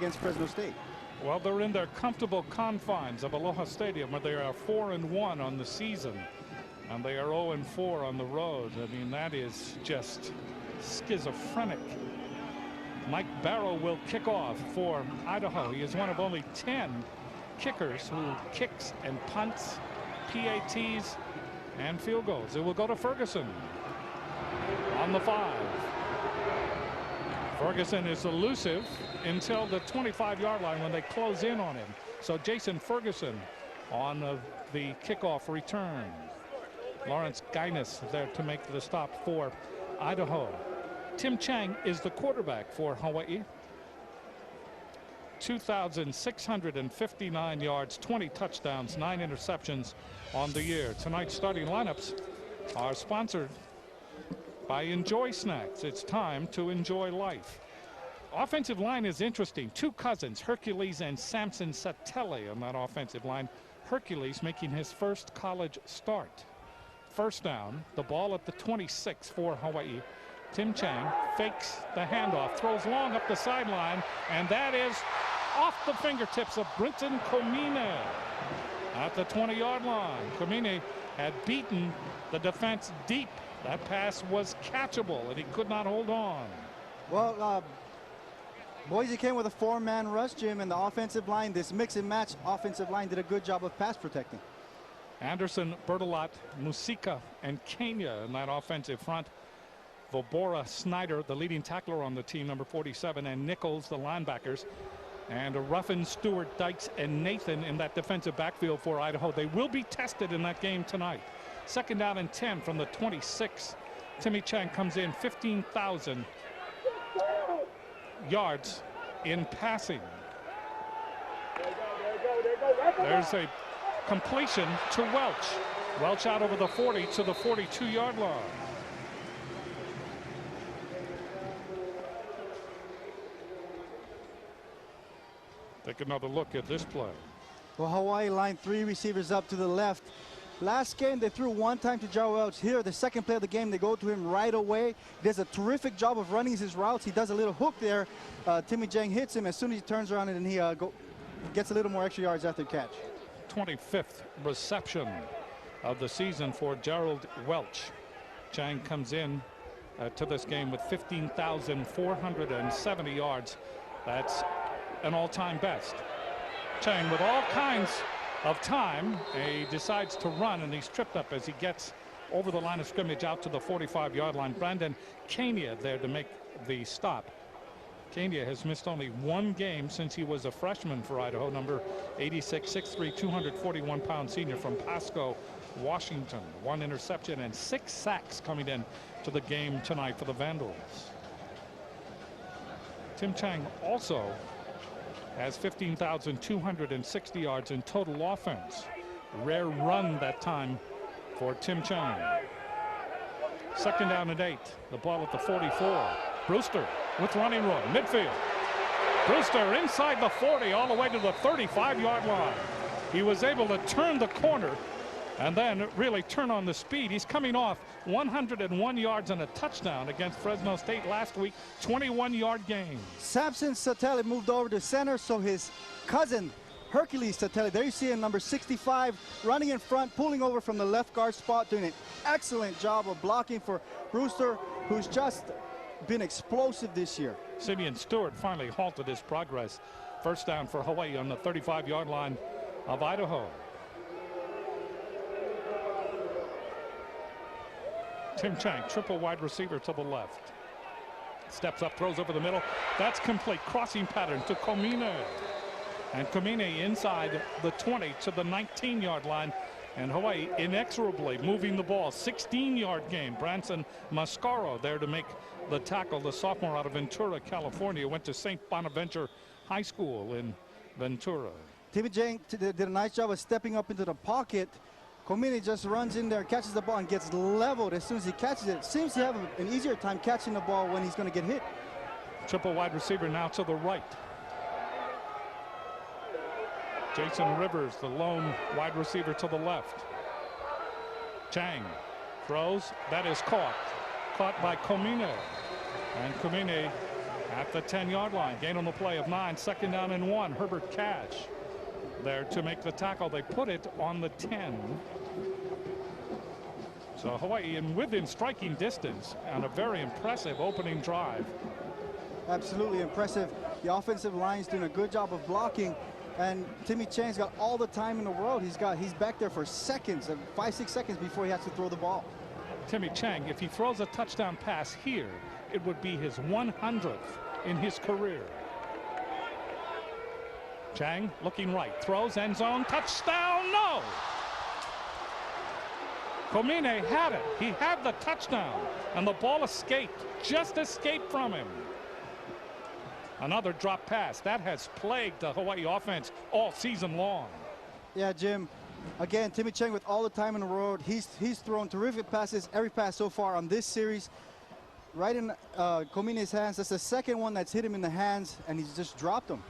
against Fresno State. Well, they're in their comfortable confines of Aloha Stadium, where they are 4-1 on the season, and they are 0-4 on the road. I mean, that is just schizophrenic. Mike Barrow will kick off for Idaho. He is one of only 10 kickers who kicks and punts, PATs, and field goals. It will go to Ferguson on the 5. Ferguson is elusive until the 25-yard line when they close in on him. So Jason Ferguson on the kickoff return. Lawrence Guinness there to make the stop for Idaho. Tim Chang is the quarterback for Hawaii. 2,659 yards, 20 touchdowns, 9 interceptions on the year. Tonight's starting lineups are sponsored by Enjoy Snacks. It's time to enjoy life. Offensive line is interesting. Two cousins, Hercules and Samson Satele, on that offensive line. Hercules making his first college start. First down, the ball at the 26 for Hawaii. Tim Chang fakes the handoff, throws long up the sideline, and that is off the fingertips of Brinton Komine at the 20-yard line. Komine had beaten the defense deep. That pass was catchable, and he could not hold on. Well, Boise came with a 4-man rush, Jim, and the offensive line, this mix and match offensive line, did a good job of pass protecting. Anderson, Bertolat, Musika, and Kenya in that offensive front. Vobora Snyder, the leading tackler on the team, number 47, and Nichols, the linebackers. And Ruffin, Stewart, Dykes, and Nathan in that defensive backfield for Idaho. They will be tested in that game tonight. Second down and 10 from the 26. Timmy Chang comes in 15,000 yards in passing. There's a completion to Welch. Welch out over the 40 to the 42-yard line. Take another look at this play. Well, Hawaii lined 3 receivers up to the left. Last game, they threw one time to Joe Welch. Here, the second play of the game, they go to him right away. He does a terrific job of running his routes. He does a little hook there. Timmy Chang hits him as soon as he turns around, and he gets a little more extra yards after the catch. 25th reception of the season for Gerald Welch. Chang comes in to this game with 15,470 yards. That's an all-time best. Chang with all kinds of time. He decides to run, and he's tripped up as he gets over the line of scrimmage out to the 45-yard line. Brandon Kenya there to make the stop. Kenya has missed only one game since he was a freshman for Idaho. Number 86, 6'3", 241-pound senior from Pasco, Washington. 1 interception and 6 sacks coming in to the game tonight for the Vandals. Tim Chang also has 15,260 yards in total offense. Rare run that time for Tim Chang. Second down and 8. The ball at the 44. Brewster with running room, midfield. Brewster inside the 40 all the way to the 35-yard line. He was able to turn the corner and then really turn on the speed. He's coming off 101 yards and a touchdown against Fresno State last week. 21-yard game. Samson Satele moved over to center, so his cousin Hercules Satele, there you see him, number 65, running in front, pulling over from the left guard spot, doing an excellent job of blocking for Brewster, who's just been explosive this year. Simeon Stewart finally halted his progress. First down for Hawaii on the 35-yard line of Idaho. Tim Chang, triple wide receiver to the left. Steps up, throws over the middle. That's complete. Crossing pattern to Komine. And Komine inside the 20 to the 19-yard line. And Hawaii inexorably moving the ball. 16-yard game. Branson Mascaro there to make the tackle. The sophomore out of Ventura, California. Went to St. Bonaventure High School in Ventura. Timmy Chang did a nice job of stepping up into the pocket. Komine just runs in there, catches the ball, and gets leveled as soon as he catches it. Seems to have an easier time catching the ball when he's going to get hit. Triple wide receiver now to the right. Jason Rivers, the lone wide receiver to the left. Chang throws. That is caught by Komine. And Komine at the 10-yard line. Gain on the play of 9, 2nd down and 1. Herbert Cash there to make the tackle. They put it on the 10. So Hawaii in within striking distance and a very impressive opening drive. Absolutely impressive. The offensive line's doing a good job of blocking, and Timmy Chang's got all the time in the world. He's back there for seconds, 5-6 seconds before he has to throw the ball. Timmy Chang, if he throws a touchdown pass here, it would be his 100th in his career. Chang looking right, throws, end zone, touchdown, no! Komine had it. He had the touchdown, and the ball escaped, just escaped from him. Another drop pass. That has plagued the Hawaii offense all season long. Yeah, Jim. Again, Timmy Chang with all the time in the world. He's thrown terrific passes, every pass so far on this series. Right in Komine's hands. That's the second one that's hit him in the hands, and he's just dropped them.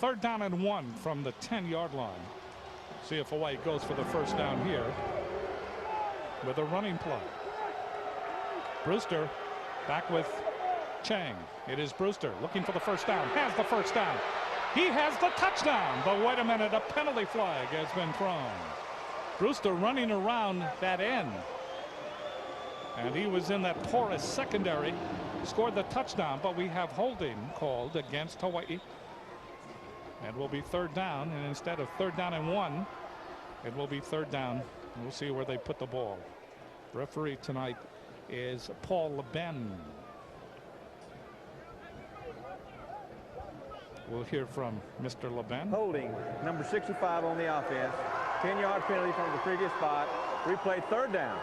3rd down and 1 from the 10-yard line. See if Hawaii goes for the first down here with a running play. Brewster back with Chang. It is Brewster looking for the first down. Has the first down. He has the touchdown. But wait a minute, a penalty flag has been thrown. Brewster running around that end. And he was in that porous secondary. Scored the touchdown, but we have holding called against Hawaii. It will be 3rd down, and instead of 3rd down and 1, it will be 3rd down. We'll see where they put the ball. Referee tonight is Paul LeBen. We'll hear from Mr. LeBen. Holding number 65 on the offense. 10-yard penalty from the previous spot. Replay 3rd down.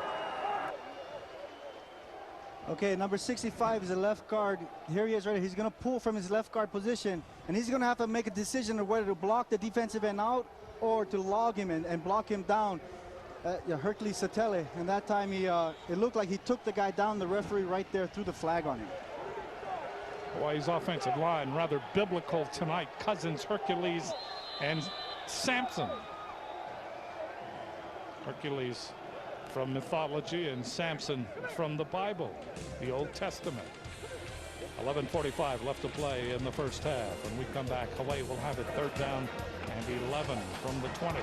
Okay, number 65 is a left guard. Here he is right here. He's going to pull from his left guard position, and he's going to have to make a decision of whether to block the defensive end out or to log him and block him down. Hercules Satele, and that time it looked like he took the guy down. The referee right there threw the flag on him. Hawaii's offensive line rather biblical tonight. Cousins, Hercules, and Samson. Hercules from mythology and Samson from the Bible, the Old Testament. 11:45 left to play in the first half. When we come back, Hawaii will have it 3rd down and 11 from the 20.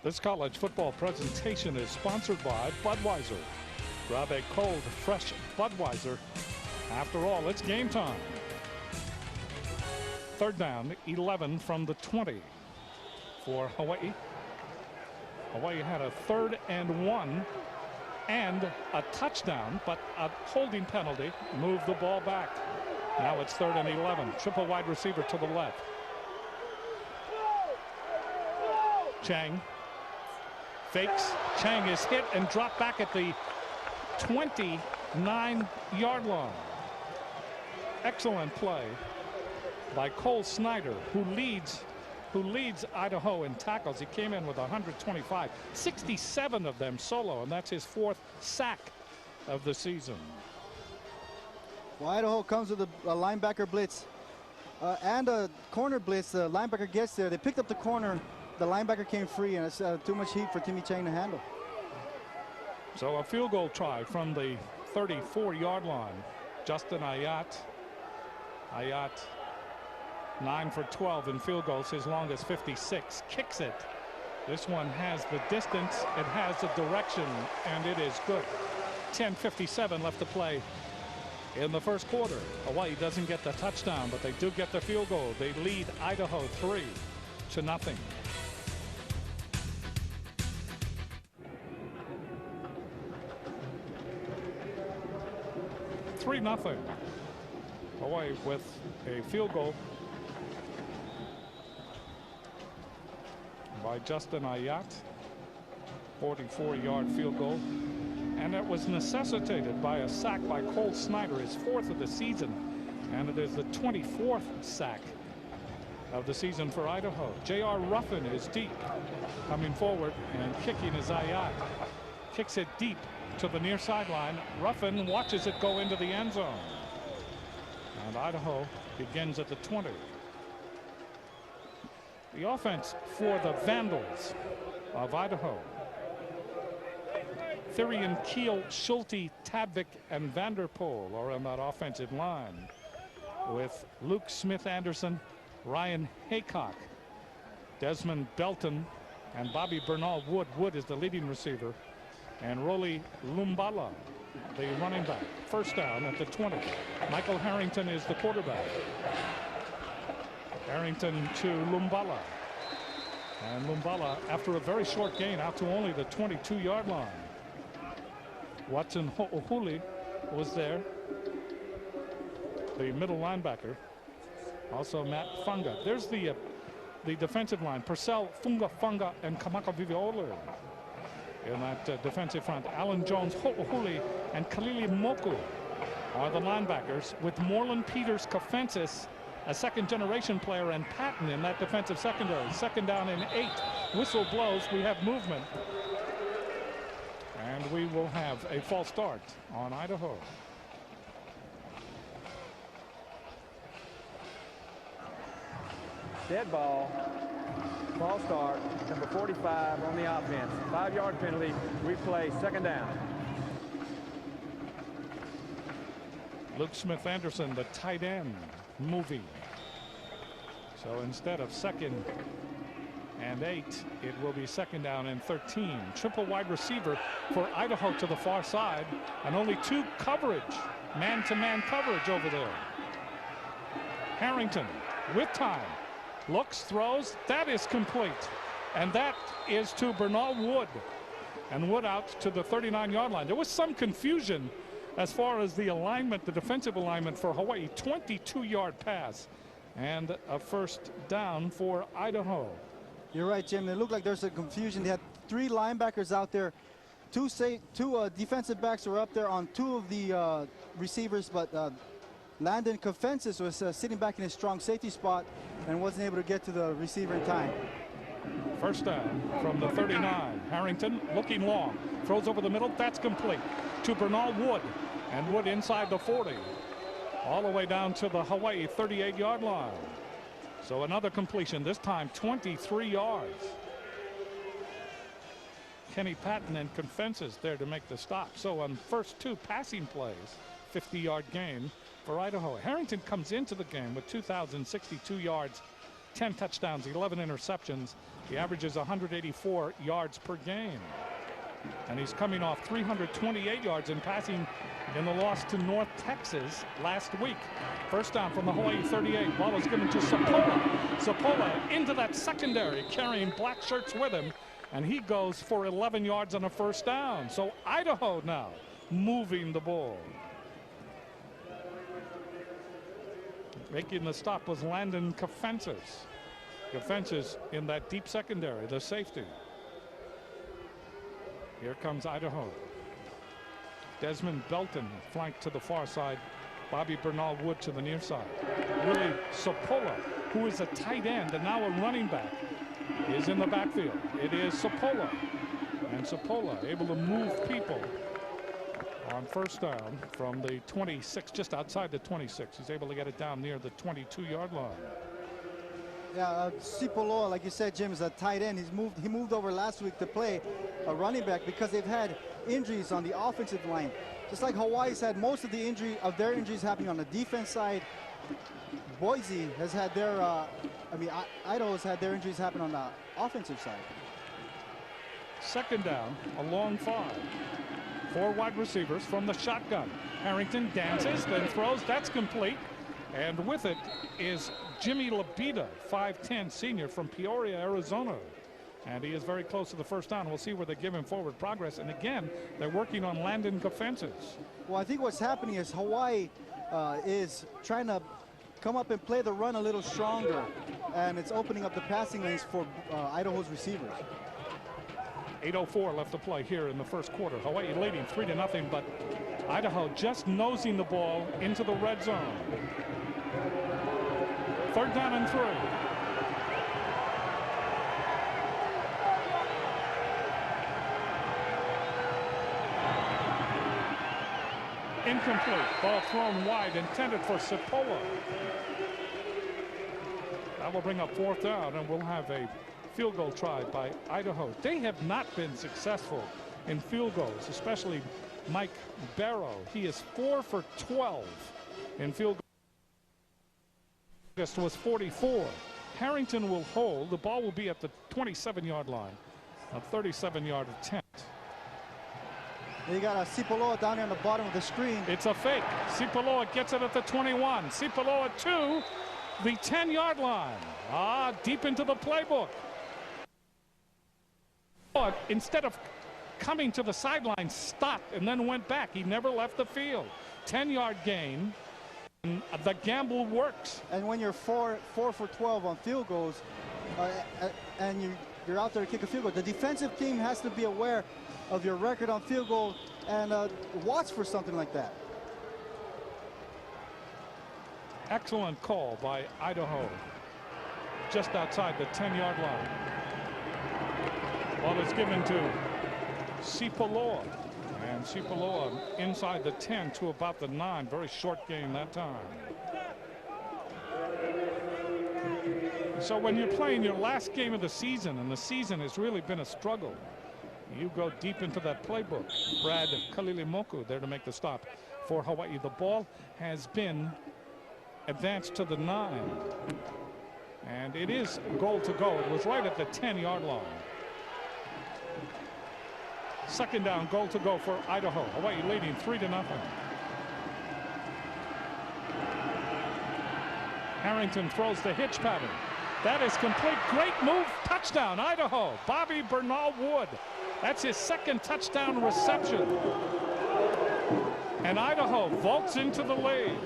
This college football presentation is sponsored by Budweiser. Grab a cold, fresh Budweiser. After all, it's game time. 3rd down, 11 from the 20 for Hawaii. Hawaii had a 3rd and 1 and a touchdown, but a holding penalty moved the ball back. Now it's 3rd and 11. Triple wide receiver to the left. Chang fakes. Chang is hit and dropped back at the 29-yard line. Excellent play by Cole Snyder, who leads Idaho in tackles. He came in with 125, 67 of them solo, and that's his 4th sack of the season. Well, Idaho comes with a linebacker blitz and a corner blitz. The linebacker gets there. They picked up the corner. The linebacker came free, and it's too much heat for Timmy Chang to handle. So a field goal try from the 34-yard line. Justin Ayat 9 for 12 in field goals, his longest 56. Kicks it. This one has the distance, it has the direction, and it is good. 10:57 left to play in the first quarter. Hawaii doesn't get the touchdown, but they do get the field goal. They lead Idaho 3-0. 3-0. Hawaii with a field goal by Justin Ayat, 44-yard field goal, and it was necessitated by a sack by Cole Snyder, his 4th of the season, and it is the 24th sack of the season for Idaho. J.R. Ruffin is deep, coming forward, and kicking is Ayat. Kicks it deep to the near sideline. Ruffin watches it go into the end zone, and Idaho begins at the 20. The offense for the Vandals of Idaho. Therian, Keel, Schulte, Tadvik, and Vanderpool are on that offensive line, with Luke Smith-Anderson, Ryan Haycock, Desmond Belton, and Bobby Bernal Wood. Wood is the leading receiver, and Rolly Lumbala, the running back. First down at the 20. Michael Harrington is the quarterback. Harrington to Lumbala. And Lumbala, after a very short gain, out to only the 22-yard line. Watson Ho'ohuli was there, the middle linebacker. Also Matt Funga. There's the defensive line. Purcell, Funga Funga, and Kamaka Viviolu in that defensive front. Alan Jones, Ho'ohuli, and Kalili Moku are the linebackers, with Moreland Peters Kafensis, a second-generation player, and Patton in that defensive secondary. Second down and 8. Whistle blows. We have movement. And we will have a false start on Idaho. Dead ball. False start. Number 45 on the offense. 5-yard penalty. Replay. Second down. Luke Smith-Anderson, the tight end, moving. So instead of second and 8, it will be second down and 13. Triple wide receiver for Idaho to the far side, and only 2 coverage, man-to-man coverage over there. Harrington with time, looks, throws, that is complete, and that is to Bernal Wood, and Wood out to the 39-yard line. There was some confusion as far as the alignment, the defensive alignment for Hawaii. 22-yard pass and a first down for Idaho. You're right, Jim. It looked like there's a confusion. They had 3 linebackers out there. Two defensive backs were up there on 2 of the receivers, but Landon Kafensis was sitting back in his strong safety spot and wasn't able to get to the receiver in time. First down from the 39. Harrington looking long, throws over the middle. That's complete to Bernal Wood, and Wood inside the 40, all the way down to the Hawaii 38-yard line. So another completion, this time 23 yards. Kenny Patton and Confenses there to make the stop. So on first 2 passing plays, 50-yard gain for Idaho. Harrington comes into the game with 2,062 yards, 10 touchdowns, 11 interceptions. He averages 184 yards per game. And he's coming off 328 yards in passing in the loss to North Texas last week. First down from the Hawaii 38. Ball is given to Sapola. Sapola into that secondary, carrying black shirts with him, and he goes for 11 yards on a first down. So Idaho now moving the ball. Making the stop was Landon Kafensis. Kafensis in that deep secondary, the safety. Here comes Idaho. Desmond Belton flanked to the far side. Bobby Bernal Wood to the near side. Willie Sapola, who is a tight end and now a running back, is in the backfield. It is Sapola. And Sapola able to move people on first down from the 26, just outside the 26. He's able to get it down near the 22-yard line. Yeah, Sipoloa, like you said, Jim, is a tight end. He moved over last week to play a running back because they've had injuries on the offensive line. Just like Hawaii's had most of their injuries happening on the defense side. Boise has had their, Idaho's had their injuries happen on the offensive side. Second down, a long 5. 4 wide receivers from the shotgun. Harrington dances, then throws. That's complete. And with it is Jimmy Labita, 5'10" senior from Peoria, Arizona. And he is very close to the first down. We'll see where they give him forward progress. And again, they're working on Landon Kafensis. Well, I think what's happening is Hawaii is trying to come up and play the run a little stronger. And it's opening up the passing lanes for Idaho's receivers. 8:04 left to play here in the first quarter. Hawaii leading 3-0, but Idaho just nosing the ball into the red zone. Third down and 3. Incomplete. Ball thrown wide, intended for Sapola. That will bring up fourth down, and we'll have a field goal tried by Idaho. They have not been successful in field goals, especially Mike Barrow. He is 4 for 12 in field goals. August was 44. Harrington will hold. The ball will be at the 27-yard line, a 37-yard attempt. You got a Sipoloa down here on the bottom of the screen. It's a fake. Sipoloa gets it at the 21. Sipoloa to the 10-yard line. Deep into the playbook. But instead of coming to the sideline, stopped and then went back. He never left the field. 10-yard gain. And the gamble works. And when you're 4 for 12 on field goals, and you're out there to kick a field goal, the defensive team has to be aware of your record on field goal and watch for something like that. Excellent call by Idaho. Just outside the 10-yard line. Ball is given to Sipoloa. And Sipoloa inside the 10 to about the 9. Very short game that time. So when you're playing your last game of the season, and the season has really been a struggle, you go deep into that playbook. Brad Kalilimoku there to make the stop for Hawaii. The ball has been advanced to the 9. And it is goal to go. It was right at the 10-yard line. Second down, goal to go for Idaho. Hawaii leading 3-0. Harrington throws the hitch pattern. That is complete. Great move. Touchdown, Idaho. Bobby Bernal Wood. That's his second touchdown reception. And Idaho vaults into the lead.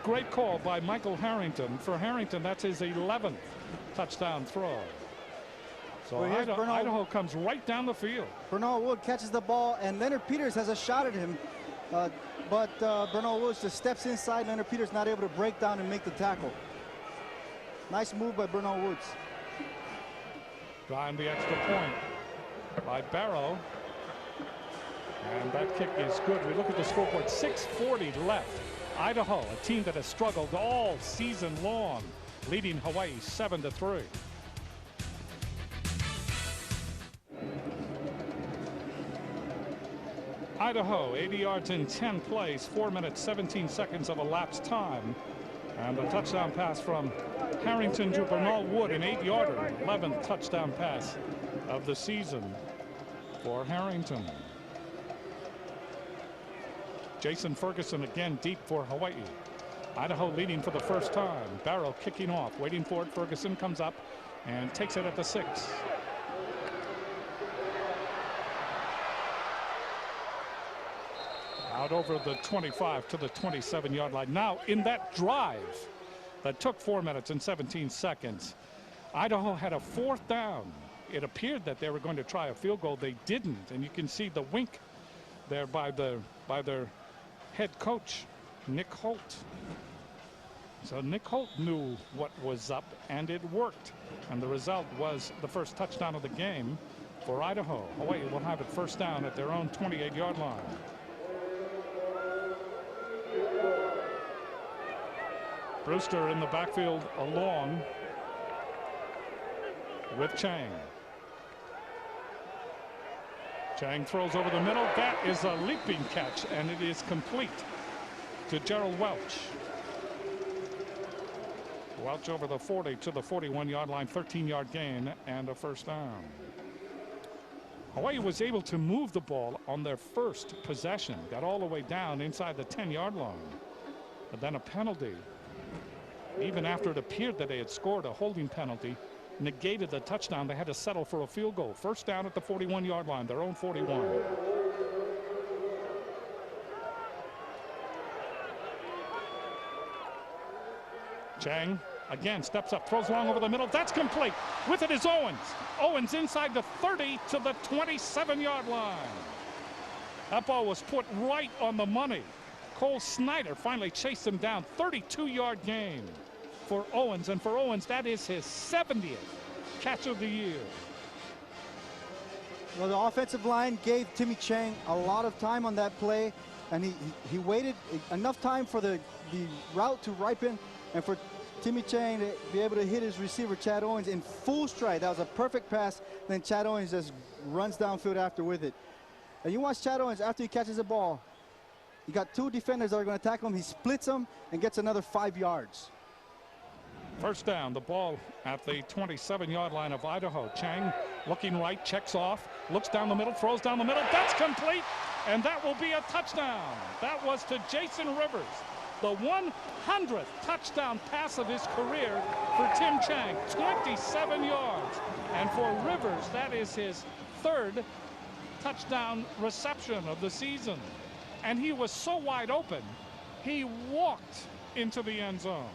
Great call by Michael Harrington. For Harrington, that's his 11th touchdown throw. So well, Idaho comes right down the field. Bernal Wood catches the ball, and Leonard Peters has a shot at him. But Bernal Woods just steps inside. Leonard Peters not able to break down and make the tackle. Nice move by Bernal Woods. Drawing the extra point by Barrow. And that kick is good. We look at the scoreboard. 6:40 left. Idaho, a team that has struggled all season long, leading Hawaii 7-3. Idaho 80 yards in 10 plays, 4 minutes 17 seconds of elapsed time, and a touchdown pass from Harrington to Bernal Wood, an 8-yarder, 11th touchdown pass of the season for Harrington. Jason Ferguson again deep for Hawaii. Idaho leading for the first time. Barrow kicking off, waiting for it. Ferguson comes up and takes it at the 6. Out over the 25 to the 27-yard line. Now in that drive that took 4 minutes and 17 seconds, Idaho had a 4th down. It appeared that they were going to try a field goal. They didn't, and you can see the wink there by their head coach, Nick Holt. So Nick Holt knew what was up, and it worked. And the result was the first touchdown of the game for Idaho. Hawaii will have it first down at their own 28-yard line. Brewster in the backfield along with Chang. Chang throws over the middle. That is a leaping catch, and it is complete to Gerald Welch. Welch over the 40 to the 41-yard line, 13-yard gain and a first down. Hawaii was able to move the ball on their first possession, got all the way down inside the 10-yard line. But then a penalty, even after it appeared that they had scored a holding penalty, negated the touchdown. They had to settle for a field goal. First down at the 41-yard line, their own 41. Chang again steps up, throws long over the middle. That's complete. With it is Owens. Owens inside the 30 to the 27-yard line. That ball was put right on the money. Cole Snyder finally chased him down. 32-yard gain for Owens, and for Owens that is his 70th catch of the year. Well, the offensive line gave Timmy Chang a lot of time on that play, and he waited enough time for the route to ripen and for Timmy Chang to be able to hit his receiver, Chad Owens, in full stride. That was a perfect pass. Then Chad Owens just runs downfield after with it. And you watch Chad Owens after he catches the ball. You got two defenders that are going to tackle him. He splits them and gets another 5 yards. First down, the ball at the 27-yard line of Idaho. Chang looking right, checks off, looks down the middle, throws down the middle. That's complete, and that will be a touchdown. That was to Jason Rivers. The 100th touchdown pass of his career for Tim Chang, 27 yards. And for Rivers, that is his 3rd touchdown reception of the season. And he was so wide open, he walked into the end zone.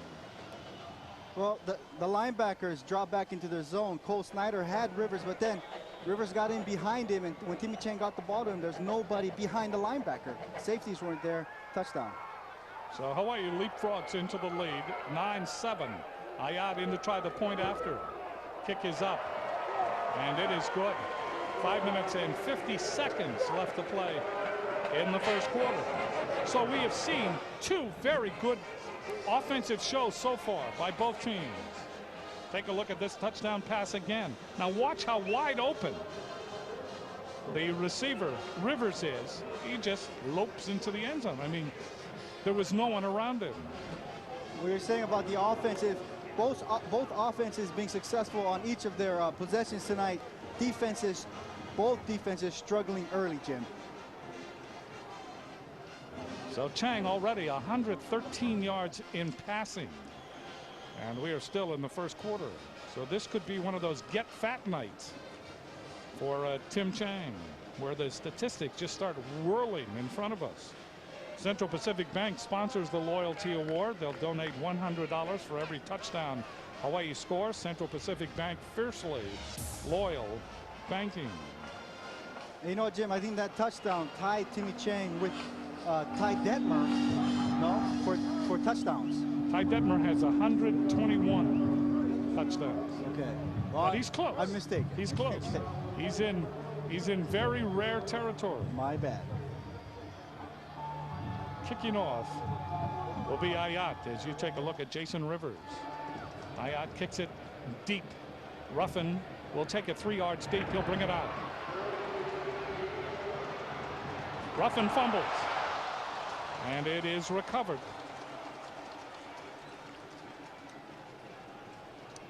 Well, the linebackers dropped back into their zone. Cole Snyder had Rivers, but then Rivers got in behind him, and when Timmy Chang got the ball to him, there's nobody behind the linebacker. Safeties weren't there. Touchdown. So Hawaii leapfrogs into the lead, 9-7. Ayat in to try the point after. Kick is up, and it is good. 5 minutes and 50 seconds left to play in the first quarter. So we have seen 2 very good offensive shows so far by both teams. Take a look at this touchdown pass again. Now watch how wide open the receiver Rivers is. He just lopes into the end zone. I mean, there was no one around him. We were saying about the offensive, both offenses being successful on each of their possessions tonight. Defenses, both defenses struggling early, Jim. So Chang already 113 yards in passing, and we are still in the first quarter. So this could be one of those get fat nights for Tim Chang, where the statistics just start whirling in front of us. Central Pacific Bank sponsors the Loyalty Award. They'll donate $100 for every touchdown Hawaii scores. Central Pacific Bank, fiercely loyal banking. And you know what, Jim? I think that touchdown tied Timmy Chang with Ty Detmer, no, for touchdowns. Ty Detmer has 121 touchdowns. Okay. Well, but he's close. I'm mistaken. He's close. He's in very rare territory. My bad. Kicking off will be Ayat as you take a look at Jason Rivers. Ayat kicks it deep. Ruffin will take it 3 yards deep. He'll bring it out. Ruffin fumbles, and it is recovered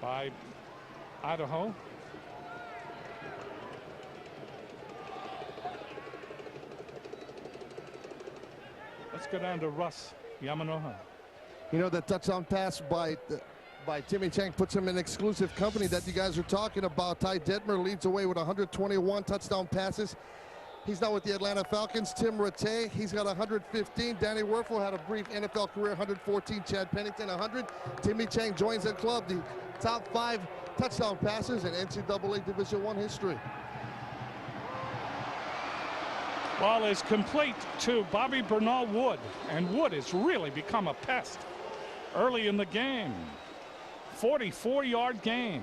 by Idaho. Let's go down to Russ Yamanoha. You know, the touchdown pass by Timmy Chang puts him in exclusive company that you guys are talking about. Ty Detmer leads away with 121 touchdown passes. He's now with the Atlanta Falcons. Tim Rattay, he's got 115. Danny Werfel had a brief NFL career, 114. Chad Pennington, 100. Timmy Chang joins the club, the top 5 touchdown passes in NCAA Division I history. Ball is complete to Bobby Bernal Wood, and Wood has really become a pest early in the game. 44-yard game.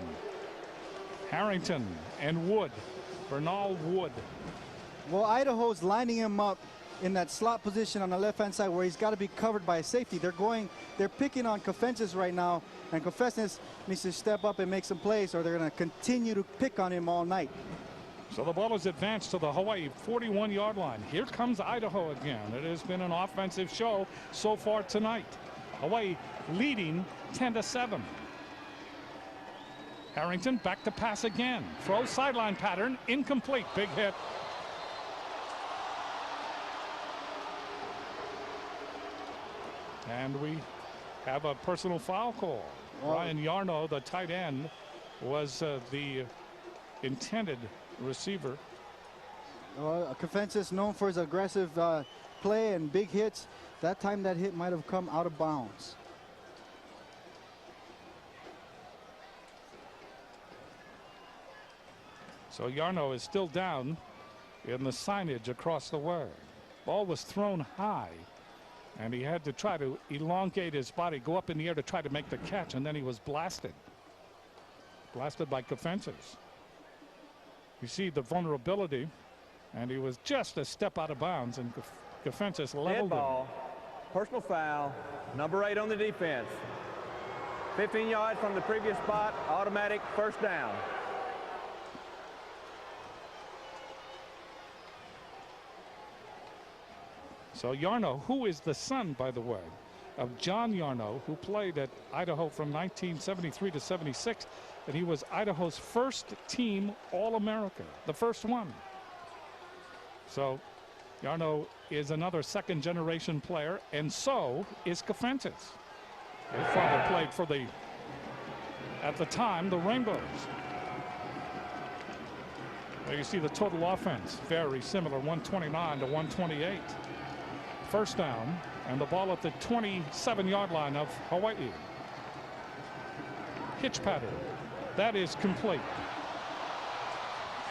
Harrington and Wood. Bernal Wood. Well, Idaho's lining him up in that slot position on the left-hand side where he's got to be covered by a safety. They're picking on Confenses right now, and Confenses needs to step up and make some plays, or they're going to continue to pick on him all night. So the ball is advanced to the Hawaii 41-yard line. Here comes Idaho again. It has been an offensive show so far tonight. Hawaii leading 10-7. Harrington back to pass again. Throw sideline pattern, incomplete. Big hit. And we have a personal foul call. Ryan Yarno, the tight end, was the intended receiver. Confenses known for his aggressive play and big hits. That time that hit might have come out of bounds. So Yarno is still down in the signage across the way. Ball was thrown high, and he had to try to elongate his body, go up in the air to try to make the catch, and then he was blasted. Blasted by Confenses. You see the vulnerability, and he was just a step out of bounds, and Confenses leveled him. Ball, personal foul, number 8 on the defense. 15 yards from the previous spot, automatic first down. So Yarno, who is the son, by the way, of John Yarno, who played at Idaho from 1973 to 76, and he was Idaho's first team All-America, the first one. So Yarno is another second-generation player, and so is Kafentis. His father played for the, at the time, the Rainbows. There you see the total offense, very similar, 129 to 128. First down, and the ball at the 27-yard line of Hawaii. Hitch pattern. That is complete.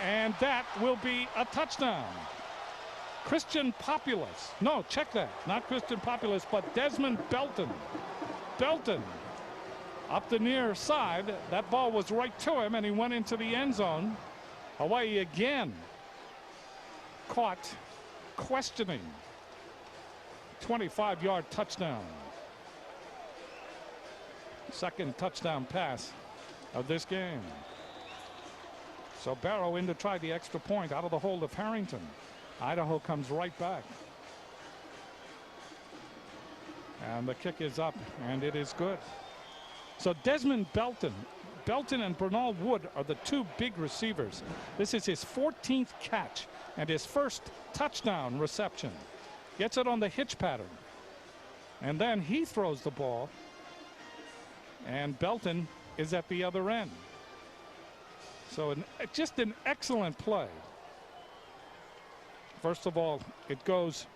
And that will be a touchdown. Christian Populus. No, check that. Not Christian Populus, but Desmond Belton. Belton up the near side. That ball was right to him, and he went into the end zone. Hawaii again caught questioning. 25-yard touchdown. Second touchdown pass of this game. So Barrow in to try the extra point out of the hold of Harrington. Idaho comes right back. And the kick is up, and it is good. So Desmond Belton and Bernal Wood are the two big receivers. This is his 14th catch and his first touchdown reception. Gets it on the hitch pattern. And then he throws the ball. And Belton is at the other end. So just an excellent play. First of all, it goes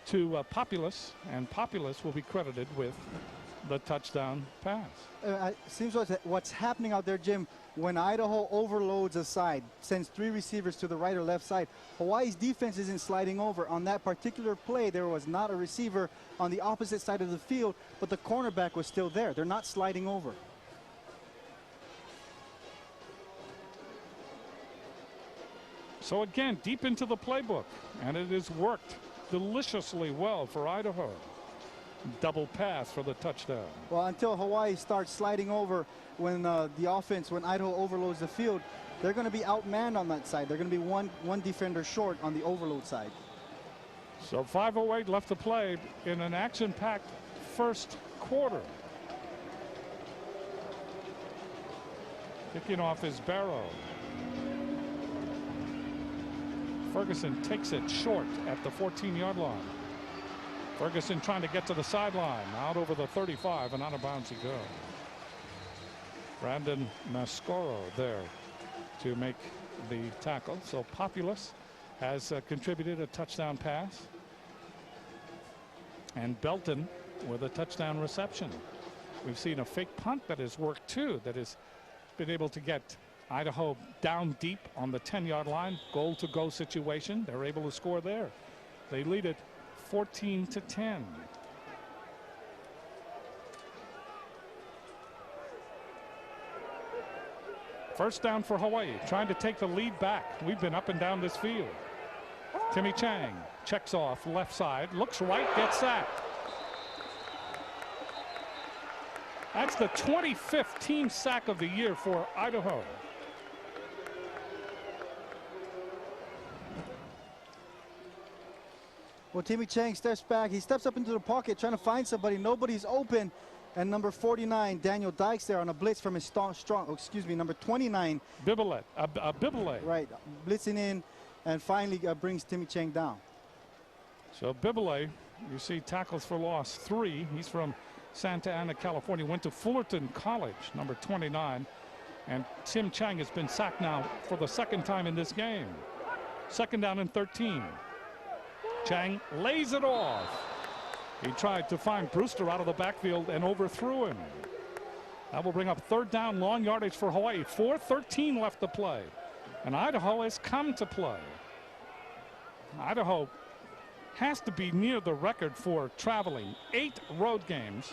to Populus, and Populus will be credited with the touchdown pass. Seems what's happening out there, Jim, when Idaho overloads a side, sends three receivers to the right or left side, Hawaii's defense isn't sliding over. On that particular play, there was not a receiver on the opposite side of the field, but the cornerback was still there. They're not sliding over. So again, deep into the playbook, and it has worked deliciously well for Idaho. Double pass for the touchdown. Well, until Hawaii starts sliding over when when Idaho overloads the field, they're going to be outmanned on that side. They're going to be one defender short on the overload side. So 5:08 left to play in an action-packed first quarter. Kicking off is Barrow. Ferguson takes it short at the 14-yard line. Ferguson trying to get to the sideline, out over the 35, and out of bounds he goes. Brandon Mascoro there to make the tackle. So Populus has contributed a touchdown pass, and Belton with a touchdown reception. We've seen a fake punt that has worked too, that has been able to get Idaho down deep on the 10-yard line. Goal to go situation. They're able to score there. They lead it 14-10. First down for Hawaii, trying to take the lead back. We've been up and down this field. Timmy Chang checks off left side, looks right, gets sacked. That's the 25th team sack of the year for Idaho. Well, Timmy Chang steps back. He steps up into the pocket trying to find somebody. Nobody's open. And number 49, Daniel Dykes there on a blitz from his number 29. Bibile. Bibile. Right, blitzing in and finally brings Timmy Chang down. So Bibile, you see tackles for loss 3. He's from Santa Ana, California. Went to Fullerton College, number 29. And Tim Chang has been sacked now for the second time in this game. Second down and 13. Chang lays it off. He tried to find Brewster out of the backfield and overthrew him. That will bring up third down, long yardage for Hawaii. 4:13 left to play. And Idaho has come to play. Idaho has to be near the record for traveling 8 road games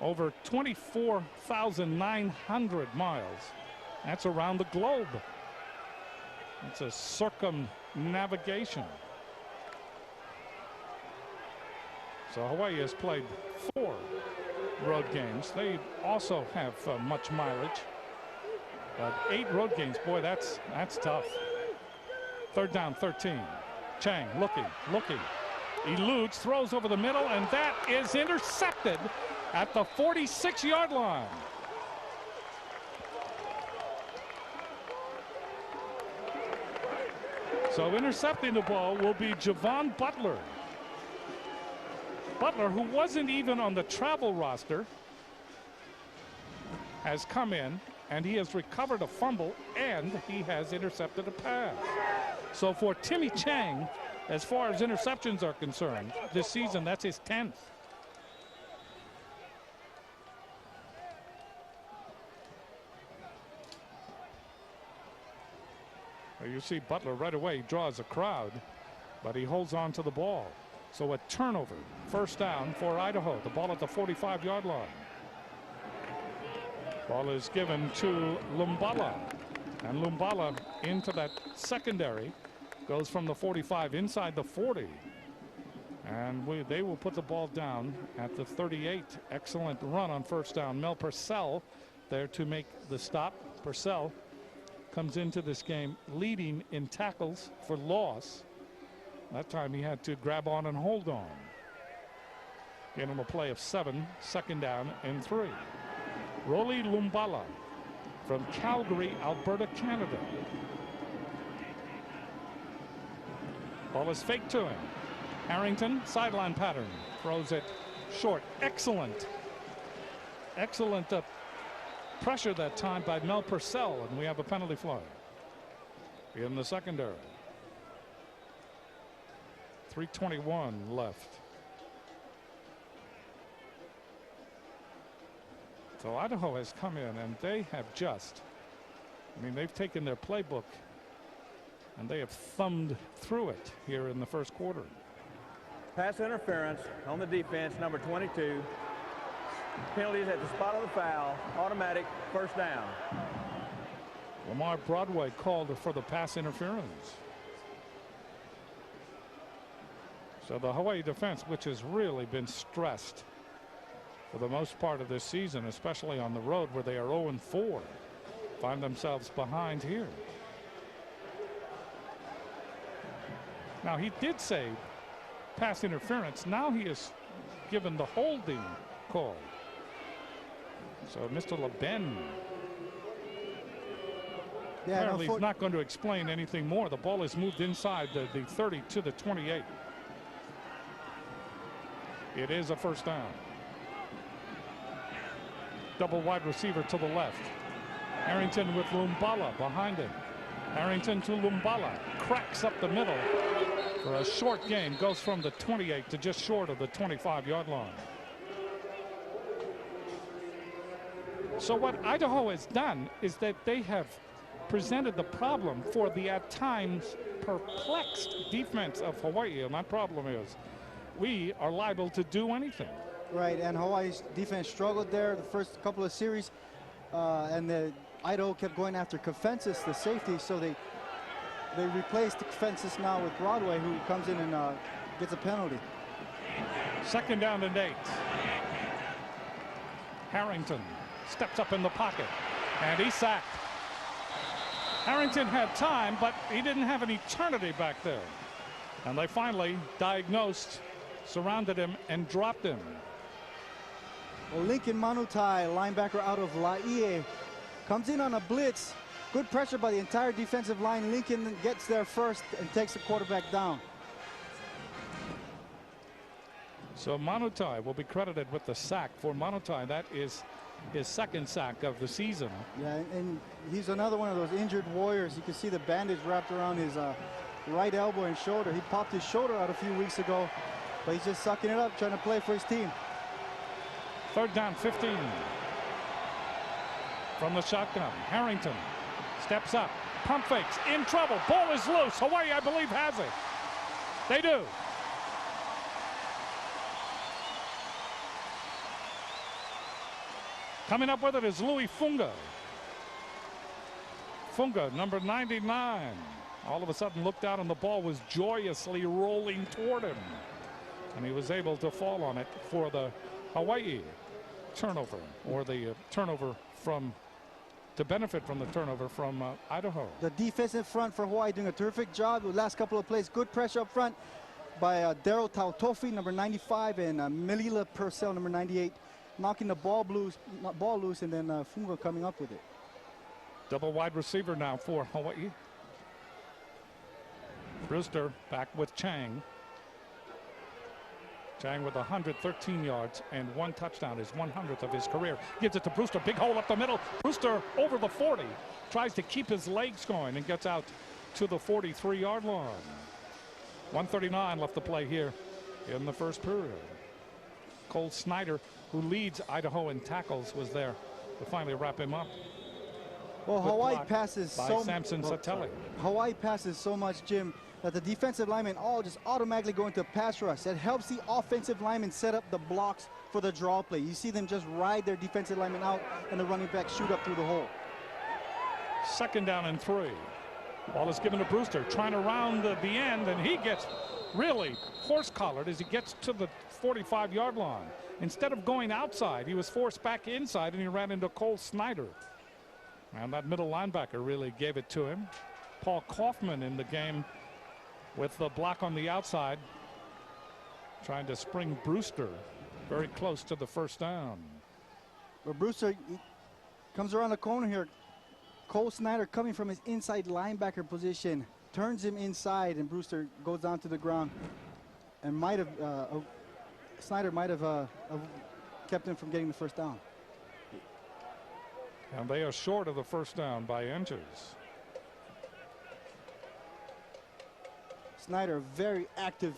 over 24,900 miles. That's around the globe. It's a circumnavigation. So Hawaii has played 4 road games. They also have much mileage. But 8 road games, boy, that's tough. 3rd down, 13. Chang looking. Eludes, throws over the middle, and that is intercepted at the 46-yard line. So intercepting the ball will be Javon Butler. Butler, who wasn't even on the travel roster, has come in, and he has recovered a fumble, and he has intercepted a pass. So for Timmy Chang, as far as interceptions are concerned, this season, that's his 10th. You see Butler right away draws a crowd, but he holds on to the ball. So a turnover, 1st down for Idaho. The ball at the 45-yard line. Ball is given to Lumbala, and Lumbala into that secondary, goes from the 45 inside the 40, and they will put the ball down at the 38. Excellent run on 1st down. Mel Purcell there to make the stop. Purcell comes into this game leading in tackles for loss. That time he had to grab on and hold on. Get him a play of 7, 2nd down and 3. Rolly Lumbala from Calgary, Alberta, Canada. Ball is faked to him. Harrington, sideline pattern, throws it short. Excellent pressure that time by Mel Purcell, and we have a penalty flag in the secondary. 3:21 left. So Idaho has come in, and they have they've taken their playbook and they have thumbed through it here in the 1st quarter. Pass interference on the defense, number 22. Penalties at the spot of the foul. Automatic 1st down. Lamar Broadway called for the pass interference. So the Hawaii defense, which has really been stressed for the most part of this season, especially on the road where they are 0-4, find themselves behind here. Now, he did say pass interference. Now he is given the holding call. So Mr. LeBen apparently he's not going to explain anything more. The ball is moved inside the 30 to the 28. It is a 1st down. Double wide receiver to the left. Harrington with Lumbala behind him. Harrington to Lumbala, cracks up the middle for a short gain, goes from the 28 to just short of the 25-yard line. So what Idaho has done is that they have presented the problem for the at times perplexed defense of Hawaii, and my problem is we are liable to do anything. Right, and Hawaii's defense struggled there the first couple of series, and the Idaho kept going after Kofensis, the safety, so they replaced Kofensis now with Broadway, who comes in and gets a penalty. 2nd down and 8. Harrington steps up in the pocket, and he's sacked. Harrington had time, but he didn't have an eternity back there. And they finally diagnosed, surrounded him, and dropped him. Well, Lincoln Manutai, linebacker out of Laie, comes in on a blitz. Good pressure by the entire defensive line. Lincoln gets there first and takes the quarterback down. So Manutai will be credited with the sack. For Manutai, that is his 2nd sack of the season. Yeah, and he's another one of those injured warriors. You can see the bandage wrapped around his right elbow and shoulder. He popped his shoulder out a few weeks ago, but he's just sucking it up, trying to play for his team. 3rd down, 15. From the shotgun, Harrington steps up, pump fakes, in trouble, ball is loose. Hawaii, I believe, has it. They do. Coming up with it is Louis Funga. Funga, number 99. All of a sudden looked out and the ball was joyously rolling toward him. And he was able to fall on it for the Hawaii. turnover, or the turnover from, to benefit from the turnover from Idaho. The defensive front for Hawaii doing a terrific job. The last couple of plays, good pressure up front by Daryl Tautofi, number 95, and Melila Purcell, number 98, knocking the ball loose, and then Funga coming up with it. Double wide receiver now for Hawaii. Brewster back with Chang. Chang with 113 yards and 1 touchdown, his 100th of his career. Gives it to Brewster, big hole up the middle. Brewster over the 40, tries to keep his legs going and gets out to the 43-yard line. 139 left to play here in the first period. Cole Snyder, who leads Idaho in tackles, was there to finally wrap him up. Well, Good Hawaii block passes by so Samson Satelli. Hawaii passes so much, Jim, that the defensive linemen all just automatically go into pass rush. That helps the offensive linemen set up the blocks for the draw play. You see them just ride their defensive linemen out, and the running back shoot up through the hole. 2nd down and 3. Ball is given to Brewster, trying to round the end, and he gets really horse-collared as he gets to the 45-yard line. Instead of going outside, he was forced back inside, and he ran into Cole Snyder. And that middle linebacker really gave it to him. Paul Kaufman in the game with the block on the outside, trying to spring Brewster very close to the 1st down. But Brewster comes around the corner here. Cole Snyder coming from his inside linebacker position, turns him inside, and Brewster goes down to the ground, and Snyder might have kept him from getting the 1st down. And they are short of the 1st down by inches. Snyder, a very active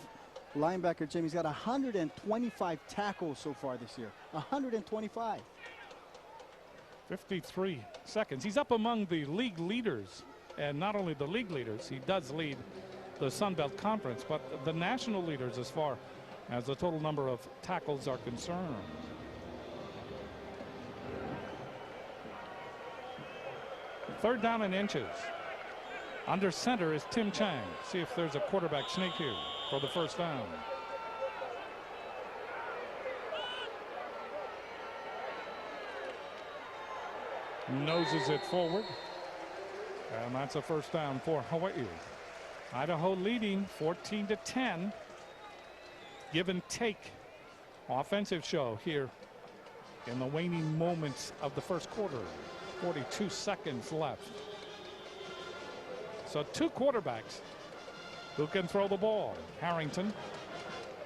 linebacker, Jim. He's got 125 tackles so far this year. 125. 53 seconds. He's up among the league leaders, and not only the league leaders, he does lead the Sun Belt Conference, but the national leaders as far as the total number of tackles are concerned. Third down and inches. Under center is Tim Chang. See if there's a quarterback sneak here for the 1st down. Noses it forward. And that's a 1st down for Hawaii. Idaho leading 14-10. Give and take offensive show here in the waning moments of the 1st quarter. 42 seconds left. So 2 quarterbacks who can throw the ball. Harrington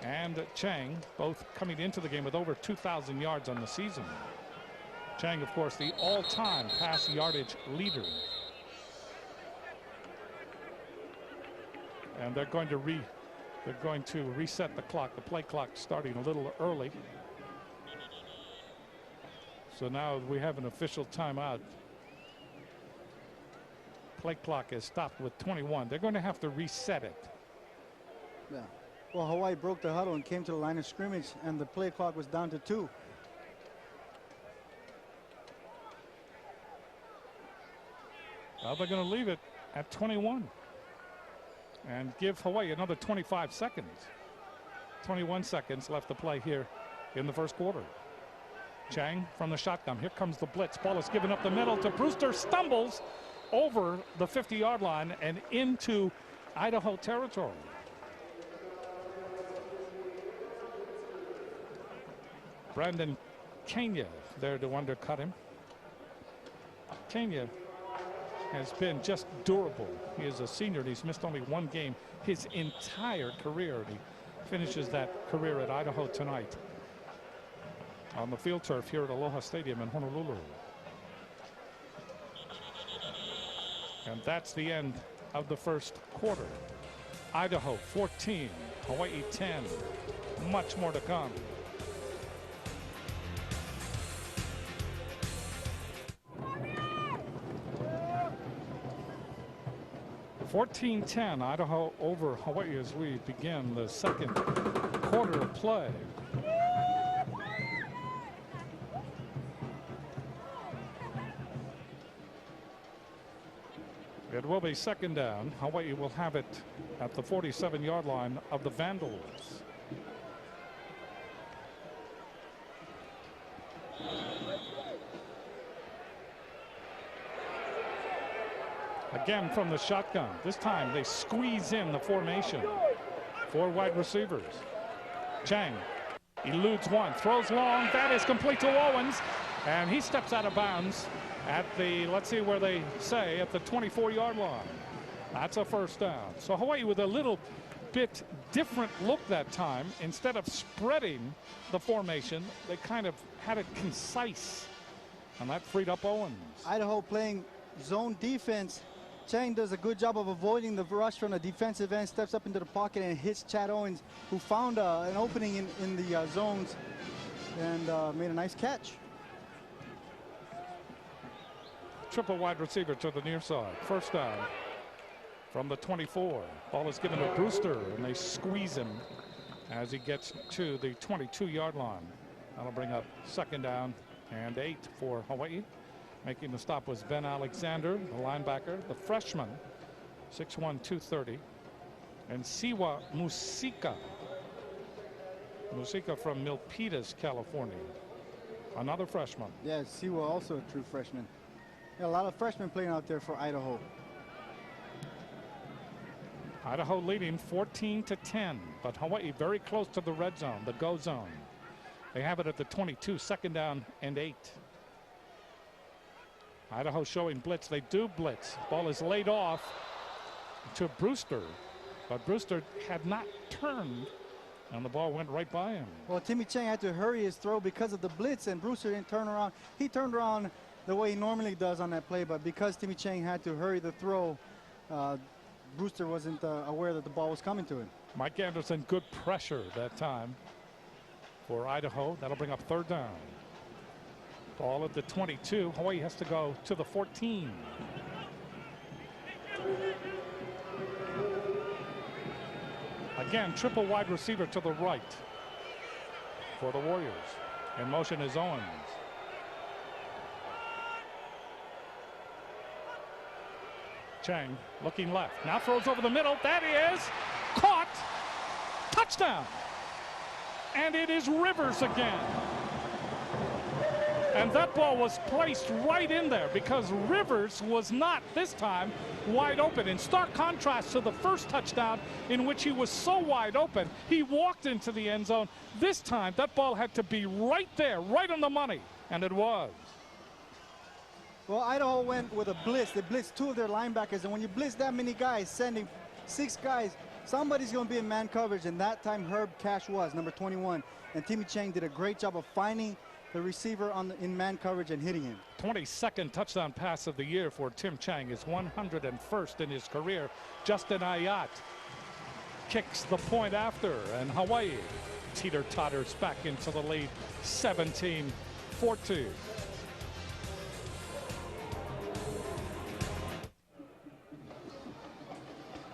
and Chang both coming into the game with over 2,000 yards on the season. Chang, of course, the all-time pass yardage leader. And they're going to reset the clock. The play clock starting a little early. So now we have an official timeout. Play clock is stopped with 21. They're going to have to reset it. Yeah. Well, Hawaii broke the huddle and came to the line of scrimmage, and the play clock was down to 2. Well, they're going to leave it at 21 and give Hawaii another 25 seconds. 21 seconds left to play here in the 1st quarter. Chang from the shotgun. Here comes the blitz. Ball is given up the middle to Brewster. Stumbles over the 50-yard line and into Idaho territory. Brandon Kenya there to undercut him. Kenya has been just durable. He is a senior, and he's missed only 1 game his entire career. And he finishes that career at Idaho tonight on the field turf here at Aloha Stadium in Honolulu. And that's the end of the 1st quarter. Idaho 14, Hawaii 10. Much more to come. 14-10, Idaho over Hawaii as we begin the 2nd quarter of play. It will be 2nd down. Hawaii will have it at the 47-yard line of the Vandals. Again from the shotgun. This time they squeeze in the formation. 4 wide receivers. Chang eludes one, throws long. That is complete to Owens, and he steps out of bounds at the, let's see where they say, at the 24-yard line. That's a first down. So Hawaii with a little bit different look that time. Instead of spreading the formation, they kind of had it concise, and that freed up Owens. Idaho playing zone defense. Chang does a good job of avoiding the rush from the defensive end, steps up into the pocket and hits Chad Owens, who found an opening in the zones and made a nice catch. Triple wide receiver to the near side. First down from the 24. Ball is given to Brewster, and they squeeze him as he gets to the 22-yard line. That'll bring up second down and 8 for Hawaii. Making the stop was Ben Alexander, the linebacker, the freshman, 6'1", 230, and Siwa Musika. Musika from Milpitas, California. Another freshman. Yeah, Siwa also a true freshman. Yeah, a lot of freshmen playing out there for Idaho. Idaho leading 14-10, but Hawaii very close to the red zone, the go zone. They have it at the 22, second down and 8. Idaho showing blitz. They do blitz. Ball is laid off to Brewster, but Brewster had not turned, and the ball went right by him. Well, Timmy Chang had to hurry his throw because of the blitz, and Brewster didn't turn around. He turned around the way he normally does on that play, but because Timmy Chang had to hurry the throw, Brewster wasn't aware that the ball was coming to him. Mike Anderson, good pressure that time for Idaho. That'll bring up third down. Ball at the 22. Hawaii has to go to the 14. Again, triple wide receiver to the right for the Warriors. In motion is Owens. Chang looking left. Now throws over the middle. That is caught. Touchdown. And it is Rivers again. And that ball was placed right in there because Rivers was not this time wide open. In stark contrast to the first touchdown in which he was so wide open, he walked into the end zone. This time that ball had to be right there, right on the money, and it was. Well, Idaho went with a blitz. They blitzed 2 of their linebackers, and when you blitz that many guys, sending 6 guys, somebody's going to be in man coverage, and that time Herb Cash was, number 21. And Timmy Chang did a great job of finding the receiver in man coverage and hitting him. 22nd touchdown pass of the year for Tim Chang, his 101st in his career. Justin Ayat kicks the point after, and Hawaii teeter-totters back into the lead, 17-14.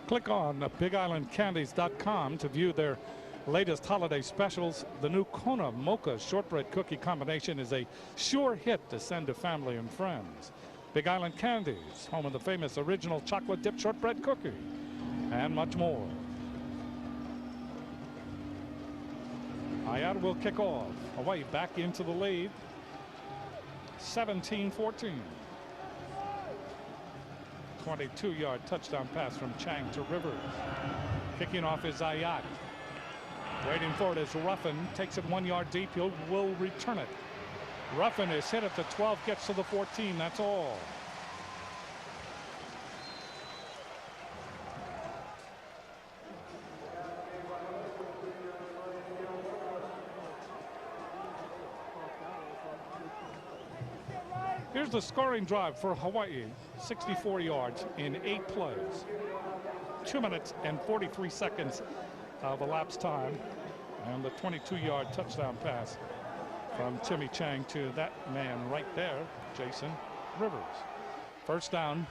Click on BigIslandCandies.com to view their latest holiday specials. The new Kona Mocha shortbread cookie combination is a sure hit to send to family and friends. Big Island Candies, home of the famous original chocolate dipped shortbread cookie, and much more. Ayat will kick off. Hawaii back into the lead, 17-14. 22-yard touchdown pass from Chang to Rivers. Kicking off is Ayat. Waiting for it is Ruffin. Takes it 1 yard deep. He will return it. Ruffin is hit at the 12, gets to the 14. That's all. Here's the scoring drive for Hawaii. 64 yards in 8 plays. 2 minutes and 43 seconds of elapsed time. And the 22-yard touchdown pass from Timmy Chang to that man right there, Jason Rivers. First down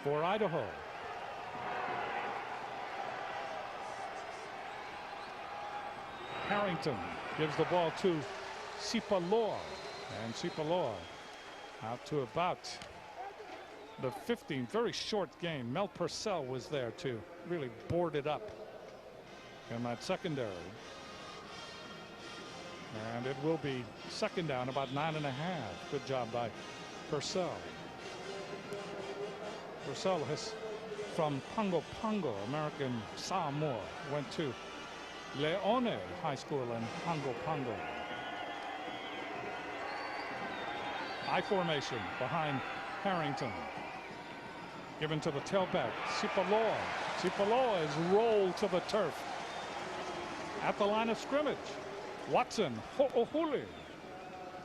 for Idaho. Harrington gives the ball to Sipaloa. And Sipaloa out to about the 15. Very short game. Mel Purcell was there to really board it up in that secondary. And it will be second down, about 9.5. Good job by Purcell. Rosellis from Pongo Pongo, American Samoa, went to Leone High School in Pongo Pongo. I formation behind Harrington. Given to the tailback, Sipaloa. Sipaloa is rolled to the turf. At the line of scrimmage, Watson, Ho'ohuli.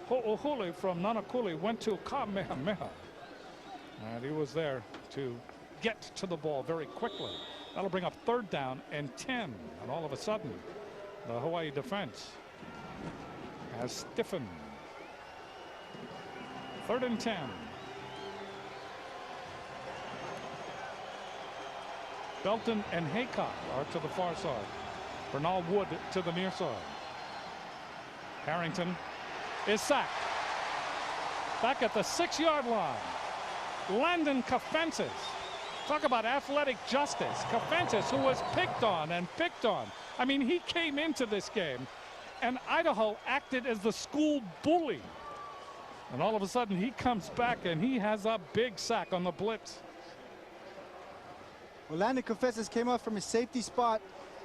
Ho'ohuli from Nanakuli went to Kamehameha. And he was there to get to the ball very quickly. That'll bring up 3rd down and 10. And all of a sudden, the Hawaii defense has stiffened. 3rd and 10. Belton and Haycock are to the far side. Bernal Wood to the near side. Harrington is sacked. Back at the 6-yard line. Landon Kafensis. Talk about athletic justice. Kafensis, who was picked on and picked on. I mean, he came into this game and Idaho acted as the school bully. And all of a sudden he comes back and he has a big sack on the blitz. Well, Landon Kafensis came up from his safety spot,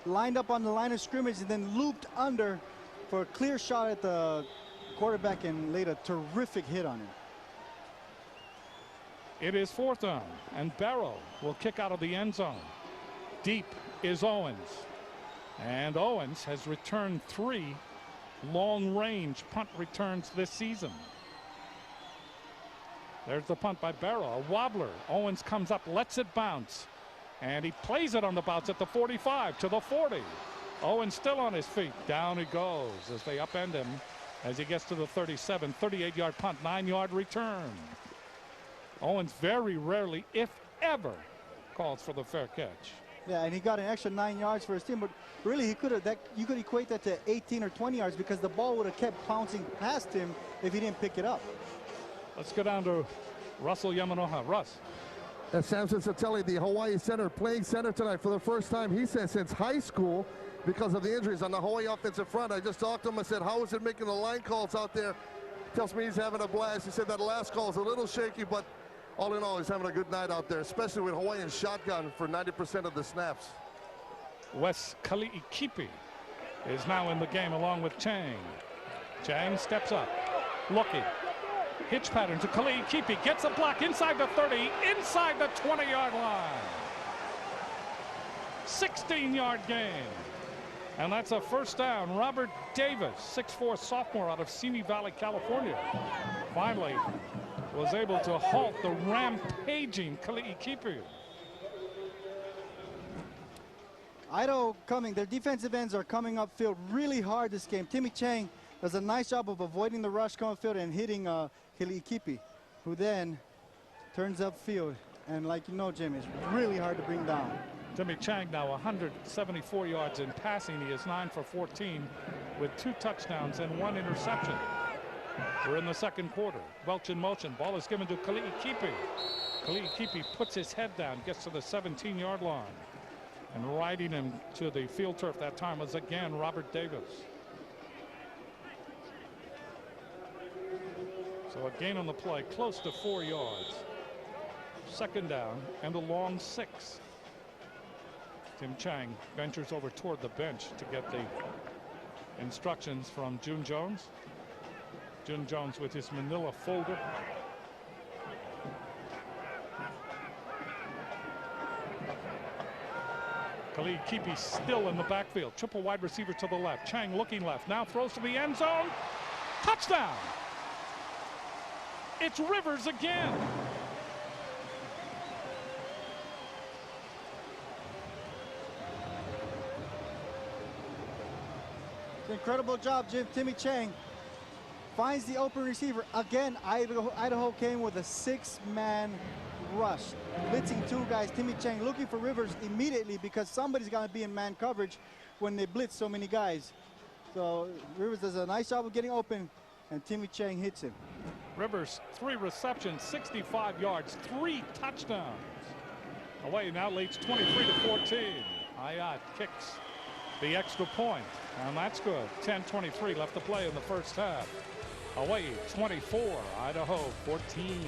lined up on the line of scrimmage, and then looped under for a clear shot at the quarterback and laid a terrific hit on him. It is 4th down, and Barrow will kick out of the end zone. Deep is Owens. And Owens has returned 3 long-range punt returns this season. There's the punt by Barrow, a wobbler. Owens comes up, lets it bounce. And he plays it on the bounce at the 45 to the 40. Owens still on his feet. Down he goes as they upend him as he gets to the 37. 38-yard punt, 9-yard return. Owens very rarely, if ever, calls for the fair catch. Yeah, and he got an extra 9 yards for his team, but really he could have you could equate that to 18 or 20 yards because the ball would have kept bouncing past him if he didn't pick it up. Let's go down to Russell Yamanoha. Russ. Samson Satelli, the Hawaii center, playing center tonight for the first time, he said, since high school because of the injuries on the Hawaii offensive front. I just talked to him. I said, how is it making the line calls out there? Tells me he's having a blast. He said that last call is a little shaky, but all in all, he's having a good night out there, especially with Hawaiian shotgun for 90% of the snaps. Wes Kali'ikipi is now in the game along with Chang. Chang steps up, looking. Hitch pattern to Kali'ikipi, gets a block inside the 30, inside the 20-yard line. 16-yard gain. And that's a 1st down. Robert Davis, 6'4" sophomore out of Simi Valley, California, finally was able to halt the rampaging Kali'ikipi. Idaho coming, their defensive ends are coming upfield really hard this game. Timmy Chang does a nice job of avoiding the rush coming upfield and hitting Kali'ikipi, who then turns upfield. And like you know, Jim, it's really hard to bring down. Timmy Chang now 174 yards in passing. He is 9 for 14 with 2 touchdowns and 1 interception. We're in the 2nd quarter. Welch in motion. Ball is given to Kali'ikipi. Kali'ikipi puts his head down, gets to the 17-yard line. And riding him to the field turf that time was again Robert Davis. So a gain on the play, close to 4 yards. 2nd down and a long 6. Tim Chang ventures over toward the bench to get the instructions from June Jones. June Jones with his manila folder. Kali'ikipi still in the backfield. Triple wide receiver to the left. Chang looking left. Now throws to the end zone. Touchdown! It's Rivers again. Incredible job, Jim. Timmy Chang finds the open receiver. Again, Idaho came with a 6-man rush, blitzing 2 guys. Timmy Chang looking for Rivers immediately because somebody's going to be in man coverage when they blitz so many guys. So Rivers does a nice job of getting open, and Timmy Chang hits him. Rivers, 3 receptions, 65 yards, 3 touchdowns. Hawaii now leads 23 to 14. Ayat kicks the extra point, and that's good. 10:23 left to play in the first half. Hawaii 24, Idaho 14.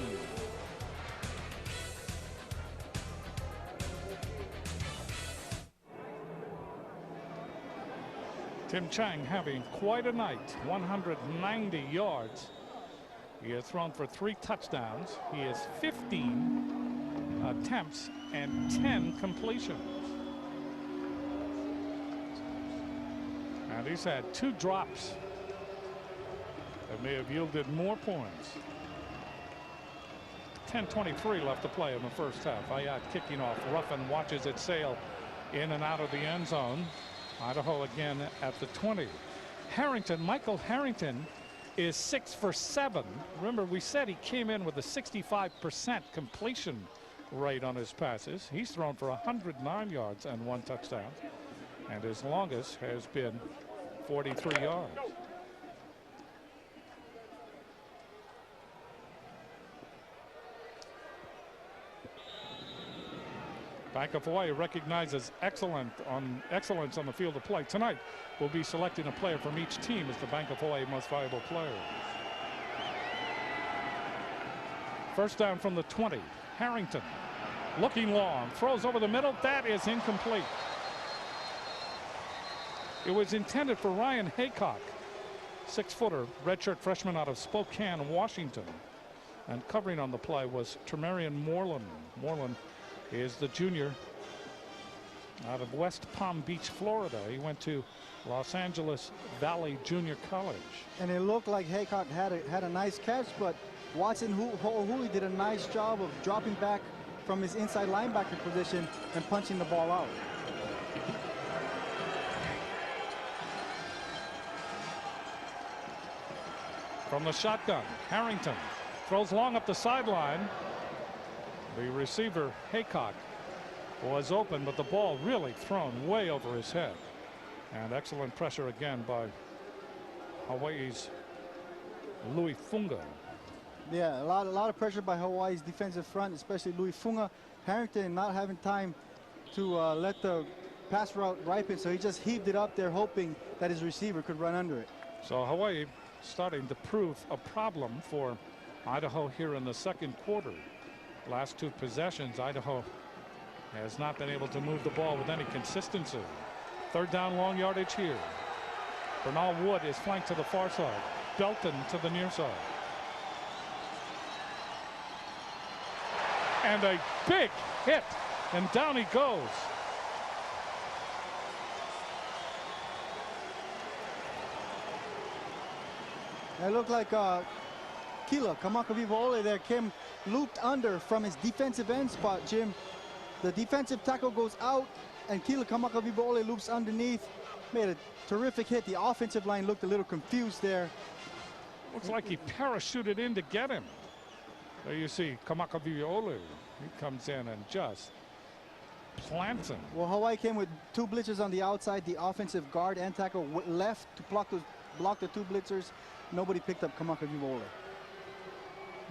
Tim Chang having quite a night, 190 yards. He has thrown for 3 touchdowns. He has 15 attempts and 10 completions. And he's had 2 drops that may have yielded more points. 10:23 left to play in the first half. Ayat kicking off. Ruffin watches it sail in and out of the end zone. Idaho again at the 20. Harrington, Michael Harrington, is 6 for 7. Remember, we said he came in with a 65% completion rate on his passes. He's thrown for 109 yards and 1 touchdown. And his longest has been 43 yards. Bank of Hawaii recognizes excellence on the field of play. Tonight, we'll be selecting a player from each team as the Bank of Hawaii most valuable players. First down from the 20. Harrington looking long, throws over the middle. That is incomplete. It was intended for Ryan Haycock, 6-footer, redshirt freshman out of Spokane, Washington. And covering on the play was Tremarian Moreland. Moreland is the junior out of West Palm Beach, Florida. He went to Los Angeles Valley Junior College. And it looked like Haycock had a nice catch, but Watson Ho'ohui did a nice job of dropping back from his inside linebacker position and punching the ball out. From the shotgun, Harrington throws long up the sideline. The receiver, Haycock, was open, but the ball really thrown way over his head. And excellent pressure again by Hawaii's Louis Funga. Yeah, a lot of pressure by Hawaii's defensive front, especially Louis Funga. Harrington not having time to let the pass route ripen, so he just heaved it up there, hoping that his receiver could run under it. So Hawaii starting to prove a problem for Idaho here in the second quarter. Last 2 possessions, Idaho has not been able to move the ball with any consistency. Third down, long yardage here. Bernal Wood is flanked to the far side. Belton to the near side. And a big hit, and down he goes. It looked like Kila Kamakawiwo'ole there came looped under from his defensive end spot, Jim. The defensive tackle goes out, and Kila Kamakawiwo'ole loops underneath. Made a terrific hit. The offensive line looked a little confused there. Looks like he parachuted in to get him. There you see Kamakawiwo'ole. He comes in and just plants him. Well, Hawaii came with 2 blitzers on the outside. The offensive guard and tackle left to block the 2 blitzers. Nobody picked up Kamakawiwo'ole.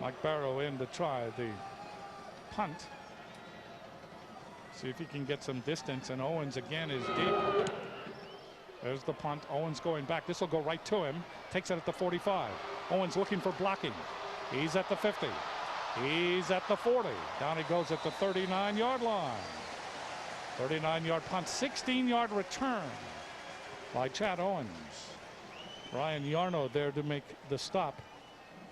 Mike Barrow in to try the punt. See if he can get some distance, and Owens again is deep. There's the punt. Owens going back. This will go right to him. Takes it at the 45. Owens looking for blocking. He's at the 50. He's at the 40. Down he goes at the 39-yard line. 39-yard punt, 16-yard return by Chad Owens. Ryan Yarno there to make the stop.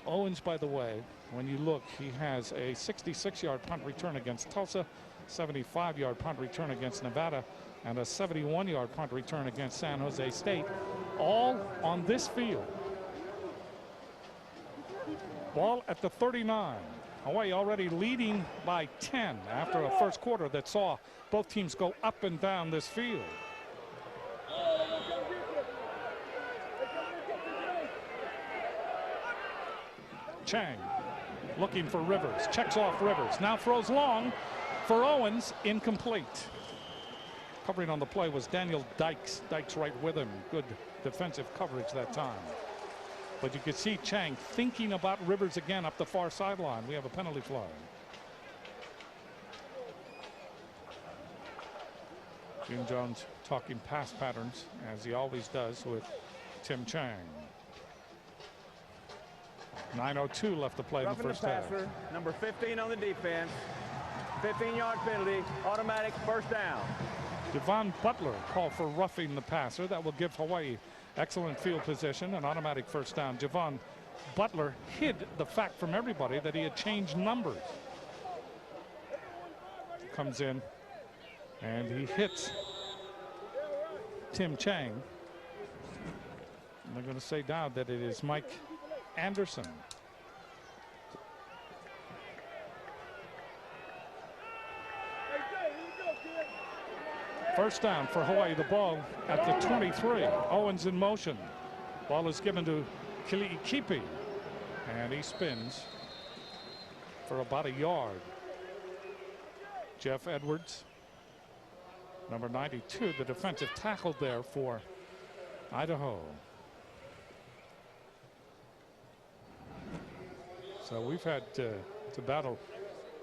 Owens, by the way, when you look, he has a 66-yard punt return against Tulsa, 75-yard punt return against Nevada, and a 71-yard punt return against San Jose State, all on this field. Ball at the 39. Hawaii already leading by 10 after a first quarter that saw both teams go up and down this field. Chang looking for Rivers, checks off Rivers, now throws long for Owens, incomplete. Covering on the play was Daniel Dykes. Dykes right with him. Good defensive coverage that time. But you could see Chang thinking about Rivers again up the far sideline. We have a penalty flag. Jim Jones talking pass patterns, as he always does with Tim Chang. 9:02 left to play in the first half. Number 15 on the defense. 15-yard penalty, automatic first down. Devon Butler called for roughing the passer. That will give Hawaii excellent field position, an automatic first down. Devon Butler hid the fact from everybody that he had changed numbers. Comes in and he hits Tim Chang. And they're going to say now that it is Mike Anderson. First down for Hawaii. The ball at the 23. Owens in motion. Ball is given to Kili'ikipi, and he spins for about a yard. Jeff Edwards, number 92, the defensive tackle there for Idaho. So we've had to battle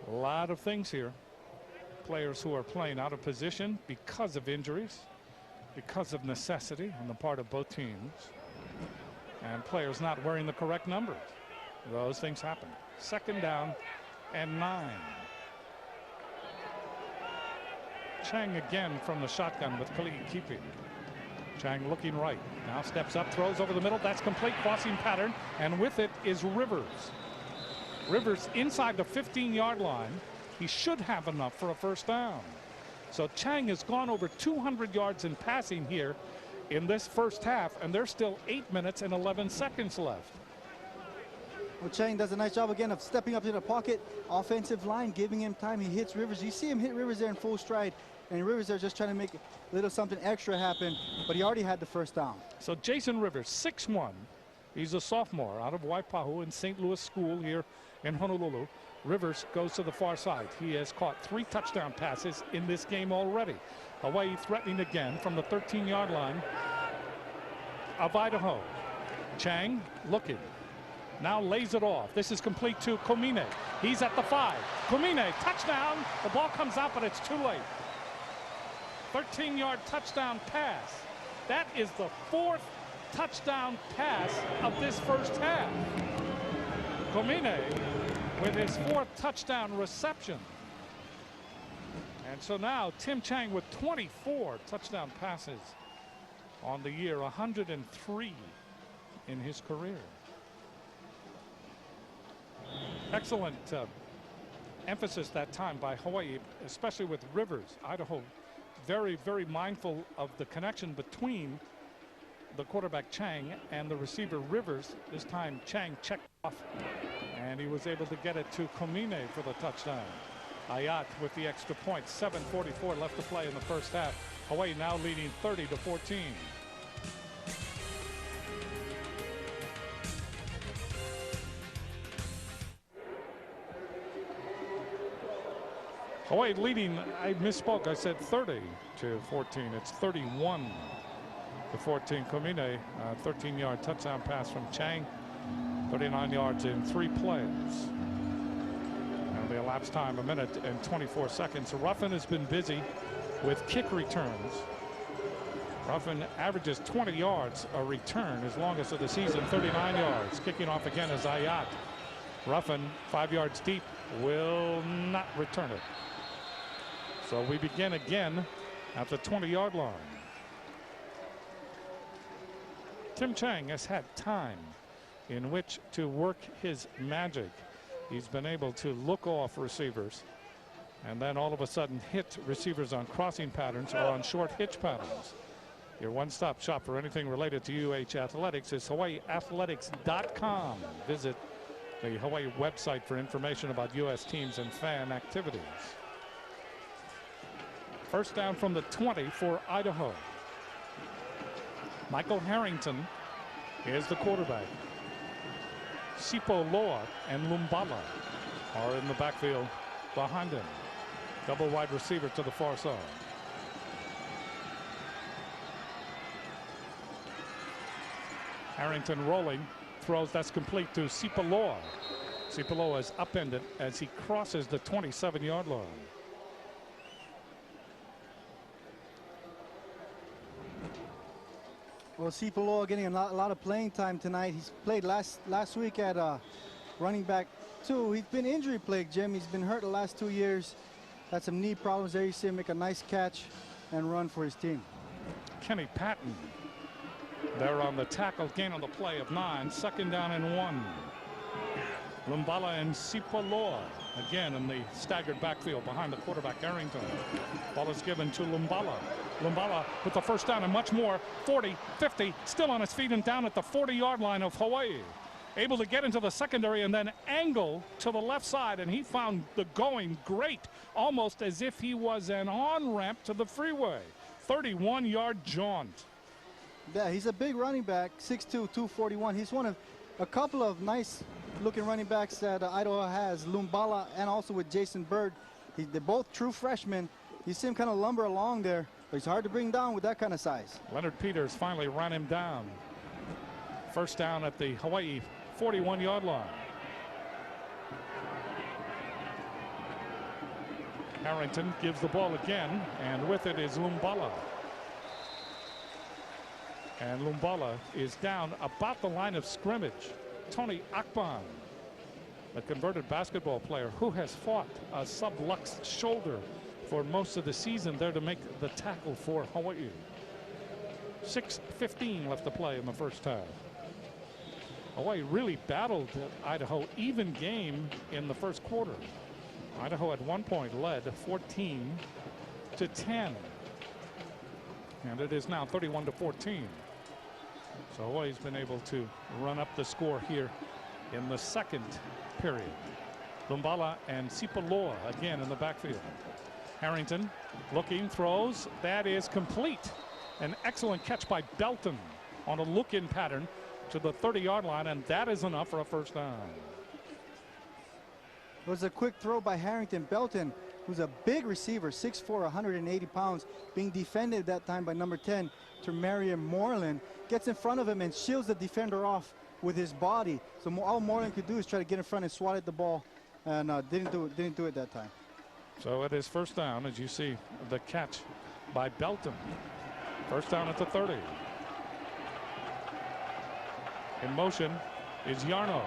a lot of things here. Players who are playing out of position because of injuries, because of necessity on the part of both teams, and players not wearing the correct numbers. Those things happen. Second down and 9. Chang again from the shotgun with Kili'ikipi. Chang looking right. Now steps up, throws over the middle. That's complete, crossing pattern, and with it is Rivers. Rivers inside the 15-yard line. He should have enough for a first down. So Chang has gone over 200 yards in passing here in this first half, and there's still 8 minutes and 11 seconds left. Well, Chang does a nice job again of stepping up to the pocket. Offensive line giving him time. He hits Rivers. You see him hit Rivers there in full stride, and Rivers there just trying to make a little something extra happen, but he already had the first down. So Jason Rivers, 6'1". He's a sophomore out of Waipahu in St. Louis School here in Honolulu. Rivers goes to the far side. He has caught 3 touchdown passes in this game already. Hawaii threatening again from the 13-yard line of Idaho. Chang looking. Now lays it off. This is complete to Komine. He's at the 5. Komine, touchdown. The ball comes out, but it's too late. 13-yard touchdown pass. That is the 4th touchdown pass of this first half. Komine with his 4th touchdown reception. And so now Tim Chang with 24 touchdown passes on the year, 103 in his career. Excellent emphasis that time by Hawaii, especially with Rivers. Idaho very, very mindful of the connection between the quarterback Chang and the receiver Rivers. This time Chang checked off, and he was able to get it to Komine for the touchdown. Ayat with the extra point. 7:44 left to play in the first half. Hawaii now leading 30-14. Hawaii leading, I misspoke, I said 30-14. It's 31-14. Komine, 13-yard touchdown pass from Chang. 39 yards in 3 plays. And the elapsed time, 1 minute and 24 seconds. Ruffin has been busy with kick returns. Ruffin averages 20 yards a return, his longest of the season, 39 yards. Kicking off again is Ayat. Ruffin, 5 yards deep, will not return it. So we begin again at the 20-yard line. Tim Chang has had time in which to work his magic. He's been able to look off receivers and then all of a sudden hit receivers on crossing patterns or on short hitch patterns. Your one-stop shop for anything related to UH athletics is hawaiiathletics.com. Visit the Hawaii website for information about U.S. teams and fan activities. First down from the 20 for Idaho. Michael Harrington is the quarterback. Sipo Loa and Lumbala are in the backfield behind him. Double wide receiver to the far side. Harrington rolling, throws, that's complete to Sipaloa. Sipaloa is upended as he crosses the 27-yard line. Well, Sipaloa getting a lot of playing time tonight. He's played last week at running back 2. He's been injury plagued, Jim. He's been hurt the last 2 years. Had some knee problems there. You see him make a nice catch. and run for his team. Kenny Patton there on the tackle, gain on the play of 9, 2nd down and 1. Lumbala and Sipaloa again in the staggered backfield behind the quarterback Arrington. Ball is given to Lumbala. Lumbala with the 1st down and much more. 40, 50, still on his feet and down at the 40-yard line of Hawaii. Able to get into the secondary and then angle to the left side, and he found the going great, almost as if he was an on-ramp to the freeway. 31-yard jaunt. Yeah, he's a big running back, 6'2", 241. He's one of a couple of nice looking running backs that Idaho has, Lumbala and also with Jason Bird. They're both true freshmen. You see him kind of lumber along there, but he's hard to bring down with that kind of size. Leonard Peters finally ran him down. 1st down at the Hawaii 41-yard line. Harrington gives the ball again, and with it is Lumbala. And Lumbala is down about the line of scrimmage. Tony Akban, a converted basketball player who has fought a subluxed shoulder for most of the season, there to make the tackle for Hawaii. 6:15 left to play in the 1st half. Hawaii really battled Idaho, even game in the 1st quarter. Idaho at one point led 14-10. And it is now 31-14. So Hawaii's been able to run up the score here in the 2nd period. Lumbala and Sipaloa again in the backfield. Harrington looking, throws. That is complete. An excellent catch by Belton on a look-in pattern to the 30-yard line, and that is enough for a 1st down. It was a quick throw by Harrington. Belton, who's a big receiver, 6'4", 180 pounds, being defended that time by number 10, Termarian Moreland, gets in front of him and shields the defender off with his body. So all Moreland could do is try to get in front and swat at the ball, and didn't do it that time. So it is 1st down, as you see the catch by Belton. 1st down at the 30. In motion is Yarno.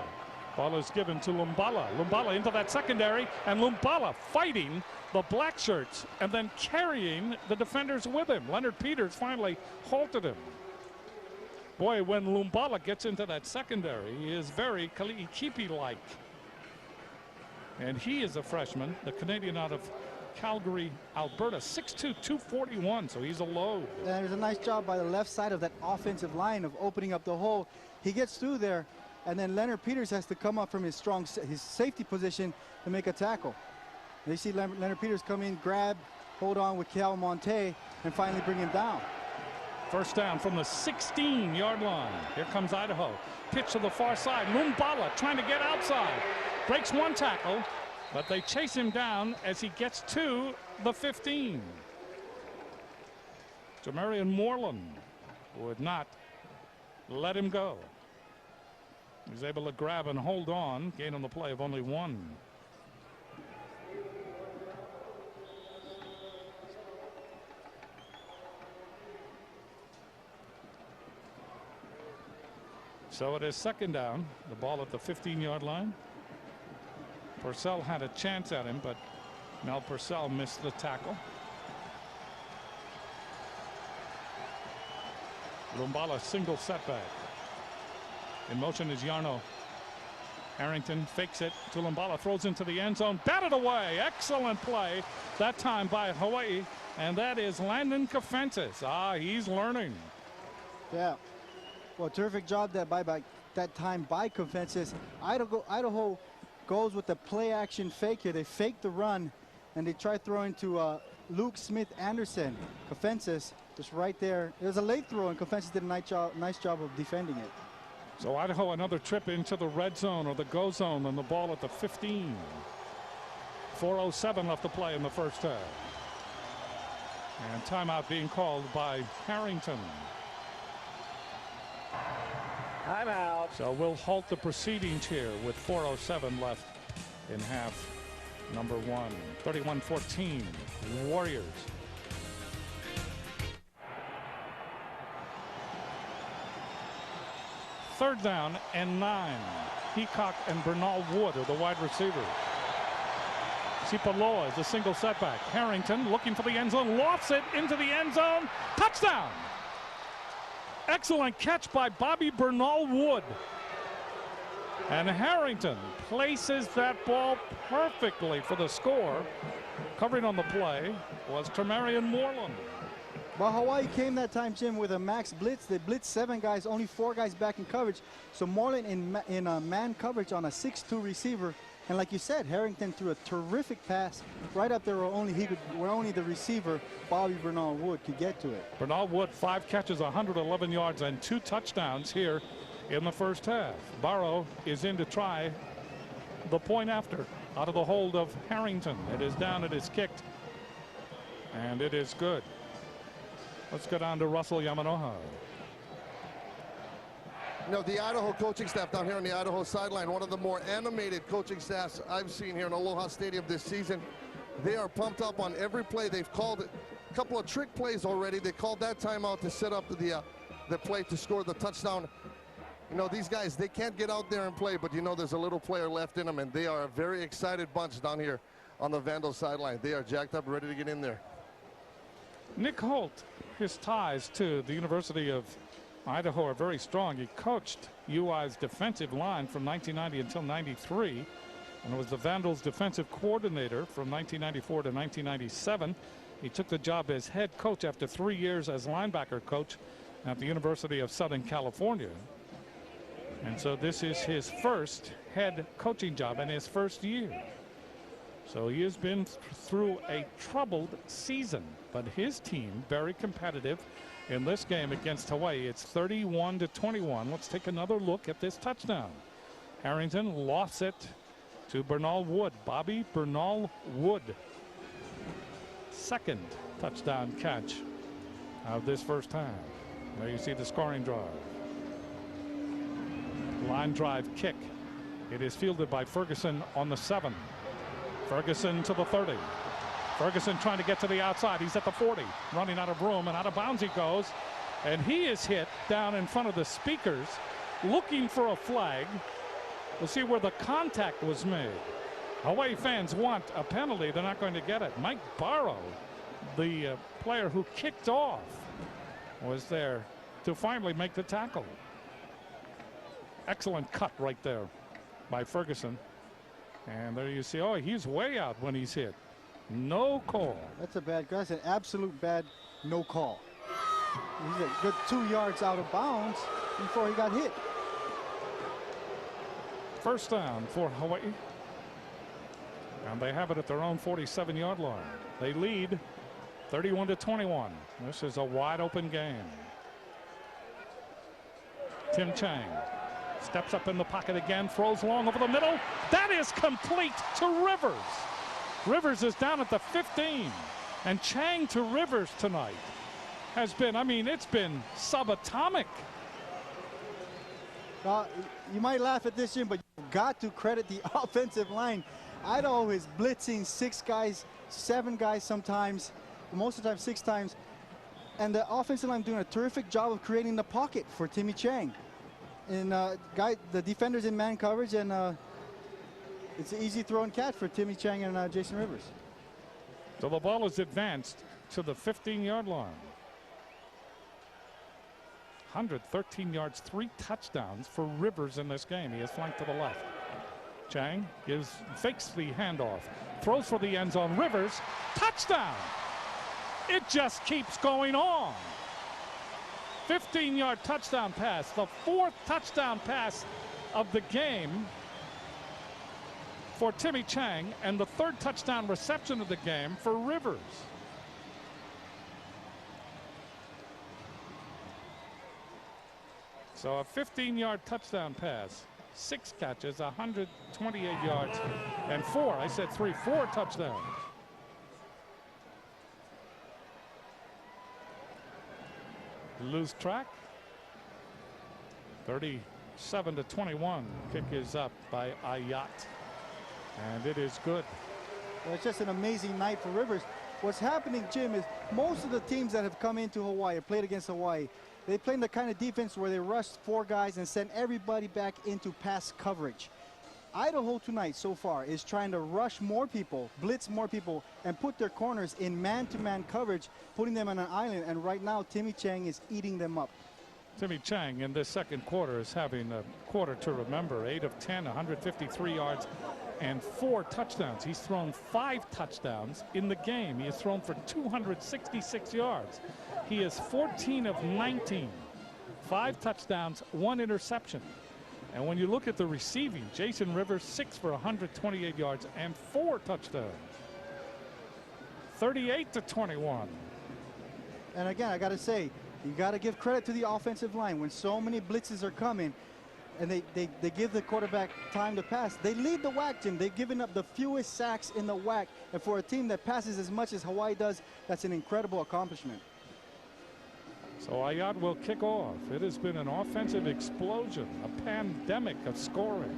Ball is given to Lumbala. Lumbala into that secondary, and Lumbala fighting the black shirts and then carrying the defenders with him. Leonard Peters finally halted him. Boy, when Lumbala gets into that secondary, he is very Kali'ikipi-like. And he is a freshman, the Canadian out of Calgary, Alberta, 6'2", 241, so he's a load. There's a nice job by the left side of that offensive line of opening up the hole. He gets through there, and then Leonard Peters has to come up from his safety position to make a tackle. And you see Leonard Peters come in, grab, hold on with Cal Monte, and finally bring him down. 1st down from the 16-yard line. Here comes Idaho. Pitch to the far side. Lumbala trying to get outside. Breaks one tackle, but they chase him down as he gets to the 15. Jamarian Moreland would not let him go. He's able to grab and hold on. Gain on the play of only 1. So it is 2nd down. The ball at the 15-yard line. Purcell had a chance at him, but Mel Purcell missed the tackle. Lumbala single setback. In motion is Yarno. Harrington fakes it to Lumbala, throws into the end zone, batted away. Excellent play that time by Hawaii, and that is Landon Kafentis. He's learning. Yeah. Well, terrific job that time by Kafentis. Idaho goes with the play action fake here. They fake the run, and they try throwing to Luke Smith Anderson. Kafentis just right there. It was a late throw, and Kafentis did a nice job of defending it. So Idaho another trip into the red zone or the go zone, and the ball at the 15. 4:07 left to play in the 1st half. And timeout being called by Harrington. Timeout. So we'll halt the proceedings here with 4:07 left in half number 1. 31-14 Warriors. Third down and 9. Peacock and Bernal Wood are the wide receivers. Sipaloa is a single setback. Harrington looking for the end zone, lofts it into the end zone. Touchdown! Excellent catch by Bobby Bernal Wood. And Harrington places that ball perfectly for the score. Covering on the play was Tremarian Moreland. Well, Hawaii came that time, Jim, with a max blitz. They blitzed 7 guys, only 4 guys back in coverage. So Moreland in man coverage on a 6'2" receiver. And like you said, Harrington threw a terrific pass right up there where only the receiver, Bobby Bernal Wood, could get to it. Bernal Wood, 5 catches, 111 yards, and 2 touchdowns here in the first half. Barrow is in to try the point after out of the hold of Harrington. It is down, it is kicked, and it is good. Let's go down to Russell Yamanoha. You know, the Idaho coaching staff down here on the Idaho sideline, one of the more animated coaching staffs I've seen here in Aloha Stadium this season. They are pumped up on every play. They've called a couple of trick plays already. They called that timeout to set up the play to score the touchdown. You know, these guys, they can't get out there and play, but you know there's a little player left in them, and they are a very excited bunch down here on the Vandals sideline. They are jacked up, ready to get in there. Nick Holt, his ties to the University of Idaho are very strong. He coached UI's defensive line from 1990 until 93 and was the Vandals defensive coordinator from 1994 to 1997. He took the job as head coach after 3 years as linebacker coach at the University of Southern California. And so this is his first head coaching job in his first year. So he has been through a troubled season, but his team very competitive in this game against Hawaii. It's 31-21. Let's take another look at this touchdown. Harrington lost it to Bernal Wood. Bobby Bernal Wood. Second touchdown catch of this first half. There you see the scoring drive. Line drive kick. It is fielded by Ferguson on the 7. Ferguson to the 30. Ferguson trying to get to the outside. He's at the 40, running out of room, and out of bounds he goes. And he is hit down in front of the speakers, looking for a flag. We'll see where the contact was made. Hawaii fans want a penalty. They're not going to get it. Mike Barrow, the player who kicked off, was there to finally make the tackle. Excellent cut right there by Ferguson. And there you see, oh, he's way out when he's hit. No call. That's an absolute bad no call. He's a good 2 yards out of bounds before he got hit. First down for Hawaii. And they have it at their own 47-yard line. They lead 31-21. This is a wide open game. Tim Chang steps up in the pocket again, throws long over the middle. That is complete to Rivers. Rivers is down at the 15. And Chang to Rivers tonight has been, I mean, it's been subatomic. You might laugh at this, Jim, but you've got to credit the offensive line. Idaho is blitzing 6 guys, 7 guys sometimes, most of the time 6 times. And the offensive line doing a terrific job of creating the pocket for Timmy Chang. And the defenders in man coverage, and it's an easy throw and catch for Timmy Chang and Jason Rivers. So the ball is advanced to the 15-yard line. 113 yards, 3 touchdowns for Rivers in this game. He is flanked to the left. Chang fakes the handoff, throws for the end zone. Rivers, touchdown. It just keeps going on. 15-yard touchdown pass, the 4th touchdown pass of the game for Timmy Chang, and the 3rd touchdown reception of the game for Rivers. So a 15-yard touchdown pass, 6 catches, 128 yards, and 4 touchdowns. Lose track. 37-21. Kick is up by Ayat, and it is good. Well, it's just an amazing night for Rivers. What's happening, Jim, is most of the teams that have come into Hawaii, played against Hawaii, they play the kind of defense where they rush 4 guys and send everybody back into pass coverage. Idaho tonight so far is trying to rush more people, blitz more people, and put their corners in man-to-man coverage, putting them on an island. And right now, Timmy Chang is eating them up. Timmy Chang in this second quarter is having a quarter to remember. 8 of 10, 153 yards and 4 touchdowns. He's thrown 5 touchdowns in the game. He has thrown for 266 yards. He is 14 of 19, 5 touchdowns, 1 interception. And when you look at the receiving, Jason Rivers 6 for 128 yards and 4 touchdowns. 38-21. And again, I got to say, you got to give credit to the offensive line. When so many blitzes are coming and they give the quarterback time to pass, they lead the WAC, Jim. They've given up the fewest sacks in the WAC. And for a team that passes as much as Hawaii does, that's an incredible accomplishment. So Ayat will kick off. It has been an offensive explosion, a pandemic of scoring.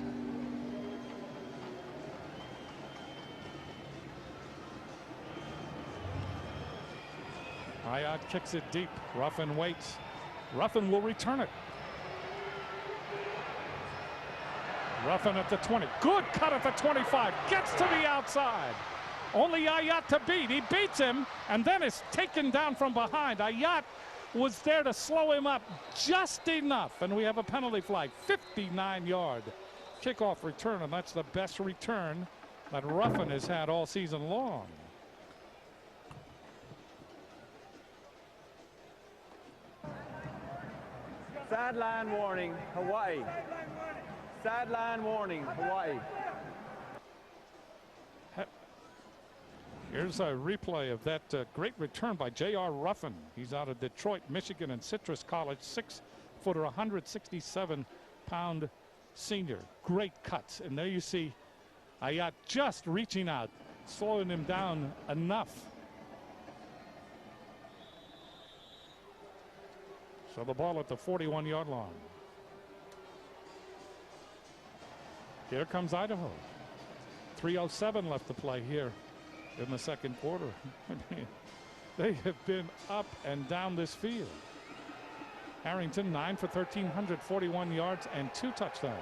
Ayat kicks it deep. Ruffin waits. Ruffin will return it. Ruffin at the 20. Good cut at the 25. Gets to the outside. Only Ayat to beat. He beats him and then is taken down from behind. Ayat was there to slow him up just enough, and we have a penalty flag. 59-yard kickoff return, and that's the best return that Ruffin has had all season long. Sideline warning, Hawaii. Sideline warning, Hawaii. Here's a replay of that great return by J.R. Ruffin. He's out of Detroit, Michigan, and Citrus College. 6-footer, 167-pound senior. Great cuts. And there you see Ayat just reaching out, slowing him down enough. So the ball at the 41-yard line. Here comes Idaho. 3:07 left to play here in the second quarter. I mean, they have been up and down this field. Harrington 9 for 1,341 yards and 2 touchdowns.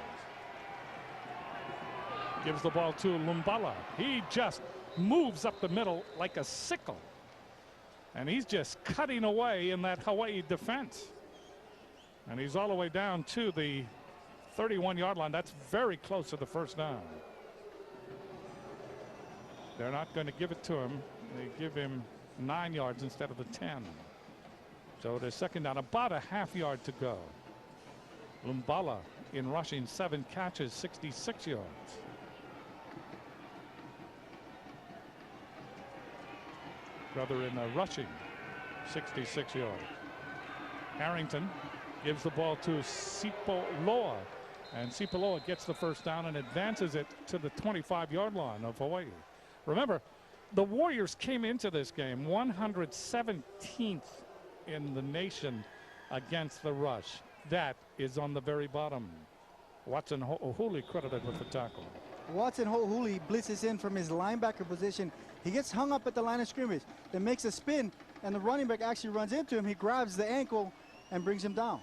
Gives the ball to Lumbala. He just moves up the middle like a sickle. And he's just cutting away in that Hawaii defense. And he's all the way down to the 31-yard line. That's very close to the first down. They're not going to give it to him. They give him 9 yards instead of the 10. So they're second down, about a half yard to go. Lumbala in rushing, 7 catches, 66 yards. Rather in rushing, 66 yards. Harrington gives the ball to Sipoloa. And Sipoloa gets the first down and advances it to the 25-yard line of Hawaii. Remember, the Warriors came into this game 117th in the nation against the rush. That is on the very bottom. Watson Ho'ohuli credited with the tackle. Watson Ho'ohuli blitzes in from his linebacker position. He gets hung up at the line of scrimmage. Then makes a spin, and the running back actually runs into him. He grabs the ankle and brings him down.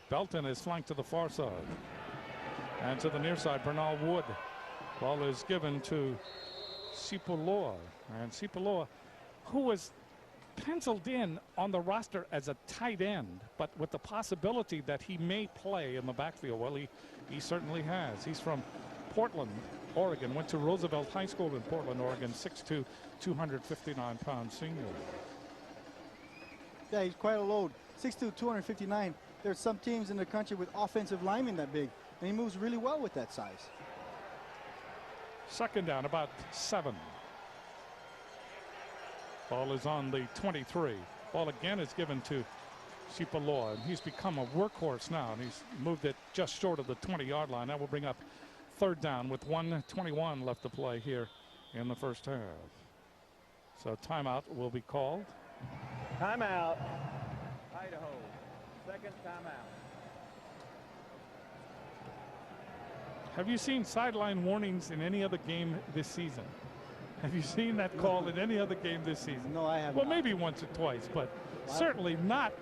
Belton is flanked to the far side. And to the near side, Bernal Wood. Ball is given to Sipoloa. And Sipoloa, who was penciled in on the roster as a tight end, but with the possibility that he may play in the backfield. Well, he certainly has. He's from Portland, Oregon. Went to Roosevelt High School in Portland, Oregon. 6'2", 259-pound senior. Yeah, he's quite a load. 6'2", 259. There's some teams in the country with offensive linemen that big, and he moves really well with that size. Second down, about 7. Ball is on the 23. Ball again is given to Sipoloa, and he's become a workhorse now, and he's moved it just short of the 20-yard line. That will bring up third down with 1:21 left to play here in the first half. So timeout will be called. Timeout, Idaho. Second timeout. Have you seen sideline warnings in any other game this season? Have you seen that call in any other game this season? No, I haven't. Well, maybe once or twice, but certainly not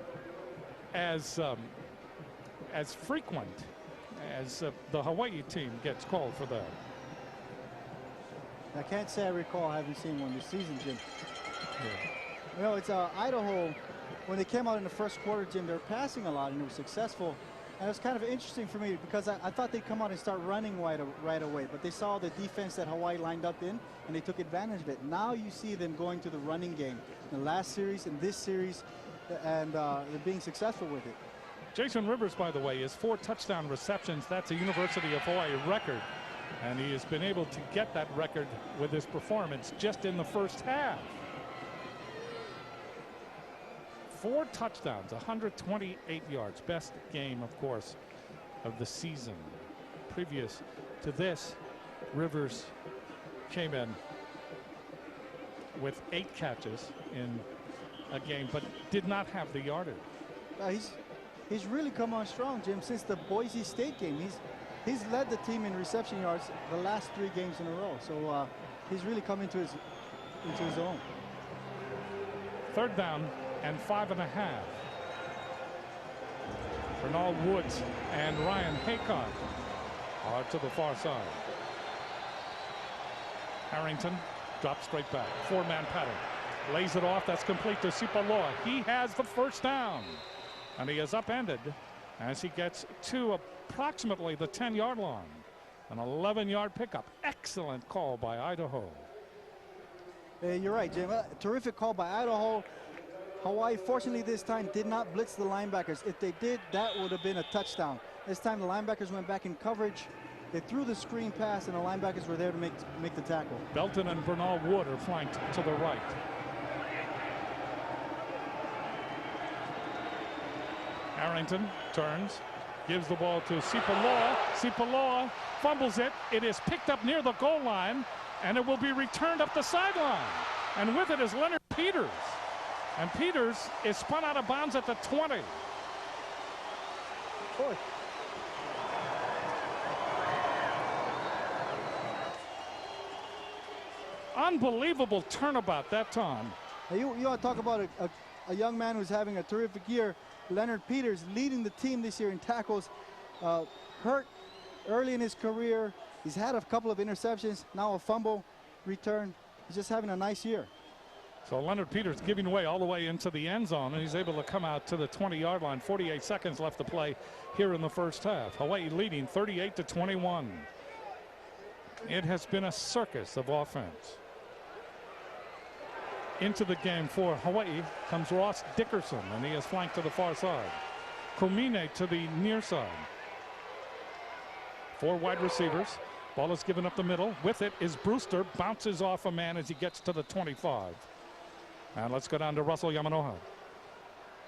as frequent as the Hawaii team gets called for that. I can't say I recall having seen one this season, Jim. Yeah. You know, it's Idaho, when they came out in the first quarter, Jim, they were passing a lot and they were successful. And it was kind of interesting for me because I thought they'd come out and start running right away, but they saw the defense that Hawaii lined up in and they took advantage of it. Now you see them going to the running game in the last series and this series, and they're being successful with it. Jason Rivers, by the way, is 4 touchdown receptions. That's a University of Hawaii record. And he has been able to get that record with his performance just in the first half. 4 touchdowns, 128 yards. Best game, of course, of the season. Previous to this, Rivers came in with 8 catches in a game, but did not have the yardage. He's really come on strong, Jim, since the Boise State game. He's led the team in reception yards the last 3 games in a row. So he's really come into his own. 3rd down and 5.5. Bernal Woods and Ryan Haycock are to the far side. Harrington drops straight back. 4-man pattern. Lays it off. That's complete to Sipaloa. He has the first down. And he is upended as he gets to approximately the 10-yard line. An 11-yard pickup. Excellent call by Idaho. You're right, Jim. Terrific call by Idaho. Hawaii, fortunately this time, did not blitz the linebackers. If they did, that would have been a touchdown. This time the linebackers went back in coverage. They threw the screen pass, and the linebackers were there to make the tackle. Belton and Bernal Wood are flanked to the right. Harrington turns, gives the ball to Sipaloa. Sipaloa fumbles it. It is picked up near the goal line, and it will be returned up the sideline. And with it is Leonard Peters. And Peters is spun out of bounds at the 20. Boy. Unbelievable turnabout that time. You want to talk about a young man who's having a terrific year. Leonard Peters leading the team this year in tackles. Hurt early in his career. He's had a couple of interceptions, now a fumble return. He's just having a nice year. So Leonard Peters giving away all the way into the end zone, and he's able to come out to the 20-yard line. 48 seconds left to play here in the first half. Hawaii leading 38-21. It has been a circus of offense. Into the game for Hawaii comes Ross Dickerson, and he is flanked to the far side. Komine to the near side. 4 wide receivers. Ball is given up the middle. With it is Brewster. Bounces off a man as he gets to the 25. And let's go down to Russell Yamanoha.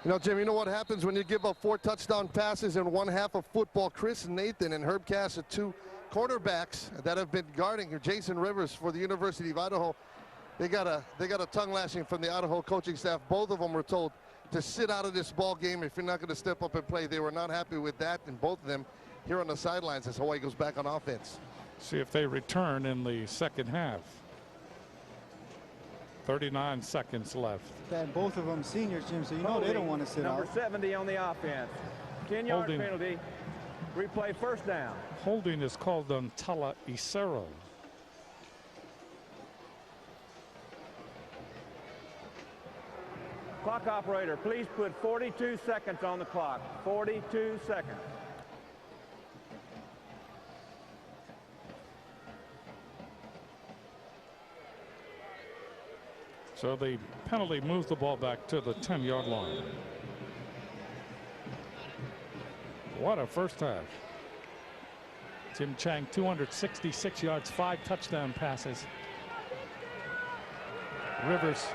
You know, Jim, you know what happens when you give up 4 touchdown passes in one half of football? Chris Nathan and Herb Cass are 2 cornerbacks that have been guarding Jason Rivers for the University of Idaho. They got a tongue lashing from the Idaho coaching staff. Both of them were told to sit out of this ball game if you're not going to step up and play. They were not happy with that, and both of them here on the sidelines as Hawaii goes back on offense. See if they return in the second half. 39 seconds left. And both of them seniors, Jim, so you know they don't want to sit out. Number 70 on the offense. 10-yard penalty. Replay first down. Holding is called on Tala Isero. Clock operator, please put 42 seconds on the clock. 42 seconds. So the penalty moves the ball back to the 10-yard line. What a first half. Tim Chang, 266 yards, 5 touchdown passes. Rivers,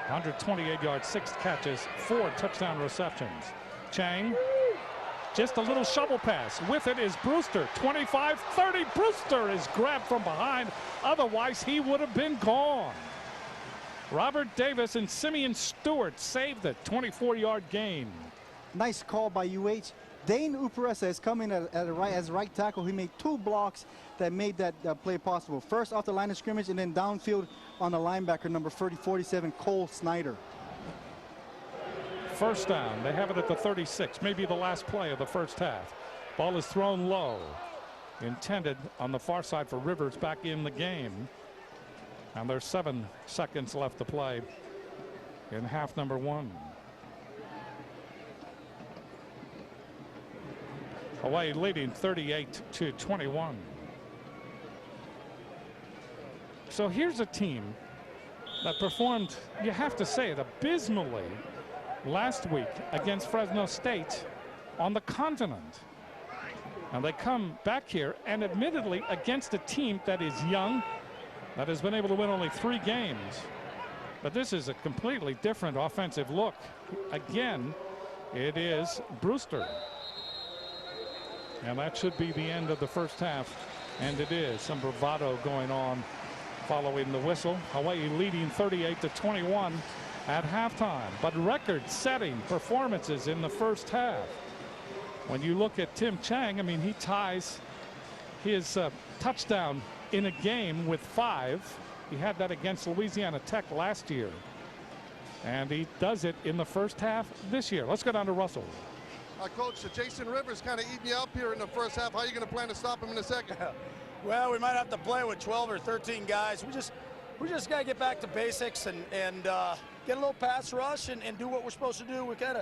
128 yards, 6 catches, 4 touchdown receptions. Chang, just a little shovel pass. With it is Brewster, 25-30. Brewster is grabbed from behind. Otherwise, he would have been gone. Robert Davis and Simeon Stewart saved the 24-yard gain. Nice call by UH. Dane Uparesa is coming as right tackle. He made 2 blocks that made that play possible. First off the line of scrimmage, and then downfield on the linebacker, number 47, Cole Snyder. First down. They have it at the 36, maybe the last play of the first half. Ball is thrown low, intended on the far side for Rivers back in the game. And there's 7 seconds left to play in half number 1. Hawaii leading 38-21. So here's a team that performed, you have to say it, abysmally last week against Fresno State on the continent. And they come back here and admittedly against a team that is young, that has been able to win only 3 games. But this is a completely different offensive look. Again, it is Brewster. And that should be the end of the first half. And it is. Some bravado going on following the whistle. Hawaii leading 38-21 at halftime. But record-setting performances in the first half. When you look at Tim Chang, I mean, he ties his touchdown in a game with 5. He had that against Louisiana Tech last year. And he does it in the first half this year. Let's go down to Russell. Coach, Jason Rivers kind of eating you up here in the first half. How are you going to plan to stop him in the second? Well, we might have to play with 12 or 13 guys. We just got to get back to basics and get a little pass rush and do what we're supposed to do. We're kind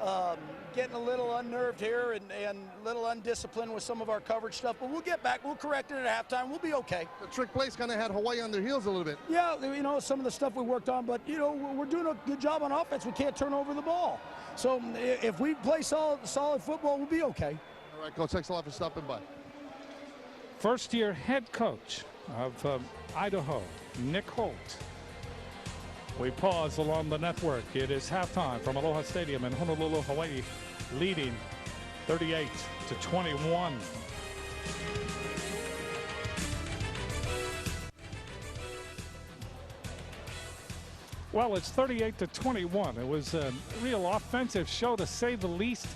of getting a little unnerved here and a little undisciplined with some of our coverage stuff. But we'll get back. We'll correct it at halftime. We'll be okay. The trick plays kind of had Hawaii on their heels a little bit. Yeah, you know, some of the stuff we worked on. But, you know, we're doing a good job on offense. We can't turn over the ball. So if we play solid football, we'll be okay. All right, Coach, thanks a lot for stopping by. First-year head coach of Idaho, Nick Holt. We pause along the network. It is halftime from Aloha Stadium in Honolulu, Hawaii, leading 38-21. Well, it's 38-21. It was a real offensive show, to say the least,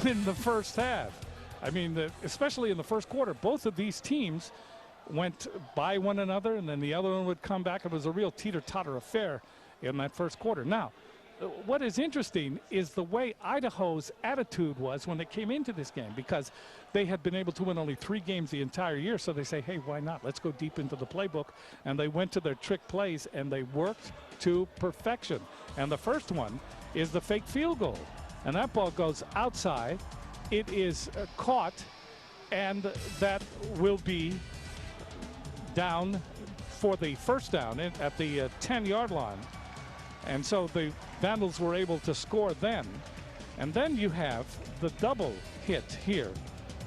in the first half. I mean, especially in the first quarter, both of these teams went by one another, and then the other one would come back. It was a real teeter-totter affair in that first quarter. Now, what is interesting is the way Idaho's attitude was when they came into this game, because they had been able to win only 3 games the entire year. So they say, hey, why not? Let's go deep into the playbook. And they went to their trick plays, and they worked to perfection. And the first one is the fake field goal. And that ball goes outside. It is caught, and that will be down for the first down at the 10-yard line. And so the Vandals were able to score then. And then you have the double hit here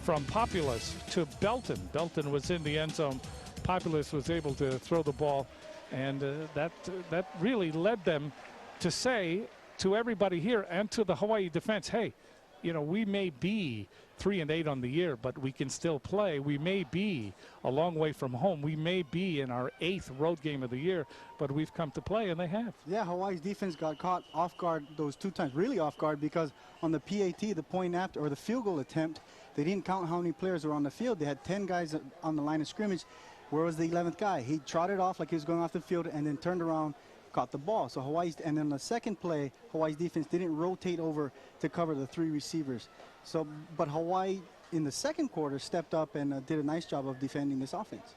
from Populus to Belton. Belton was in the end zone. Populus was able to throw the ball, and that really led them to say to everybody here and to the Hawaii defense, hey, you know, we may be 3-8 on the year, but we can still play. We may be a long way from home. We may be in our 8th road game of the year, but we've come to play, and they have. Yeah, Hawaii's defense got caught off guard those 2 times, really off guard, because on the PAT, the point after, or the field goal attempt, they didn't count how many players were on the field. They had 10 guys on the line of scrimmage. Where was the 11th guy? He trotted off like he was going off the field and then turned around, caught the ball. So and then the second play, Hawaii's defense didn't rotate over to cover the 3 receivers. So, but Hawaii in the second quarter stepped up and did a nice job of defending this offense.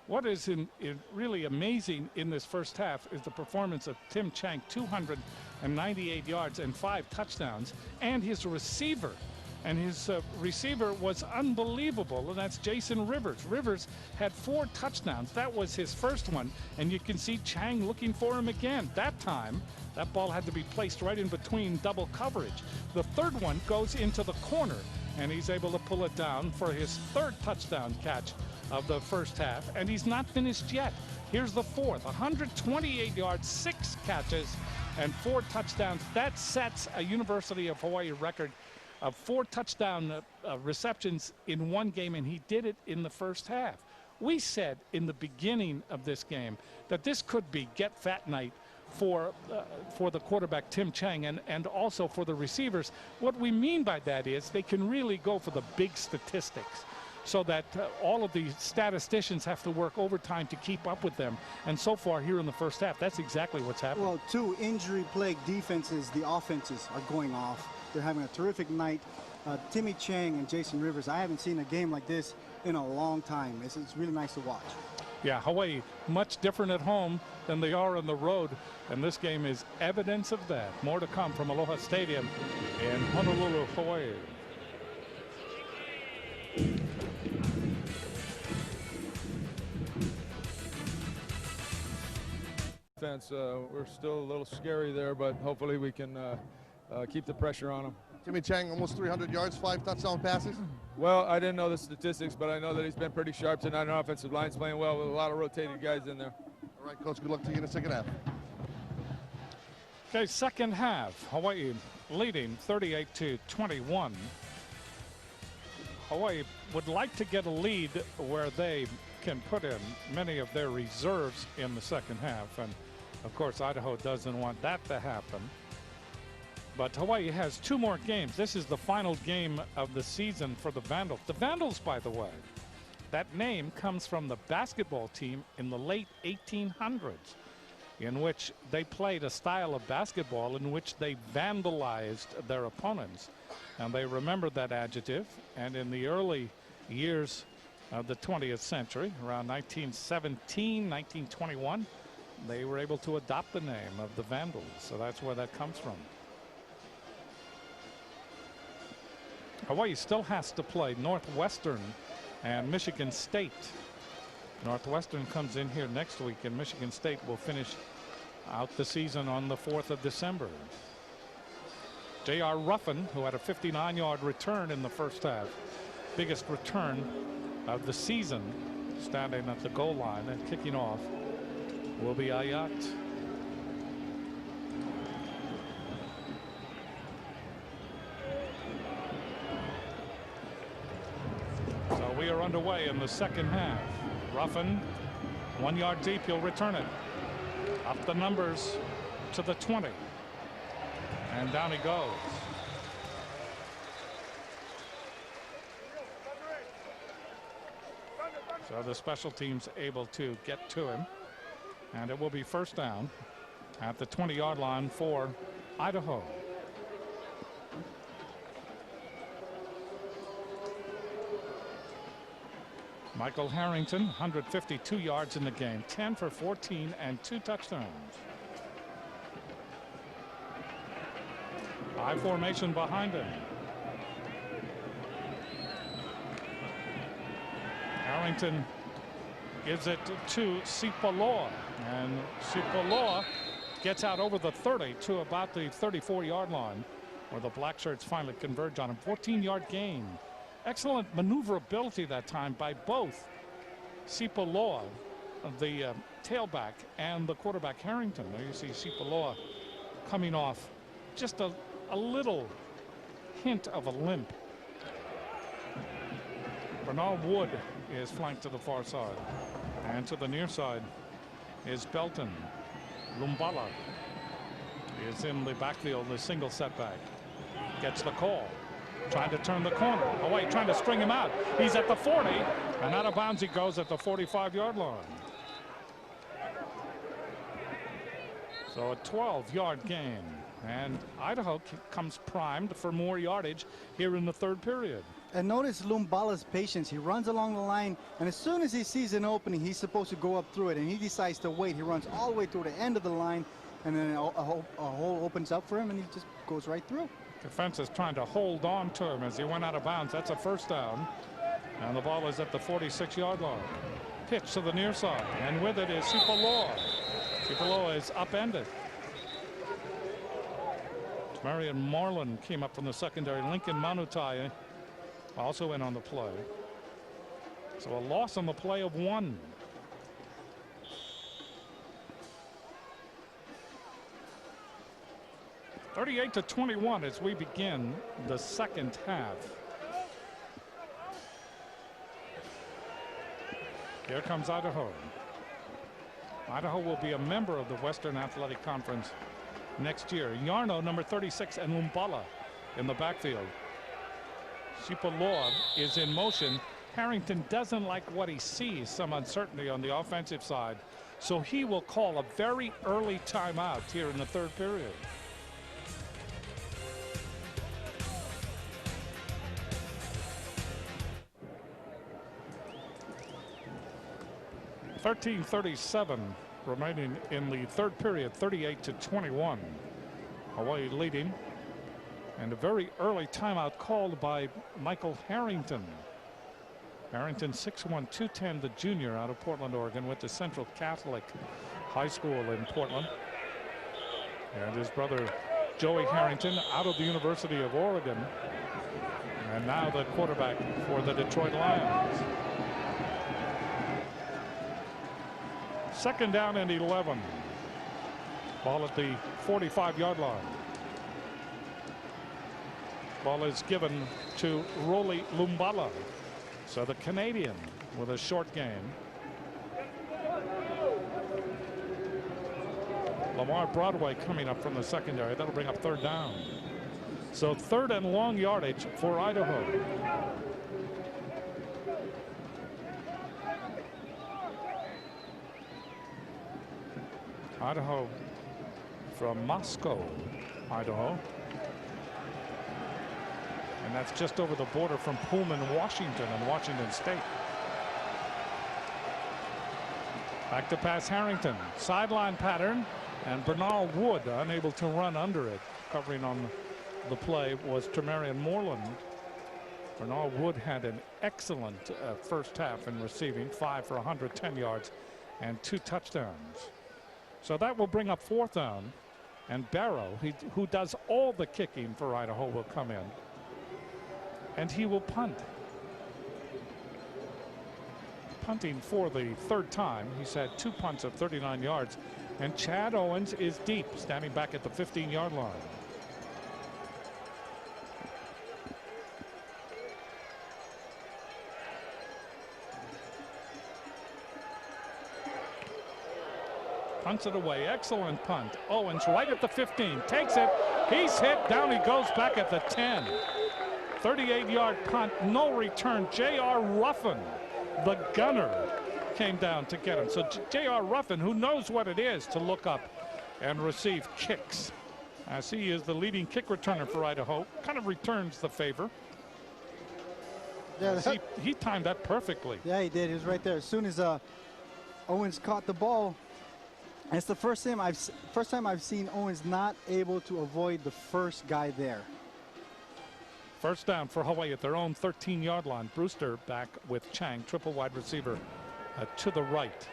What is really amazing in this first half is the performance of Tim Chang, 298 yards and 5 touchdowns, and his receiver. And his receiver was unbelievable, and that's Jason Rivers. Rivers had 4 touchdowns. That was his first one, and you can see Chang looking for him again. That time, that ball had to be placed right in between double coverage. The third one goes into the corner, and he's able to pull it down for his 3rd touchdown catch of the first half, and he's not finished yet. Here's the 4th, 128 yards, 6 catches, and 4 touchdowns. That sets a University of Hawaii record of 4 touchdown receptions in one game, and he did it in the first half. We said in the beginning of this game that this could be get fat night for the quarterback Tim Chang and also for the receivers. What we mean by that is they can really go for the big statistics. so that all of the statisticians have to work overtime to keep up with them. And so far here in the first half, that's exactly what's happening. Well, 2 injury-plagued defenses, the offenses are going off. They're having a terrific night. Timmy Chang and Jason Rivers, I haven't seen a game like this in a long time. It's really nice to watch. Yeah, Hawaii much different at home than they are on the road, and this game is evidence of that. More to come from Aloha Stadium in Honolulu, Hawaii. Defense, we're still a little scary there, but hopefully we can keep the pressure on them. Timmy Chang, almost 300 yards, 5 touchdown passes. Well, I didn't know the statistics, but I know that he's been pretty sharp tonight. Our offensive line's playing well with a lot of rotated guys in there. All right, Coach, good luck to you in the second half. Okay, second half, Hawaii leading 38-21. Hawaii would like to get a lead where they can put in many of their reserves in the second half, and of course Idaho doesn't want that to happen. But Hawaii has 2 more games. This is the final game of the season for the Vandals. The Vandals, by the way, that name comes from the basketball team in the late 1800s, in which they played a style of basketball in which they vandalized their opponents. And they remembered that adjective. And in the early years of the 20th century, around 1917, 1921, they were able to adopt the name of the Vandals. So that's where that comes from. Hawaii still has to play Northwestern and Michigan State. Northwestern comes in here next week, and Michigan State will finish out the season on the 4th of December. J.R. Ruffin, who had a 59-yard return in the first half, biggest return of the season, standing at the goal line and kicking off, will be Ayat. So we are underway in the second half. Ruffin, 1 yard deep, he'll return it. Up the numbers to the 20. And down he goes. So the special teams able to get to him. And it will be first down at the 20-yard line for Idaho. Michael Harrington, 152 yards in the game, 10 for 14 and 2 touchdowns. High formation behind him. Harrington gives it to Sipaloa, and Sipaloa gets out over the 30 to about the 34-yard line, where the black shirts finally converge on him. 14-yard gain. Excellent maneuverability that time by both Sipaloa, the tailback, and the quarterback Harrington. There you see Sipaloa coming off just a little hint of a limp. Bernard Wood is flanked to the far side, and to the near side is Belton. Lumbala is in the backfield, the single setback. Gets the call. Trying to turn the corner. Hawaii trying to string him out. He's at the 40, and out of bounds he goes at the 45-yard line. So a 12-yard gain, and Idaho comes primed for more yardage here in the third period. And notice Lumbala's patience. He runs along the line, and as soon as he sees an opening, he's supposed to go up through it, and he decides to wait. He runs all the way through the end of the line, and then a hole opens up for him, and he just goes right through. Defense is trying to hold on to him as he went out of bounds. That's a first down, and the ball is at the 46-yard line. Pitch to the near side, and with it is Sipaloa. Sipaloa is upended. Marion Marlin came up from the secondary. Lincoln Manutai also in on the play. So a loss on the play of 1. (38-21) as we begin the second half. Here comes Idaho. Idaho will be a member of the Western Athletic Conference next year. Yarno, number 36, and Umbala in the backfield. Sipaloa is in motion, Harrington doesn't like what he sees, some uncertainty on the offensive side. So he will call a very early timeout here in the third period. .37 remaining in the third period, 38-21. Hawaii leading. And a very early timeout called by Michael Harrington. Harrington, 6'1", 210, the junior out of Portland, Oregon, went to Central Catholic High School in Portland. And his brother Joey Harrington out of the University of Oregon. And now the quarterback for the Detroit Lions. Second down and 11. Ball at the 45-yard line. Ball is given to Rolly Lumbala. So the Canadian with a short game. Lamar Broadway coming up from the secondary. That'll bring up third down. So third and long yardage for Idaho. Idaho from Moscow, Idaho. And that's just over the border from Pullman, Washington, and Washington State. Back to pass Harrington. Sideline pattern, and Bernal Wood unable to run under it. Covering on the play was Tremarion Moreland. Bernal Wood had an excellent first half in receiving, 5 for 110 yards and 2 touchdowns. So that will bring up fourth down, and Barrow, who does all the kicking for Idaho, will come in. And he will punt. Punting for the third time. He's had 2 punts of 39 yards. And Chad Owens is deep, standing back at the 15-yard line. Punts it away. Excellent punt. Owens right at the 15. Takes it. He's hit. Down he goes back at the 10. 38-yard punt. No return. J.R. Ruffin, the gunner, came down to get him. So J.R. Ruffin, who knows what it is to look up and receive kicks, as he is the leading kick returner for Idaho, kind of returns the favor. Yeah, he timed that perfectly. Yeah, he did. He was right there. As soon as Owens caught the ball, and it's the first time I've seen Owens not able to avoid the first guy there. First down for Hawaii at their own 13-yard line. Brewster back with Chang, triple wide receiver to the right.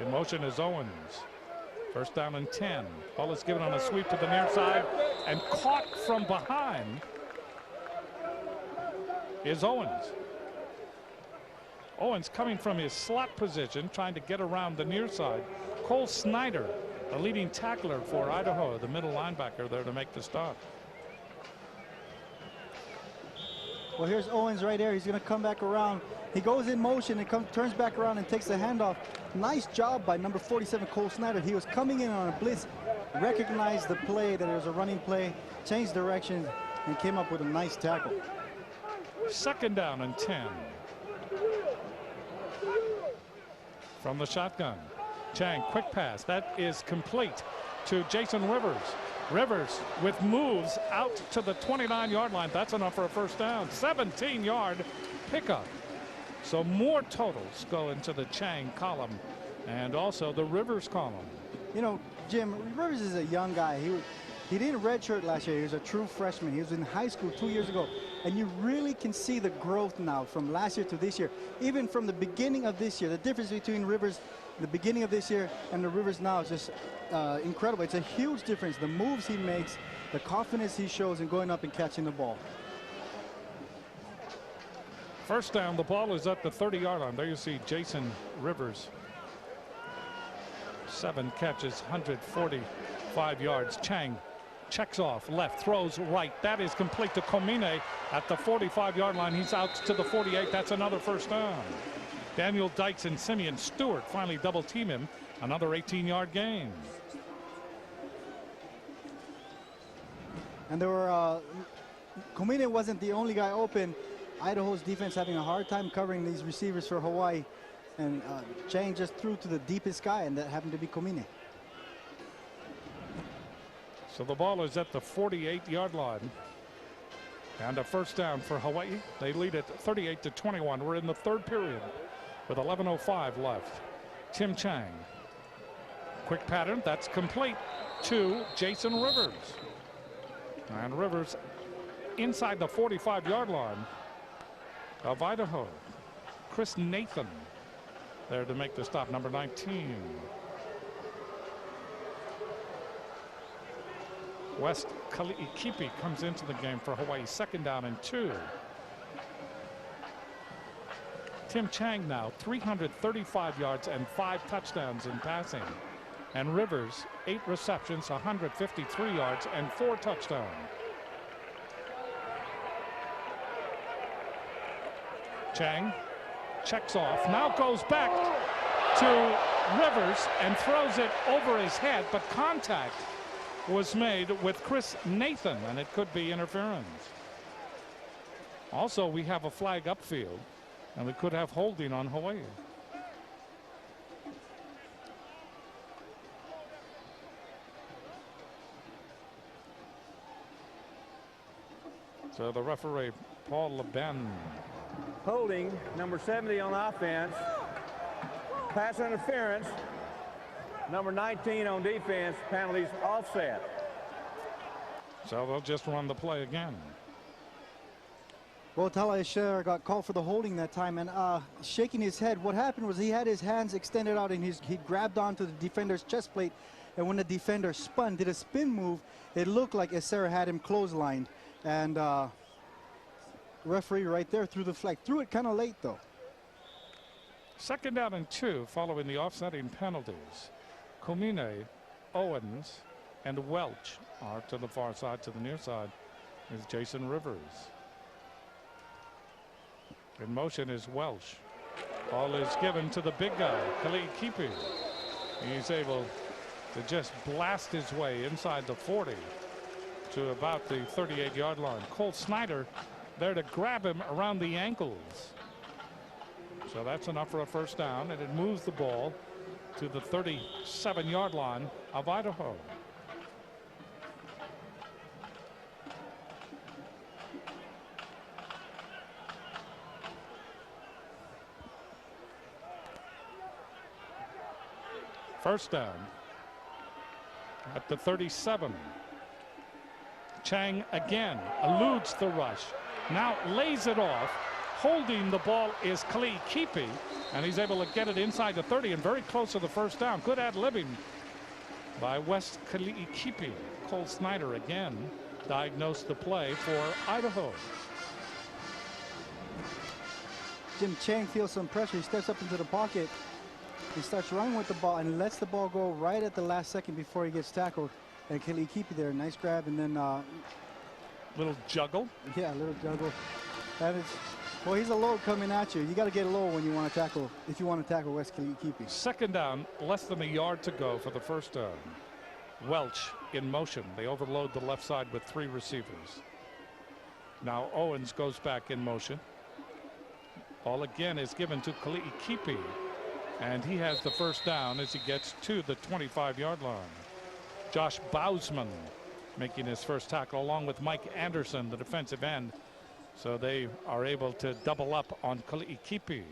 In motion is Owens. First down and 10. Ball is given on a sweep to the near side, and caught from behind is Owens. Owens coming from his slot position, trying to get around the near side. Cole Snyder, the leading tackler for Idaho, the middle linebacker there to make the stop. Well, here's Owens right there. He's going to come back around. He goes in motion and turns back around and takes the handoff. Nice job by number 47, Cole Snyder. He was coming in on a blitz, recognized the play, that it was a running play, changed direction, and came up with a nice tackle. Second down and 10. From the shotgun. Chang, quick pass. That is complete to Jason Rivers. Rivers with moves out to the 29-yard line. That's enough for a first down. 17-yard pickup. So more totals go into the Chang column and also the Rivers column. You know, Jim, Rivers is a young guy. He didn't redshirt last year. He was a true freshman. He was in high school 2 years ago. And you really can see the growth now from last year to this year. Even from the beginning of this year, the difference between Rivers the beginning of this year and the Rivers now is just incredible. It's a huge difference. The moves he makes, the confidence he shows in going up and catching the ball. First down, the ball is at the 30-yard line. There you see Jason Rivers. 7 catches, 145 yards. Chang checks off left, throws right. That is complete to Komine at the 45-yard line. He's out to the 48. That's another first down. Daniel Dykes and Simeon Stewart finally double team him. Another 18-yard gain. And there were Komine wasn't the only guy open. Idaho's defense having a hard time covering these receivers for Hawaii. And Chang just threw to the deepest guy, and that happened to be Komine. So the ball is at the 48-yard line. And a first down for Hawaii. They lead it 38-21. We're in the third period with 11:05 left. Tim Chang. Quick pattern. That's complete to Jason Rivers. And Rivers inside the 45-yard line of Idaho. Chris Nathan there to make the stop, number 19. West Kali'ikipi comes into the game for Hawaii, 2nd down and 2. Tim Chang now 335 yards and 5 touchdowns in passing. And Rivers 8 receptions, 153 yards and 4 touchdowns. Chang checks off, now goes back to Rivers and throws it over his head, but contact was made with Chris Nathan, and it could be interference. Also, we have a flag upfield, and we could have holding on Hawaii. So the referee, Paul LeBen. Holding, number 70 on offense. Pass interference. Number 19 on defense. Penalties offset. So they'll just run the play again. Well, Talaisher got called for the holding that time, and shaking his head. What happened was he had his hands extended out, and he grabbed onto the defender's chest plate, and when the defender spun, did a spin move, it looked like Essera had him clotheslined, and referee right there threw the flag. Threw it kind of late, though. 2nd down and 2 following the offsetting penalties. Komine, Owens, and Welch are to the far side. To the near side is Jason Rivers. In motion is Welch. Ball is given to the big guy, Kali'ikipi. He's able to just blast his way inside the 40 to about the 38-yard line. Cole Snyder there to grab him around the ankles. So that's enough for a first down, and it moves the ball to the 37-yard line of Idaho. First down at the 37. Chang again eludes the rush, now lays it off. Holding the ball is Kali'ikipi, and he's able to get it inside the 30 and very close to the first down. Good ad-libbing by West Kali'ikipi. Cole Snyder again diagnosed the play for Idaho. Jim Chang feels some pressure. He steps up into the pocket. He starts running with the ball and lets the ball go right at the last second before he gets tackled. And Kali'ikipi there, nice grab, and then little juggle. Yeah, a little juggle. That is, well, he's a load coming at you. You got to get low when you want to tackle, if you want to tackle West Kali'ikipi. 2nd down, less than a yard to go for the first down. Welch in motion. They overload the left side with 3 receivers. Now Owens goes back in motion. Ball again is given to Kali'ikipi, and he has the first down as he gets to the 25-yard line. Josh Bausman making his first tackle along with Mike Anderson, the defensive end. So they are able to double up on Kali'ikipi.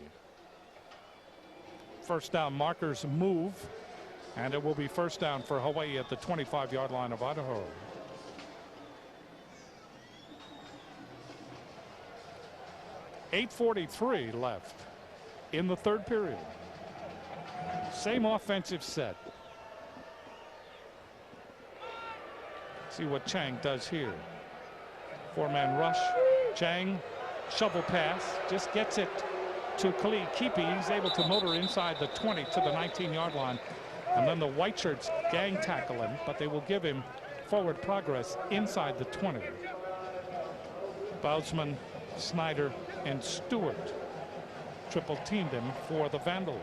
First down markers move, and it will be first down for Hawaii at the 25-yard line of Idaho. .8:43 left in the third period. Same offensive set. See what Chang does here. 4-man rush. Chang, shovel pass, just gets it to Kali'ikipi. He's able to motor inside the 20 to the 19-yard line. And then the white shirts gang tackle him, but they will give him forward progress inside the 20. Bausman, Snyder, and Stewart triple teamed him for the Vandals.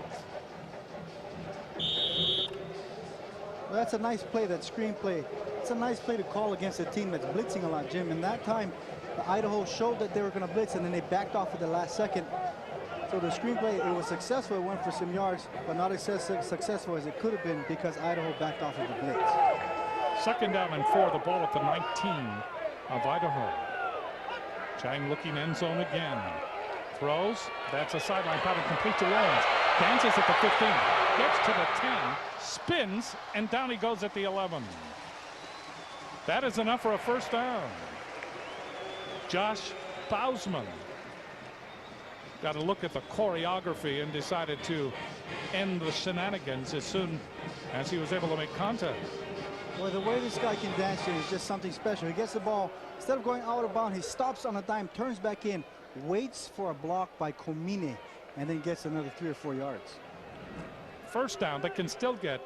Well, that's a nice play, that screen play. It's a nice play to call against a team that's blitzing a lot, Jim. And that time, the Idaho showed that they were going to blitz, and then they backed off at the last second. So the screenplay, it was successful. It went for some yards, but not as successful as it could have been because Idaho backed off of the blitz. 2nd down and 4, the ball at the 19 of Idaho. Chang looking end zone again. Throws. That's a sideline pattern complete to Williams. Dances at the 15. Gets to the 10. Spins, and down he goes at the 11. That is enough for a 1st down. Josh Bausman got a look at the choreography and decided to end the shenanigans as soon as he was able to make contact. Well, the way this guy can dance here is just something special. He gets the ball, instead of going out of bounds, he stops on a dime, turns back in, waits for a block by Komine, and then gets another 3 or 4 yards. 1st down. They can still get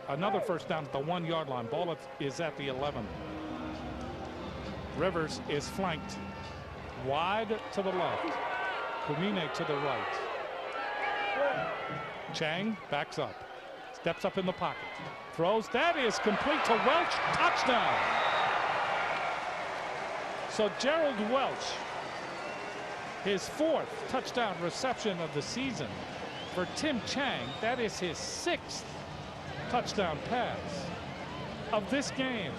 another 1st down at the 1-yard line. Ball is at the 11. Rivers is flanked wide to the left. Komine to the right. Chang backs up. Steps up in the pocket. Throws. That is complete to Welch. Touchdown. So Gerald Welch, his 4th touchdown reception of the season. For Tim Chang, that is his 6th touchdown pass of this game.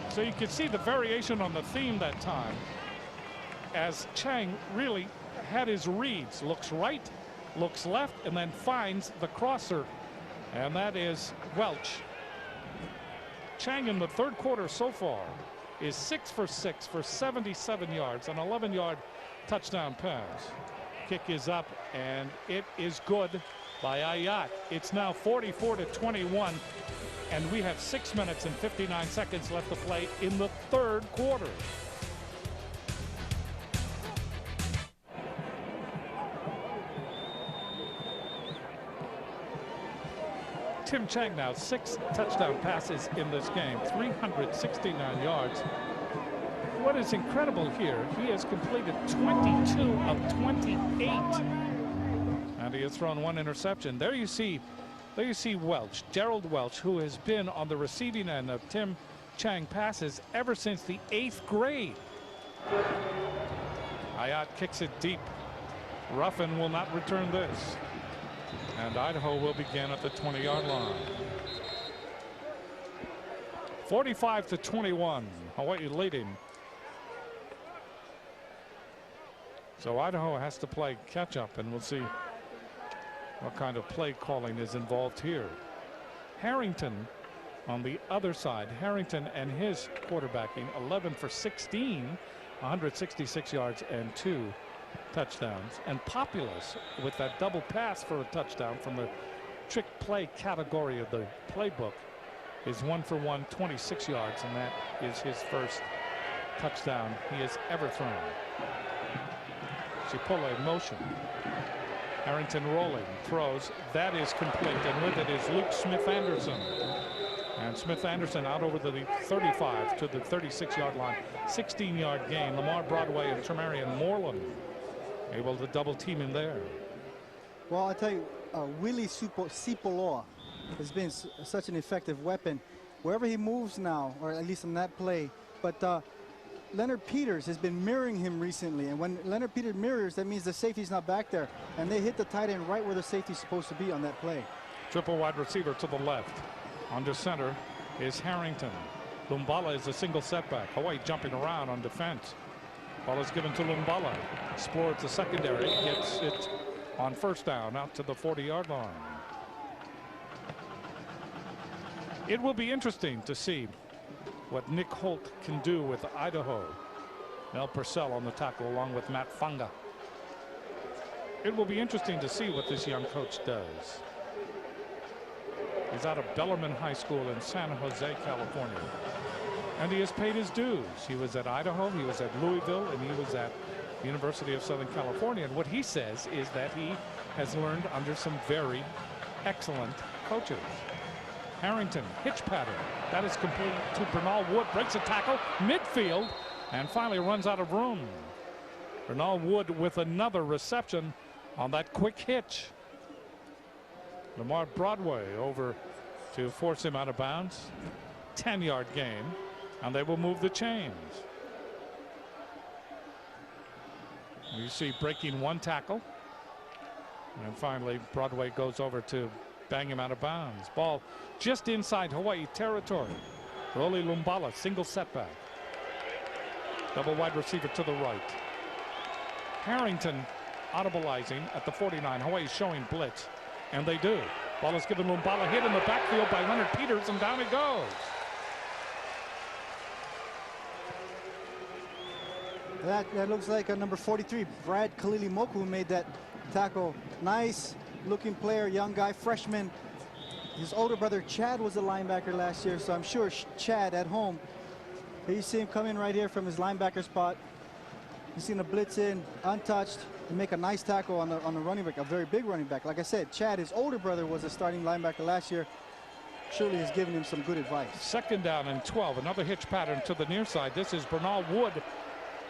So you can see the variation on the theme that time as Chang really had his reads. Looks right, looks left, and then finds the crosser. And that is Welch. Chang in the 3rd quarter so far is 6 for 6 for 77 yards, an 11-yard touchdown pass. Kick is up, and it is good by Ayat. It's now 44-21, and we have 6 minutes and 59 seconds left to play in the 3rd quarter. Tim Chang now 6 touchdown passes in this game, 369 yards. What is incredible here, he has completed 22 of 28. And he has thrown 1 interception. There you see Welch, Gerald Welch, who has been on the receiving end of Tim Chang passes ever since the 8th grade. Ayat kicks it deep. Ruffin will not return this. And Idaho will begin at the 20-yard line. 45-21. Hawaii leading. So Idaho has to play catch up, and we'll see what kind of play calling is involved here. Harrington on the other side. Harrington and his quarterbacking, 11 for 16, 166 yards and 2 touchdowns. And Populous with that double pass for a touchdown from the trick play category of the playbook is 1 for 1, 26 yards, and that is his 1st touchdown he has ever thrown. Chipola in motion. Harrington rolling, throws. That is complete, and with it is Luke Smith-Anderson. And Smith-Anderson out over the 35 to the 36-yard line. 16-yard gain. Lamar Broadway and Tremarian Moreland able to double team him there. Well, I tell you, Willie Sipoloa has been such an effective weapon wherever he moves now, or at least in that play. But Leonard Peters has been mirroring him recently, and when Leonard Peters mirrors, that means the safety's not back there, and they hit the tight end right where the safety's supposed to be on that play. Triple wide receiver to the left. Under center is Harrington. Lumbala is a single setback. Hawaii jumping around on defense. Ball is given to Lumbala. Explores the secondary. Gets it on 1st down out to the 40-yard line. It will be interesting to see what Nick Holt can do with Idaho. Mel Purcell on the tackle along with Matt Funga. It will be interesting to see what this young coach does. He's out of Bellarmine High School in San Jose, California. And he has paid his dues. He was at Idaho, he was at Louisville, and he was at the University of Southern California. And what he says is that he has learned under some very excellent coaches. Harrington, hitch pattern. That is complete to Bernal Wood. Breaks a tackle, midfield, and finally runs out of room. Bernal Wood with another reception on that quick hitch. Lamar Broadway over to force him out of bounds. 10-yard gain, and they will move the chains. You see breaking one tackle, and finally Broadway goes over to bang him out of bounds. Ball just inside Hawaii territory. Rolly Lumbala, single setback. Double wide receiver to the right. Harrington audibilizing at the 49. Hawaii showing blitz, and they do. Ball is given Lumbala, hit in the backfield by Leonard Peters, and down he goes. That looks like a number 43, Brad Kalilimoku, who made that tackle. Nice looking player, young guy, freshman. His older brother Chad was a linebacker last year, so I'm sure Chad at home, you see him come in right here from his linebacker spot. You see him blitz in, untouched, and make a nice tackle on the running back, a very big running back. Like I said, Chad, his older brother, was a starting linebacker last year. Surely has given him some good advice. 2nd down and 12. Another hitch pattern to the near side. This is Bernal Wood,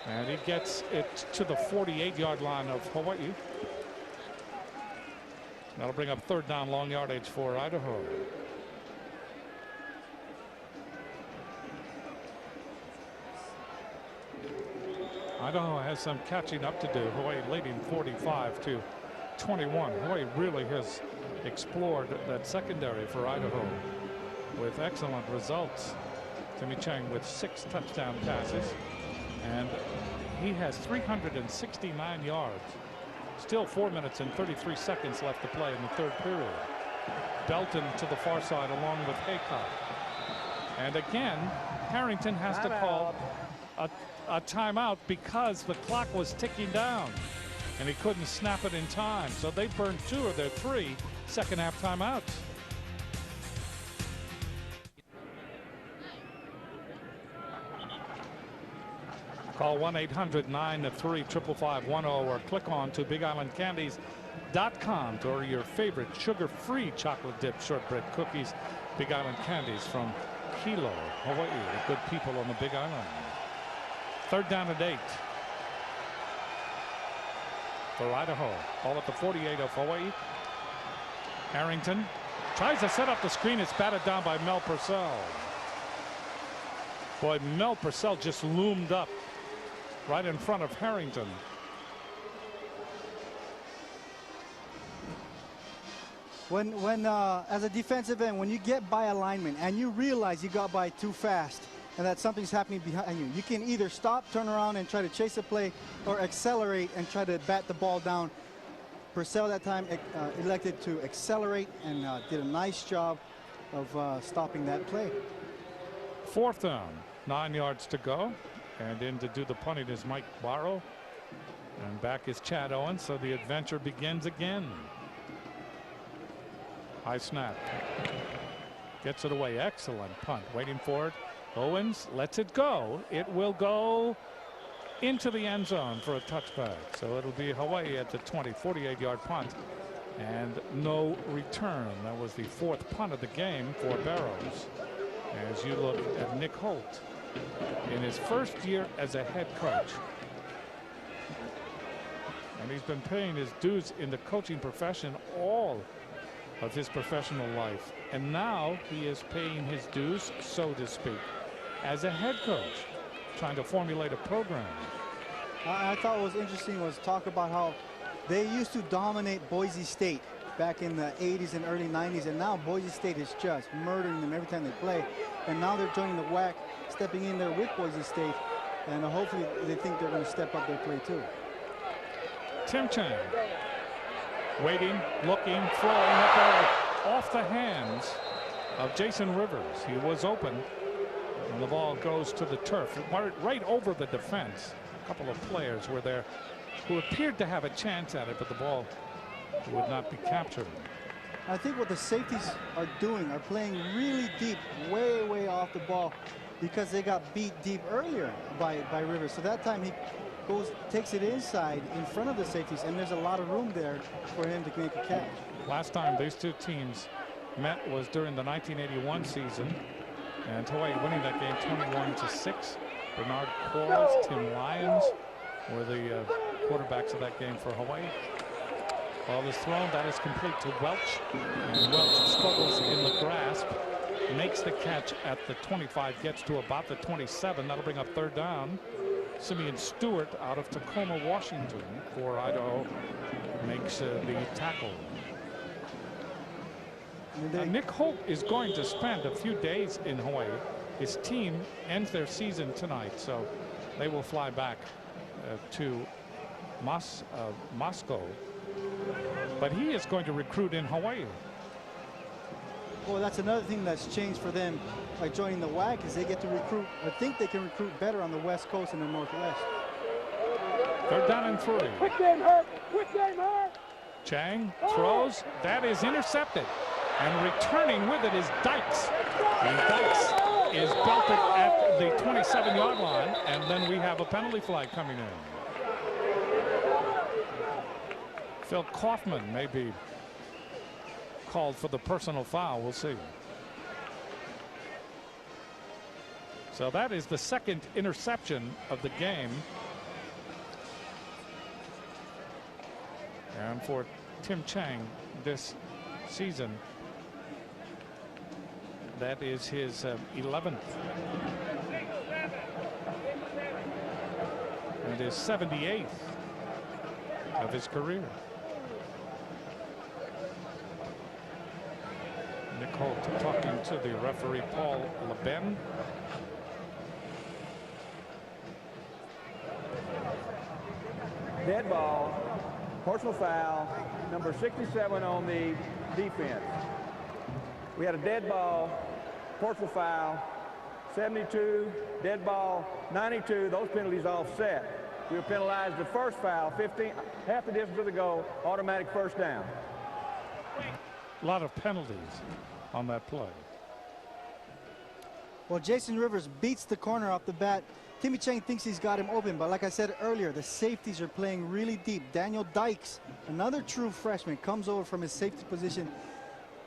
and he gets it to the 48-yard line of Hawaii. That'll bring up 3rd down, long yardage for Idaho. Idaho has some catching up to do. Hawaii leading 45-21. Hawaii really has explored that secondary for Idaho with excellent results. Timmy Chang with 6 touchdown passes, and he has 369 yards. Still 4 minutes and 33 seconds left to play in the 3rd period. Belton to the far side along with Haycock. And again, Harrington has to call a timeout because the clock was ticking down and he couldn't snap it in time. So they burned 2 of their 3 second-half timeouts. Call 1-800-933-5510 or click on to BigIslandCandies.com to order your favorite sugar-free chocolate-dipped shortbread cookies. Big Island Candies from Hilo, Hawaii. The good people on the Big Island. 3rd down and 8 for Idaho. Ball at the 48 of Hawaii. Harrington tries to set up the screen. It's batted down by Mel Purcell. Boy, Mel Purcell just loomed up right in front of Harrington. When as a defensive end, when you get by a lineman and you realize you got by too fast and that something's happening behind you, you can either stop, turn around and try to chase a play, or accelerate and try to bat the ball down. Purcell that time elected to accelerate and did a nice job of stopping that play. 4th down, 9 yards to go, and in to do the punting is Mike Barrow, and back is Chad Owens, so the adventure begins again. High snap, gets it away. Excellent punt, waiting for it. Owens lets it go. It will go into the end zone for a touchback. So it'll be Hawaii at the 20, 48-yard punt, and no return. That was the 4th punt of the game for Barrows. As you look at Nick Holt in his 1st year as a head coach, and he's been paying his dues in the coaching profession all of his professional life, and now he is paying his dues, so to speak, as a head coach, trying to formulate a program. I thought what was interesting was talk about how they used to dominate Boise State back in the 80s and early 90s, and now Boise State is just murdering them every time they play. And now they're joining the WAC, stepping in there with Boise State, and hopefully they think they're going to step up their play too. Tim Chang waiting, looking, throwing the ball off the hands of Jason Rivers. He was open, and the ball goes to the turf, right over the defense. A couple of players were there who appeared to have a chance at it, but the ball would not be captured. I think what the safeties are doing are playing really deep, way off the ball, because they got beat deep earlier by Rivers. So that time he takes it inside in front of the safeties, and there's a lot of room there for him to make a catch. Last time these two teams met was during the 1981 season, and Hawaii winning that game 21-6. Bernard Quarles, Tim Lyons were the quarterbacks of that game for Hawaii. Ball is thrown. That is complete to Welch. And Welch struggles in the grasp. Makes the catch at the 25. Gets to about the 27. That'll bring up third down. Simeon Stewart out of Tacoma, Washington for Idaho makes the tackle. Nick Holt is going to spend a few days in Hawaii. His team ends their season tonight, so they will fly back to Moscow. But he is going to recruit in Hawaii. Well, that's another thing that's changed for them by joining the WAC is they get to recruit. I think they can recruit better on the West Coast and the Northwest. Third down and 3. Quick game, Hurt. Quick game, Hurt. Chang throws. That is intercepted. And returning with it is Dykes. And Dykes is belted at the 27-yard line. And then we have a penalty flag coming in. Phil Kaufman may be called for the personal foul. We'll see. So that is the second interception of the game. And for Tim Chang this season, that is his 11th. And his 78th of his career. Nick Holt talking to the referee Paul LeBen. Dead ball, personal foul, number 67 on the defense. We had a dead ball, personal foul, 72, dead ball, 92. Those penalties offset. We were penalized the first foul, 15, half the distance to the goal, automatic first down. A lot of penalties on that play. Well, Jason Rivers beats the corner off the bat. Timmy Chang thinks he's got him open, but like I said earlier, the safeties are playing really deep. Daniel Dykes, another true freshman, comes over from his safety position,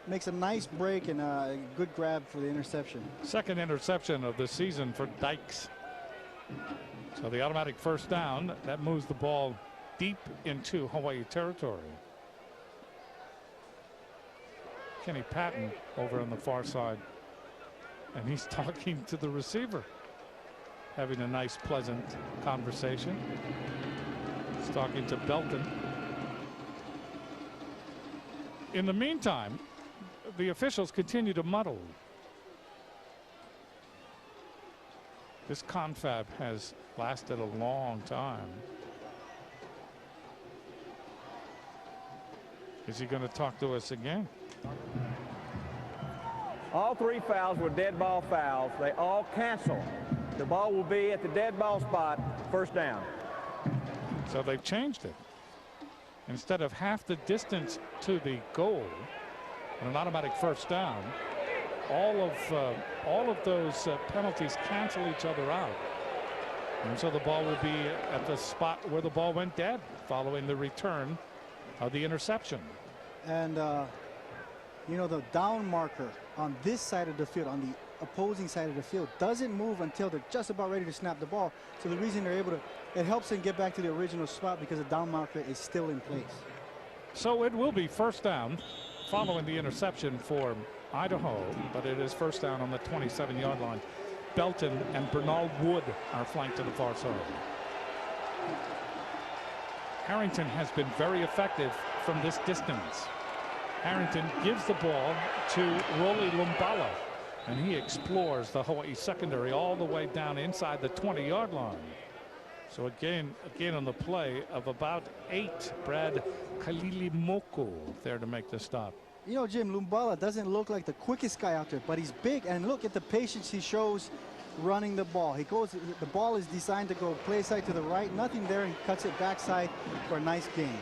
makes a nice break and a good grab for the interception. Second interception of the season for Dykes. So the automatic first down, that moves the ball deep into Hawaii territory. Kenny Patton over on the far side, and he's talking to the receiver, having a nice pleasant conversation. He's talking to Belton. In the meantime, the officials continue to muddle. This confab has lasted a long time. Is he going to talk to us again? All three fouls were dead ball fouls. They all cancel. The ball will be at the dead ball spot, first down. So they've changed it. Instead of half the distance to the goal, on an automatic first down, all of those penalties cancel each other out. And so the ball will be at the spot where the ball went dead following the return of the interception. And you know, the down marker on this side of the field, on the opposing side of the field, doesn't move until they're just about ready to snap the ball. So the reason they're able to, it helps them get back to the original spot because the down marker is still in place. So it will be first down following the interception for Idaho, but it is first down on the 27-yard line. Belton and Bernal Wood are flanked to the far side. Harrington has been very effective from this distance. Harrington gives the ball to Rolly Lumbala, and he explores the Hawaii secondary all the way down inside the 20-yard line. So again on the play of about 8, Brad Kalilimoko there to make the stop. You know, Jim, Lumbala doesn't look like the quickest guy out there, but he's big, and look at the patience he shows running the ball. He goes, the ball is designed to go play side to the right, nothing there. He cuts it backside for a nice gain.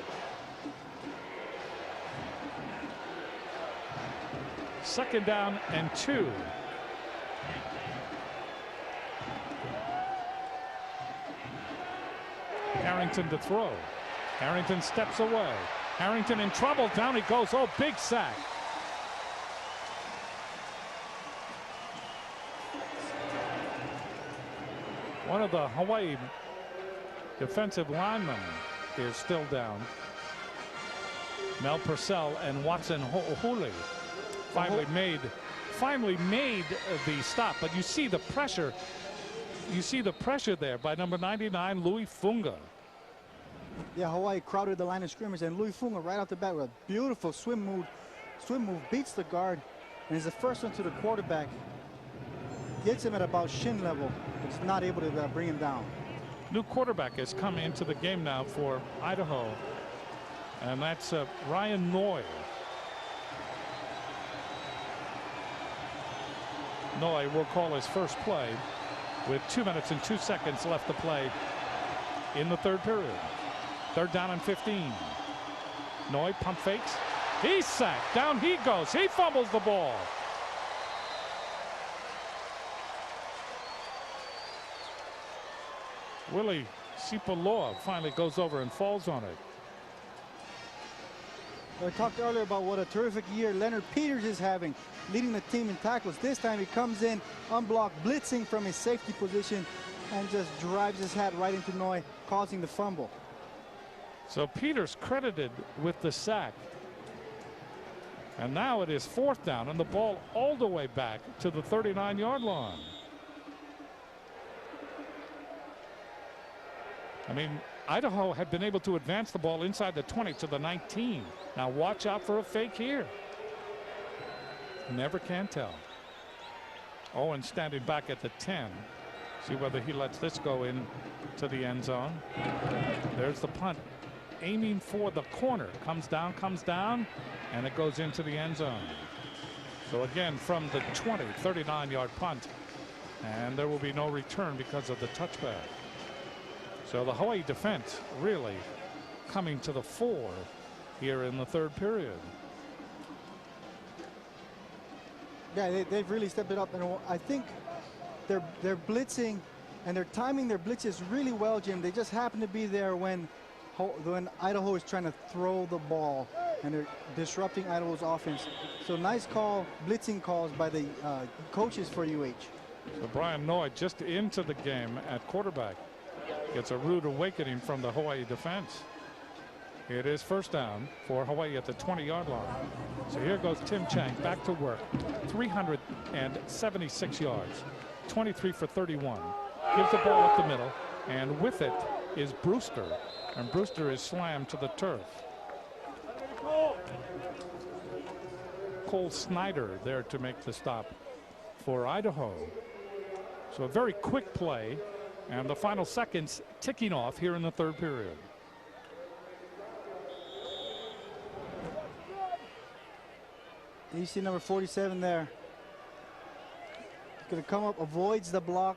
Second down and 2. Harrington to throw. Harrington steps away. Harrington in trouble. Down he goes. Oh, big sack. One of the Hawaii defensive linemen is still down. Mel Purcell and Watson Hooley finally made the stop. But you see the pressure. You see the pressure there by number 99, Louis Funga. Yeah, Hawaii crowded the line of scrimmage, and Louis Funga right off the bat with a beautiful swim move, beats the guard, and is the first one to the quarterback. Gets him at about shin level, but is not able to bring him down. New quarterback has come into the game now for Idaho, and that's Ryan Noy. Noy will call his first play with 2 minutes and 2 seconds left to play in the third period. Third down and 15. Noy pump fakes. He's sacked. Down he goes. He fumbles the ball. Willie Sipaloa finally goes over and falls on it. I talked earlier about what a terrific year Leonard Peters is having, leading the team in tackles. This time he comes in unblocked, blitzing from his safety position, and just drives his hat right into Noy, causing the fumble. So Peters credited with the sack. And now it is fourth down, and the ball all the way back to the 39-yard line. I mean, Idaho had been able to advance the ball inside the 20 to the 19. Now watch out for a fake here. Never can tell. Owen standing back at the 10. See whether he lets this go in to the end zone. There's the punt. Aiming for the corner. Comes down, and it goes into the end zone. So again, from the 20, 39-yard punt. And there will be no return because of the touchback. So the Hawaii defense really coming to the fore here in the third period. Yeah, they've really stepped it up, and I think they're blitzing, and they're timing their blitzes really well, Jim. They just happen to be there when Idaho is trying to throw the ball, and they're disrupting Idaho's offense. So nice call, blitzing calls by the coaches for UH. So Brian Noy just into the game at quarterback. Gets a rude awakening from the Hawaii defense. It is first down for Hawaii at the 20-yard line. So here goes Tim Chang back to work. 376 yards, 23 for 31. Gives the ball up the middle, and with it is Brewster, and Brewster is slammed to the turf. Cole Snyder there to make the stop for Idaho. So a very quick play, and the final seconds ticking off here in the third period. You see number 47 there. He's going to come up, avoids the block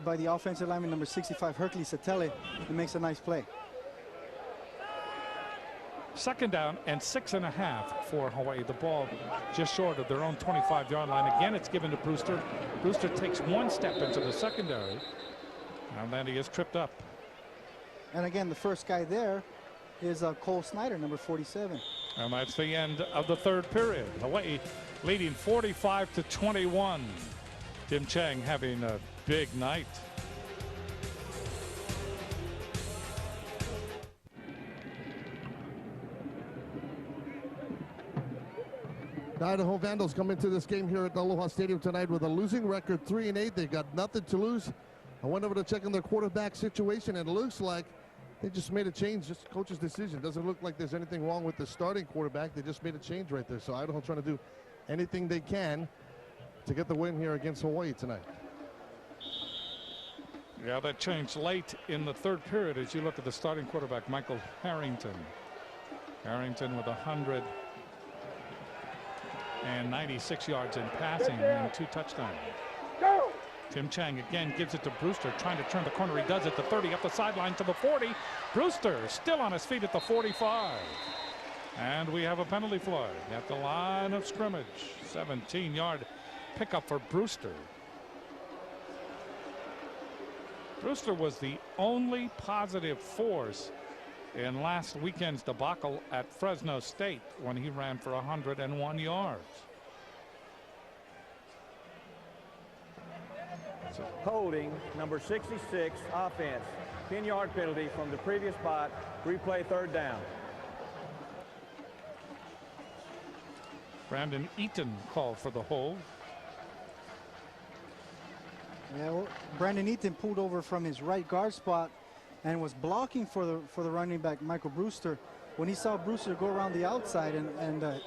by the offensive lineman number 65, Hercules Satele, and makes a nice play. Second down and 6.5 for Hawaii. The ball just short of their own 25-yard line. Again, it's given to Brewster. Brewster takes one step into the secondary, and then he is tripped up. And again, the first guy there is Cole Snyder, number 47. And that's the end of the third period. Hawaii leading 45-21. Tim Chang having a big night. The Idaho Vandals come into this game here at Aloha Stadium tonight with a losing record, 3-8. They got nothing to lose. I went over to check on their quarterback situation, and it looks like they just made a change, just coach's decision. Doesn't look like there's anything wrong with the starting quarterback. They just made a change right there. So Idaho trying to do anything they can to get the win here against Hawaii tonight. Yeah, that changed late in the third period as you look at the starting quarterback, Michael Harrington. Harrington with 196 yards in passing and 2 touchdowns. Go! Tim Chang again gives it to Brewster, trying to turn the corner. He does it. The 30 up the sideline to the 40. Brewster still on his feet at the 45. And we have a penalty flag at the line of scrimmage. 17-yard pickup for Brewster. Brewster was the only positive force in last weekend's debacle at Fresno State when he ran for 101 yards. Holding number 66 offense. 10-yard penalty from the previous spot. Replay third down. Brandon Eaton called for the hold. Yeah, well, Brandon Eaton pulled over from his right guard spot and was blocking for the running back Michael Brewster. When he saw Brewster go around the outside and the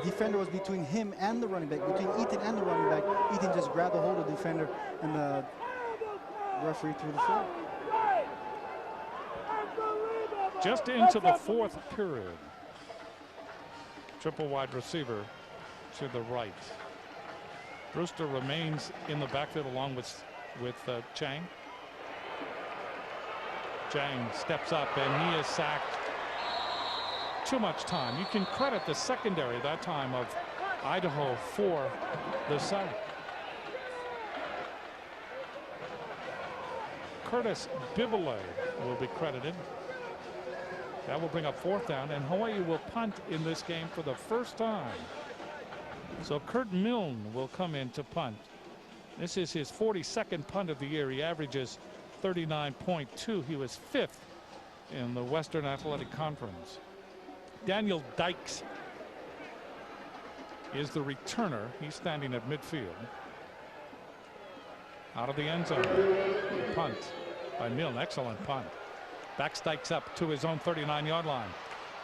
defender was between him and the running back, between Eaton and the running back, Eaton just grabbed a hold of the defender and the referee threw the flag. Just into the fourth period. Triple wide receiver to the right. Brewster remains in the backfield along with Chang. Chang steps up and he is sacked. Too much time. You can credit the secondary that time of Idaho for the sack. Curtis Bibelet will be credited. That will bring up fourth down, and Hawaii will punt in this game for the first time. So Kurt Milne will come in to punt. This is his 42nd punt of the year. He averages 39.2. He was 5th in the Western Athletic Conference. Daniel Dykes is the returner. He's standing at midfield. Out of the end zone. Punt by Milne. Excellent punt. Backs Dykes up to his own 39-yard line.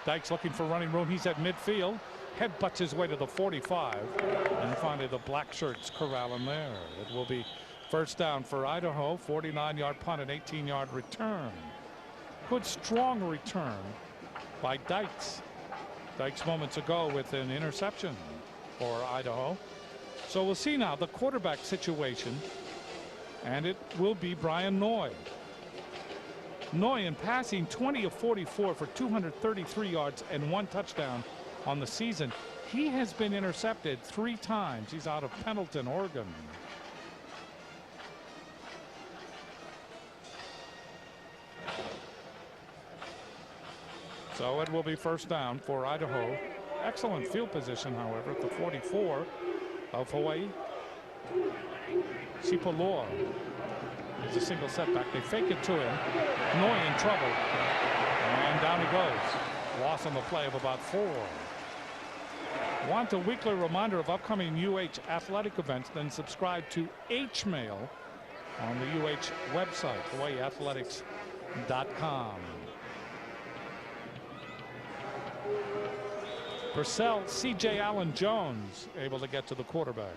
Dykes looking for running room. He's at midfield. Headbutts his way to the 45. And finally the black shirts corral him there. It will be first down for Idaho. 49-yard punt and 18-yard return. Good strong return by Dykes. Dykes moments ago with an interception for Idaho. So we'll see now the quarterback situation. And it will be Brian Noy. Noy in passing 20 of 44 for 233 yards and 1 touchdown on the season. He has been intercepted 3 times. He's out of Pendleton, Oregon. So it will be first down for Idaho. Excellent field position, however, at the 44 of Hawaii. Sipoloa is a single setback. They fake it to him. Noy in trouble. And down he goes. Loss on the play of about 4. Want a weekly reminder of upcoming UH athletic events? Then subscribe to H-Mail on the UH website, hawaiiathletics.com. Purcell, C.J. Allen Jones able to get to the quarterback.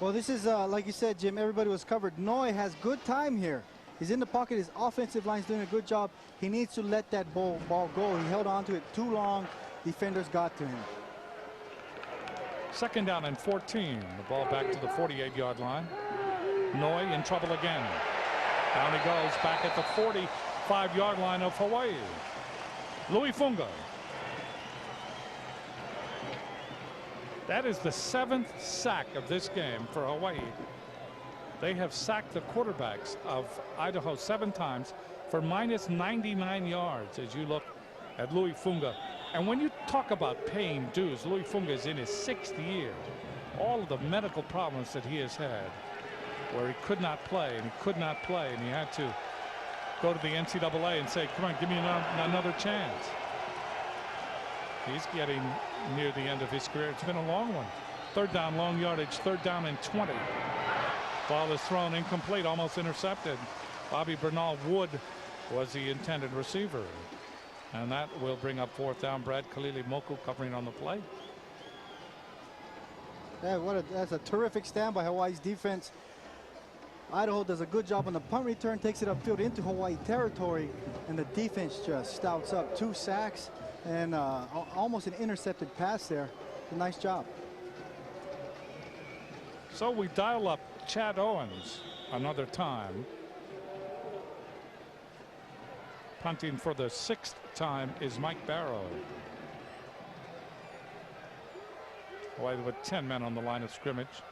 Well, this is like you said, Jim, everybody was covered. Noy has good time here. He's in the pocket. His offensive line's doing a good job. He needs to let that ball go. He held on to it too long. Defenders got to him. Second down and 14. The ball back to the 48-yard line. Noy in trouble again. Down he goes back at the 45-yard line of Hawaii. Louis Funga. That is the 7th sack of this game for Hawaii. They have sacked the quarterbacks of Idaho 7 times for minus 99 yards as you look at Louis Funga. And when you talk about paying dues, Louis Funga is in his 6th year. All of the medical problems that he has had, where he could not play and he could not play, and he had to go to the NCAA and say, come on, give me another chance. He's getting near the end of his career. It's been a long one. Third down, long yardage, third down and 20. Ball is thrown incomplete, almost intercepted. Bobby Bernal Wood was the intended receiver. And that will bring up fourth down. Brad Kalili Moku covering on the play. Yeah, that's a terrific stand by Hawaii's defense. Idaho does a good job on the punt return, takes it upfield into Hawaii territory, and the defense just stouts up 2 sacks and almost an intercepted pass there. A nice job. So we dial up Chad Owens another time. Punting for the 6th time is Mike Barrow. Hawaii with 10 men on the line of scrimmage.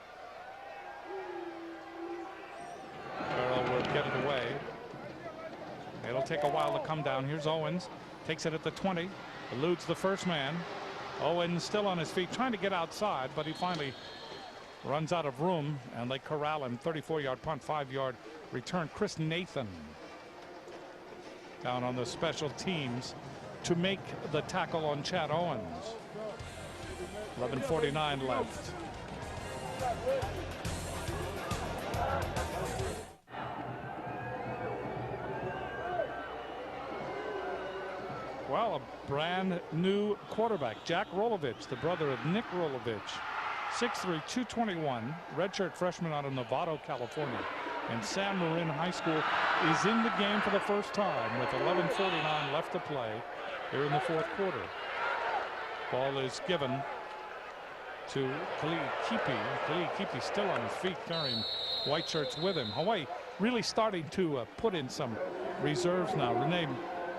Barrow will get it away. It'll take a while to come down. Here's Owens. Takes it at the 20. Eludes the first man. Owens still on his feet trying to get outside, but he finally runs out of room and they corral him. 34-yard punt, 5-yard return. Chris Nathan down on the special teams to make the tackle on Chad Owens. 11:49 left. Well, a brand new quarterback, Jack Rolovich, the brother of Nick Rolovich, 6'3", 221, redshirt freshman out of Novato, California. And San Marin High School is in the game for the first time with 11:49 left to play here in the fourth quarter. Ball is given to Kali Kipi. Kali Kipi still on his feet, carrying white shirts with him. Hawaii really starting to put in some reserves now.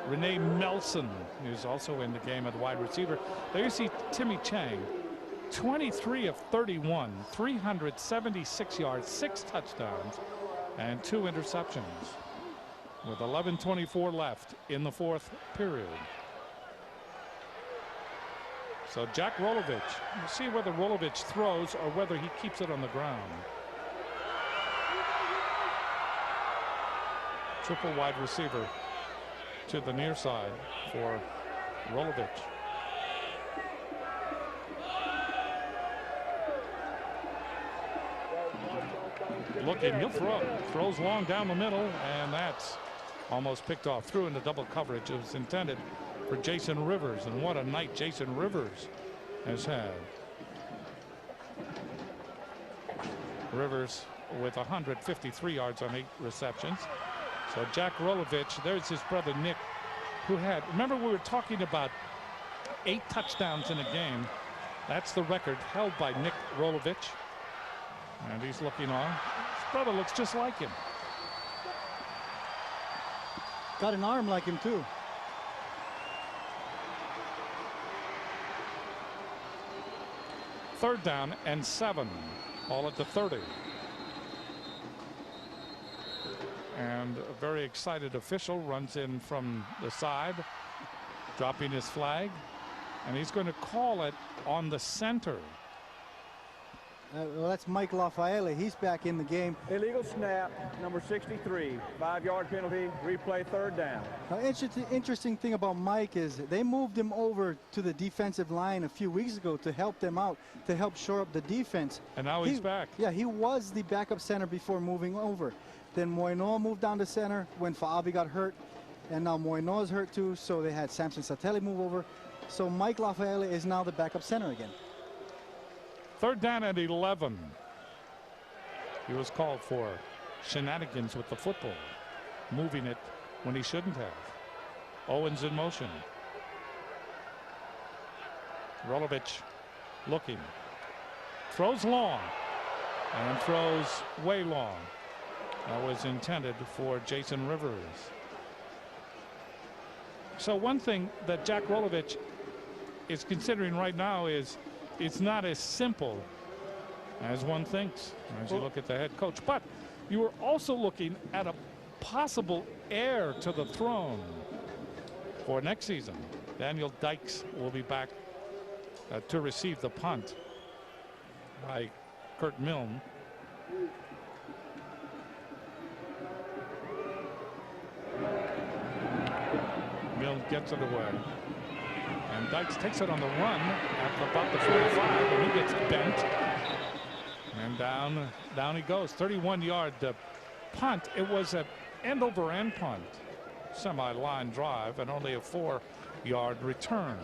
Renee Melson is also in the game at wide receiver. There you see Timmy Chang, 23 of 31, 376 yards, 6 touchdowns, and 2 interceptions with 11:24 left in the fourth period. So Jack Rolovich, we'll see whether Rolovich throws or whether he keeps it on the ground. Triple wide receiver to the near side for Rolovich. Looking, he'll throw. Throws long down the middle, and that's almost picked off. Through into double coverage. It was intended for Jason Rivers, and what a night Jason Rivers has had. Rivers with 153 yards on 8 receptions. So Jack Rolovich, there's his brother Nick, who had, remember we were talking about 8 touchdowns in a game. That's the record held by Nick Rolovich. And he's looking on. His brother looks just like him. Got an arm like him too. Third down and 7. All at the 30. And a very excited official runs in from the side, dropping his flag, and he's going to call it on the center. Well, that's Mike Lafayette. He's back in the game. Illegal snap, number 63, 5-yard penalty, replay, third down. Interesting thing about Mike is they moved him over to the defensive line a few weeks ago to help them out, to help shore up the defense. And now he's back. Yeah, he was the backup center before moving over. Then Moinoa moved down to center when Faabi got hurt, and now Moinoa's hurt too, so they had Samson Satelli move over. So Mike Lafayette is now the backup center again. Third down and 11. He was called for shenanigans with the football, moving it when he shouldn't have. Owens in motion. Rolovich looking. Throws long and throws way long. That was intended for Jason Rivers. So one thing that Jack Rolovich is considering right now is it's not as simple as one thinks as you look at the head coach. But you were also looking at a possible heir to the throne for next season. Daniel Dykes will be back to receive the punt by Kurt Milne. Milne gets it away. And Dykes takes it on the run at about the 45, and he gets bent. And down he goes. 31-yard punt. It was an end-over-end punt. Semi-line drive and only a 4-yard return.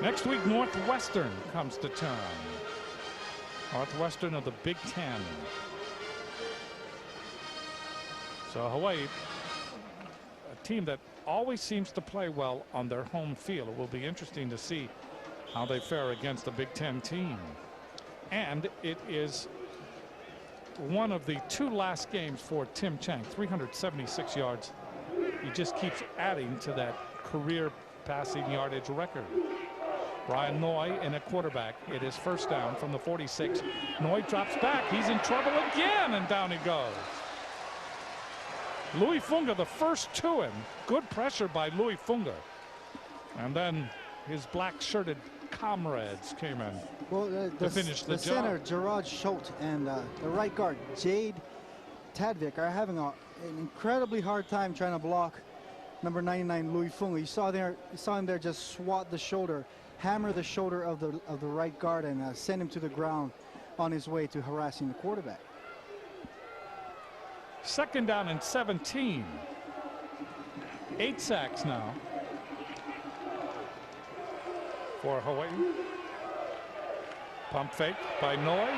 Next week, Northwestern comes to town. Northwestern of the Big Ten. So Hawaii, a team that always seems to play well on their home field. It will be interesting to see how they fare against a Big Ten team. And it is one of the 2 last games for Tim Chang. 376 yards. He just keeps adding to that career passing yardage record. Brian Noy in a quarterback. It is first down from the 46. Noy drops back. He's in trouble again, and down he goes. Louis Funga, the first to him. Good pressure by Louis Funga. And then his black-shirted comrades came in to finish the job. The center, Gerard Schultz, and the right guard, Jade Tadvik, are having an incredibly hard time trying to block number 99, Louis Funga. You saw him there just swat the shoulder hammer the shoulder of the right guard and send him to the ground on his way to harassing the quarterback. 2nd down and 17. 8 sacks now for Hawaii. Pump fake by Noi.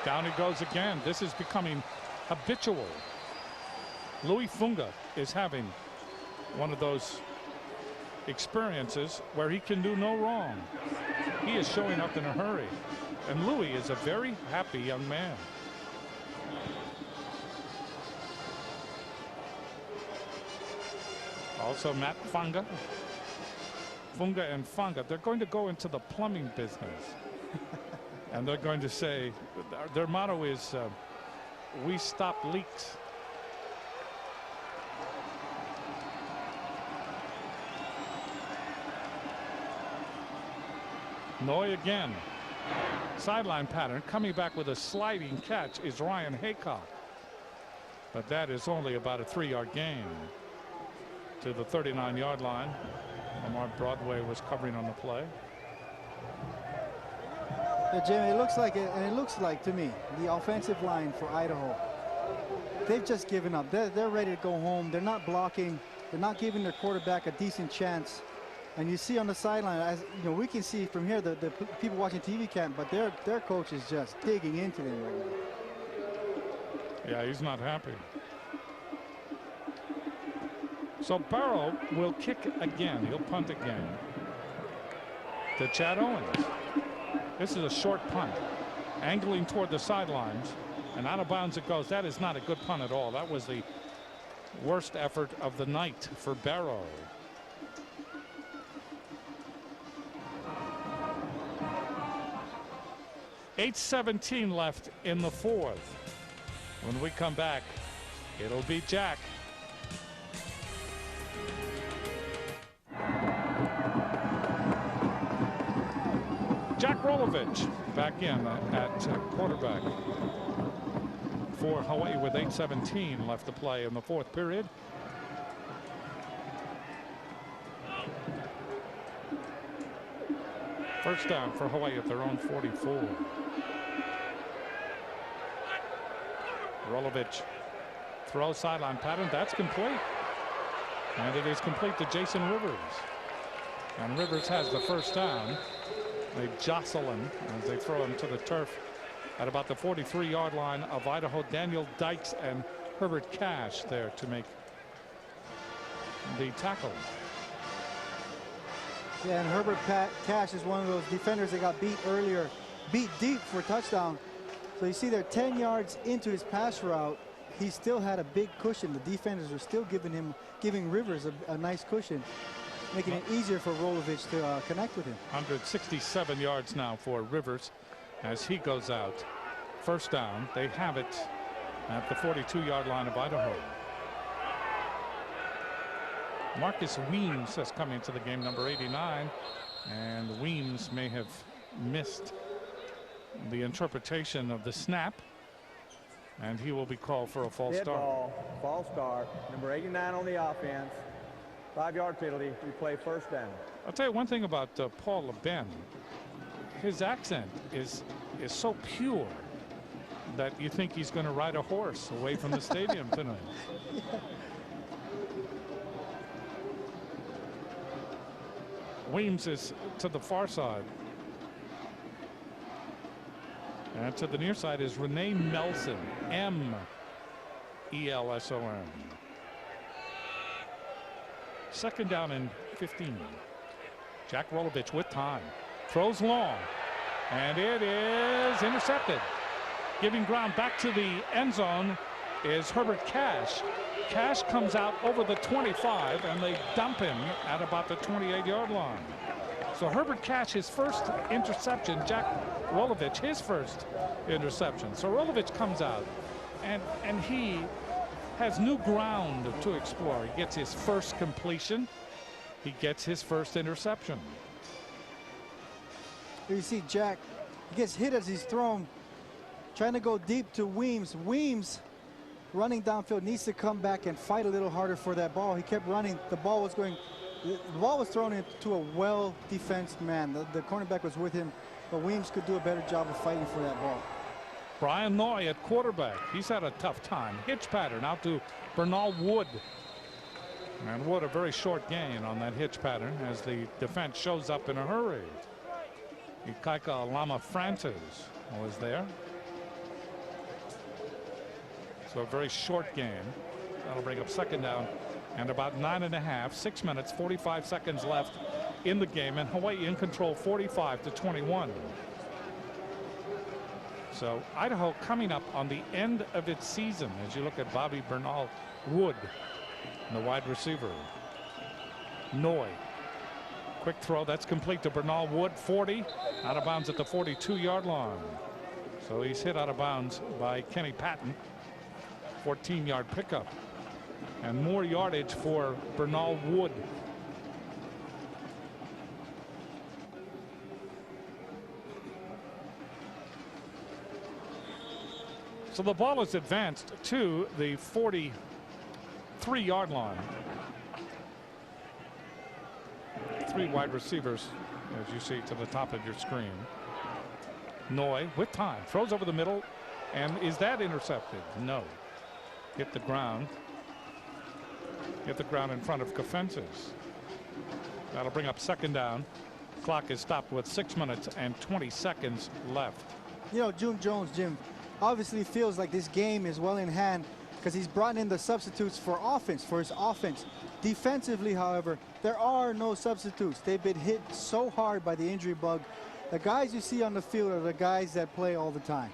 Down he goes again. This is becoming habitual. Louis Funga is having one of those experiences where he can do no wrong. He is showing up in a hurry. And Louis is a very happy young man. Also Matt Funga. Funga and Funga, they're going to go into the plumbing business. And they're going to say, their motto is, we stop leaks. Noi again. Sideline pattern. Coming back with a sliding catch is Ryan Haycock. But that is only about a 3-yard gain to the 39-yard line. Lamar Broadway was covering on the play. Yeah, Jimmy, it looks like to me the offensive line for Idaho, they've just given up. They're ready to go home. They're not blocking. They're not giving their quarterback a decent chance. And you see on the sideline, as you know, we can see from here the people watching TV camp, but their coach is just digging into them right now. Yeah, he's not happy. So Barrow will kick again. He'll punt again to Chad Owens. This is a short punt, angling toward the sidelines, and out of bounds it goes. That is not a good punt at all. That was the worst effort of the night for Barrow. .8:17 left in the 4th. When we come back, it'll be Jack. Jack Rolovich back in at quarterback for Hawaii with 8:17 left to play in the 4th period. First down for Hawaii at their own 44. Rolovich throw sideline pattern. That's complete. And it is complete to Jason Rivers. And Rivers has the first down. They jostle him as they throw him to the turf at about the 43-yard line of Idaho. Daniel Dykes and Herbert Cash there to make the tackle. Yeah, and Herbert Cash is one of those defenders that got beat earlier, beat deep for a touchdown. So you see they're 10 yards into his pass route. He still had a big cushion. The defenders were still giving Rivers a nice cushion, making it easier for Rolovich to connect with him. 167 yards now for Rivers as he goes out. First down. They have it at the 42-yard line of Idaho. Marcus Weems has come into the game, number 89, and Weems may have missed the interpretation of the snap, and he will be called for a false Dead start. ball, false start, number 89 on the offense. 5-yard penalty. We play first down. I'll tell you one thing about Paul LeBen. His accent is so pure that you think he's going to ride a horse away from the stadium tonight. Weems is to the far side. And to the near side is Renee Melson, M-E-L-S-O-N. Second down and 15. Jack Rolovich with time. Throws long. And it is intercepted. Giving ground back to the end zone is Herbert Cash. Cash comes out over the 25, and they dump him at about the 28-yard line. So Herbert Cash, his first interception. Jack Rolovich, his first interception. So Rolovich comes out, and he has new ground to explore. He gets his first completion. He gets his first interception. Here you see Jack, he gets hit as he's thrown, trying to go deep to Weems. Weems, running downfield, needs to come back and fight a little harder for that ball. He kept running. The ball was going The ball was thrown into a well-defensed man. The cornerback was with him, but Weems could do a better job of fighting for that ball. Brian Noy at quarterback. He's had a tough time. Hitch pattern out to Bernal Wood. And Wood a very short gain on that hitch pattern as the defense shows up in a hurry. Ikaika Lama Francis was there. So a very short game. That'll bring up second down and about 9.5, 6 minutes, 45 seconds left in the game, and Hawaii in control 45-21. So Idaho coming up on the end of its season as you look at Bobby Bernal Wood, the wide receiver. Noy. Quick throw. That's complete to Bernal Wood. 40. Out of bounds at the 42-yard line. So he's hit out of bounds by Kenny Patton. 14-yard pickup. And more yardage for Bernal Wood. So the ball is advanced to the 43-yard line. 3 wide receivers, as you see to the top of your screen. Noy with time throws over the middle, and is that intercepted? No. Hit the ground. Hit the ground in front of Kafensis. That'll bring up second down. Clock is stopped with 6 minutes and 20 seconds left. You know, June Jones, Jim, obviously feels like this game is well in hand because he's brought in the substitutes for offense, for his offense. Defensively, however, there are no substitutes. They've been hit so hard by the injury bug. The guys you see on the field are the guys that play all the time.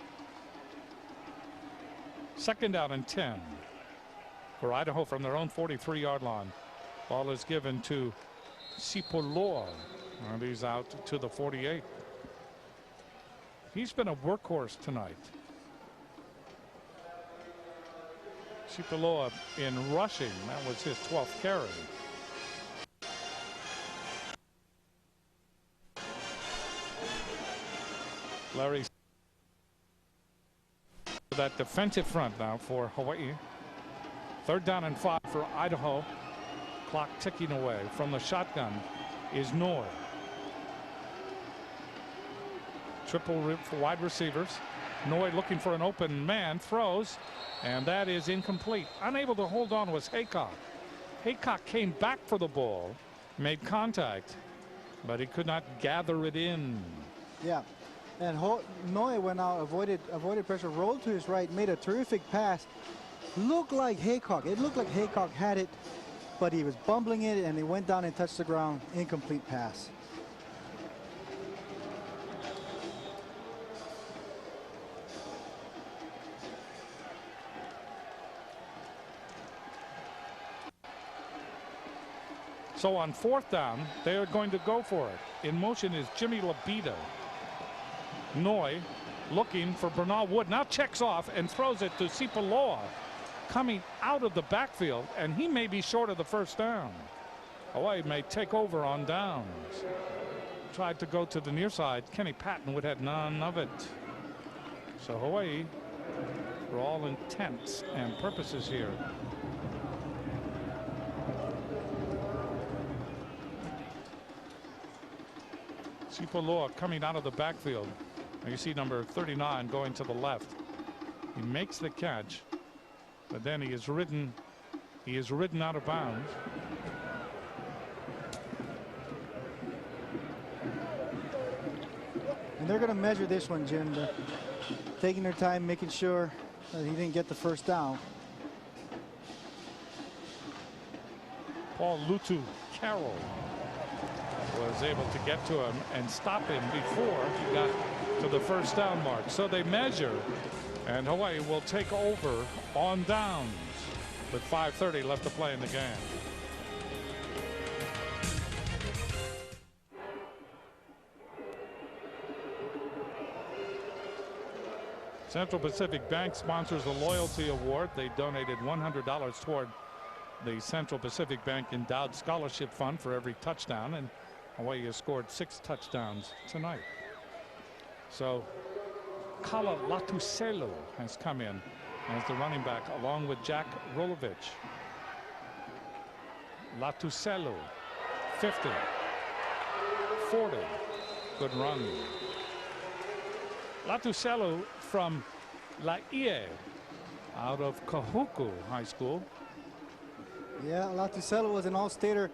Second down and 10 for Idaho from their own 43-yard line. Ball is given to Sipoloa, and he's out to the 48. He's been a workhorse tonight. Sipoloa in rushing, that was his 12th carry. Larry, that defensive front now for Hawaii. Third down and 5 for Idaho. Clock ticking away. From the shotgun is Noy. Triple for wide receivers. Noy looking for an open man, throws, and that is incomplete. Unable to hold on was Haycock. Haycock came back for the ball, made contact, but he could not gather it in. Yeah, and Noy went out, avoided pressure, rolled to his right, made a terrific pass. Looked like Haycock. It looked like Haycock had it, but he was bumbling it, and he went down and touched the ground. Incomplete pass. So on fourth down, they are going to go for it. In motion is Jimmy Labita. Noy looking for Bernal Wood. Now checks off and throws it to Sipoloa, coming out of the backfield, and he may be short of the first down. Hawaii may take over on downs. Tried to go to the near side. Kenny Patton would have none of it. So Hawaii, for all intents and purposes here, Sipoloa coming out of the backfield. You see number 39 going to the left. He makes the catch, but then he is ridden out of bounds. And they're going to measure this one, Jim. They're taking their time, making sure that he didn't get the first down. Paul Lutu Carroll was able to get to him and stop him before he got to the first down mark. So they measure, and Hawaii will take over on downs with 5:30 left to play in the game. Central Pacific Bank sponsors the Loyalty Award. They donated $100 toward the Central Pacific Bank Endowed Scholarship Fund for every touchdown, and Hawaii has scored 6 touchdowns tonight. So Kala Latuselo has come in as the running back along with Jack Rolovich. Latuselo 50, 40. Good run. Latuselu from Laie out of Kahuku High School. Yeah, Latuselu was an all-stater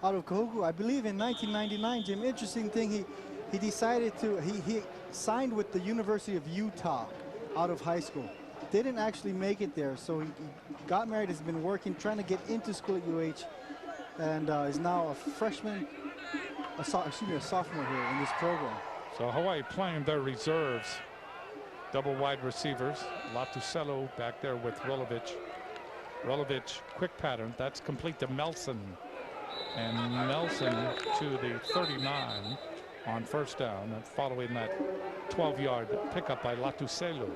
out of Kahuku, I believe, in 1999. Jim, interesting thing, he decided to, he signed with the University of Utah out of high school. Didn't actually make it there, so he got married, has been working, trying to get into school at UH, and is now a freshman, a sophomore here in this program. So Hawaii playing their reserves, double wide receivers. Latuselu back there with Rolovich. Rolovich, quick pattern, that's complete to Melson. And Nelson to the 39 on first down, and following that 12-yard pickup by Latuselu.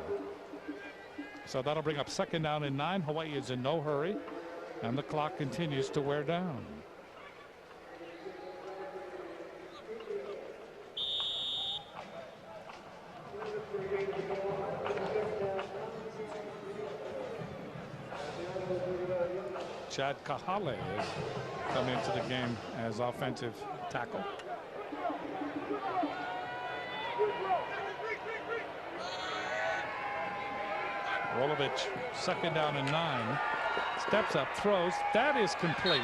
So that'll bring up second down and 9. Hawaii is in no hurry, and the clock continues to wear down. Chad Kahale has come into the game as offensive tackle. Rolovich, second down and 9. Steps up, throws. That is complete.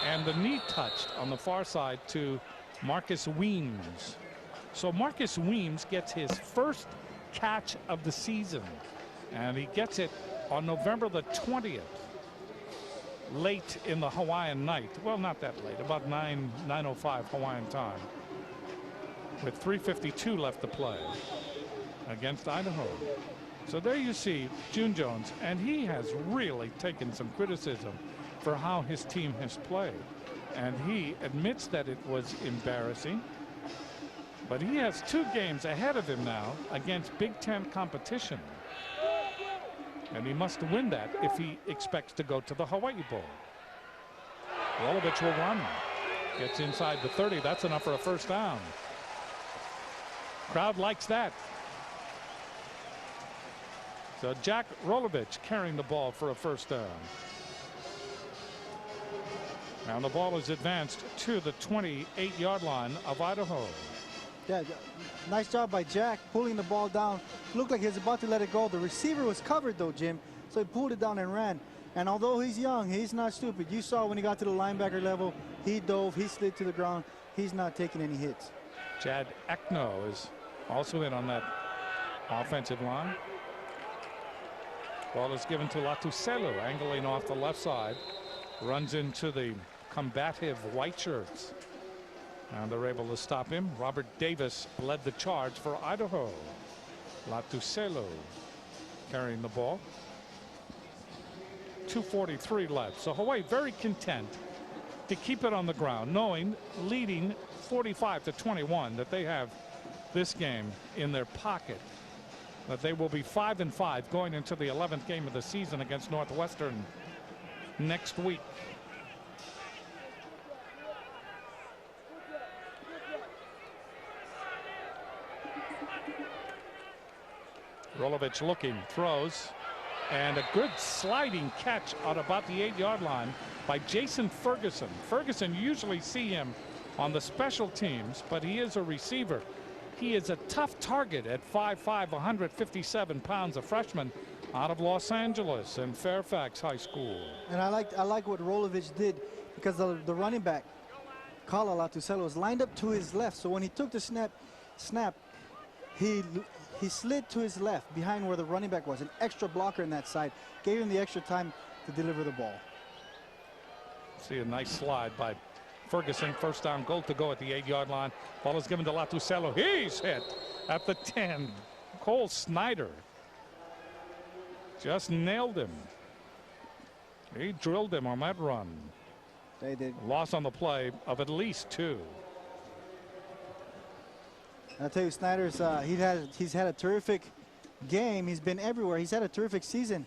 And the knee touched on the far side to Marcus Weems. So Marcus Weems gets his first catch of the season. And he gets it on November the 20th. Late in the Hawaiian night. Well, not that late, about 9:05 Hawaiian time, with 3:52 left to play against Idaho. So there you see June Jones, and he has really taken some criticism for how his team has played, and he admits that it was embarrassing, but he has 2 games ahead of him now against Big Ten competition. And he must win that if he expects to go to the Hawaii Bowl. Rolovich will run. Gets inside the 30. That's enough for a first down. Crowd likes that. So Jack Rolovich carrying the ball for a first down. Now the ball is advanced to the 28-yard line of Idaho. Yeah, nice job by Jack pulling the ball down. Looked like he was about to let it go. The receiver was covered though, Jim, so he pulled it down and ran. And although he's young, he's not stupid. You saw when he got to the linebacker level, he dove, he slid to the ground. He's not taking any hits. Chad Ekno is also in on that offensive line. Ball is given to Latuselu, angling off the left side. Runs into the combative white shirts. And they're able to stop him. Robert Davis led the charge for Idaho. Latuselu carrying the ball. 2:43 left. So Hawaii very content to keep it on the ground, knowing, leading 45-21, that they have this game in their pocket. That they will be 5-5 going into the 11th game of the season against Northwestern next week. Rolovich looking, throws, and a good sliding catch at about the 8-yard line by Jason Ferguson. Ferguson, usually see him on the special teams, but he is a receiver. He is a tough target at 5'5", 157 pounds, a freshman out of Los Angeles and Fairfax High School. And I like what Rolovich did, because the running back, Kala Latuselu, was lined up to his left. So when he took the snap, he slid to his left behind where the running back was. An extra blocker in that side gave him the extra time to deliver the ball. See a nice slide by Ferguson. First down, goal to go at the 8-yard line. Ball is given to Latuselu. He's hit at the 10. Cole Snyder just nailed him. He drilled him on that run. They did. Loss on the play of at least 2. I'll tell you, Snyder's he's had a terrific game. He's been everywhere. He's had a terrific season.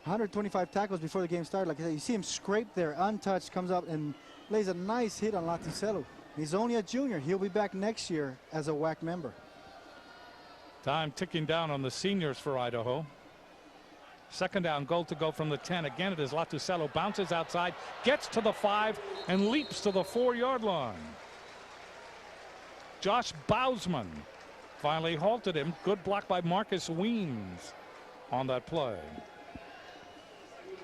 125 tackles before the game started. Like I said, you see him scrape there, untouched, comes up and lays a nice hit on Latuselu. He's only a junior. He'll be back next year as a WAC member. Time ticking down on the seniors for Idaho. Second down, goal to go from the 10. Again, it is Latusello, bounces outside, gets to the 5, and leaps to the 4-yard line. Josh Bousman finally halted him. Good block by Marcus Weems on that play.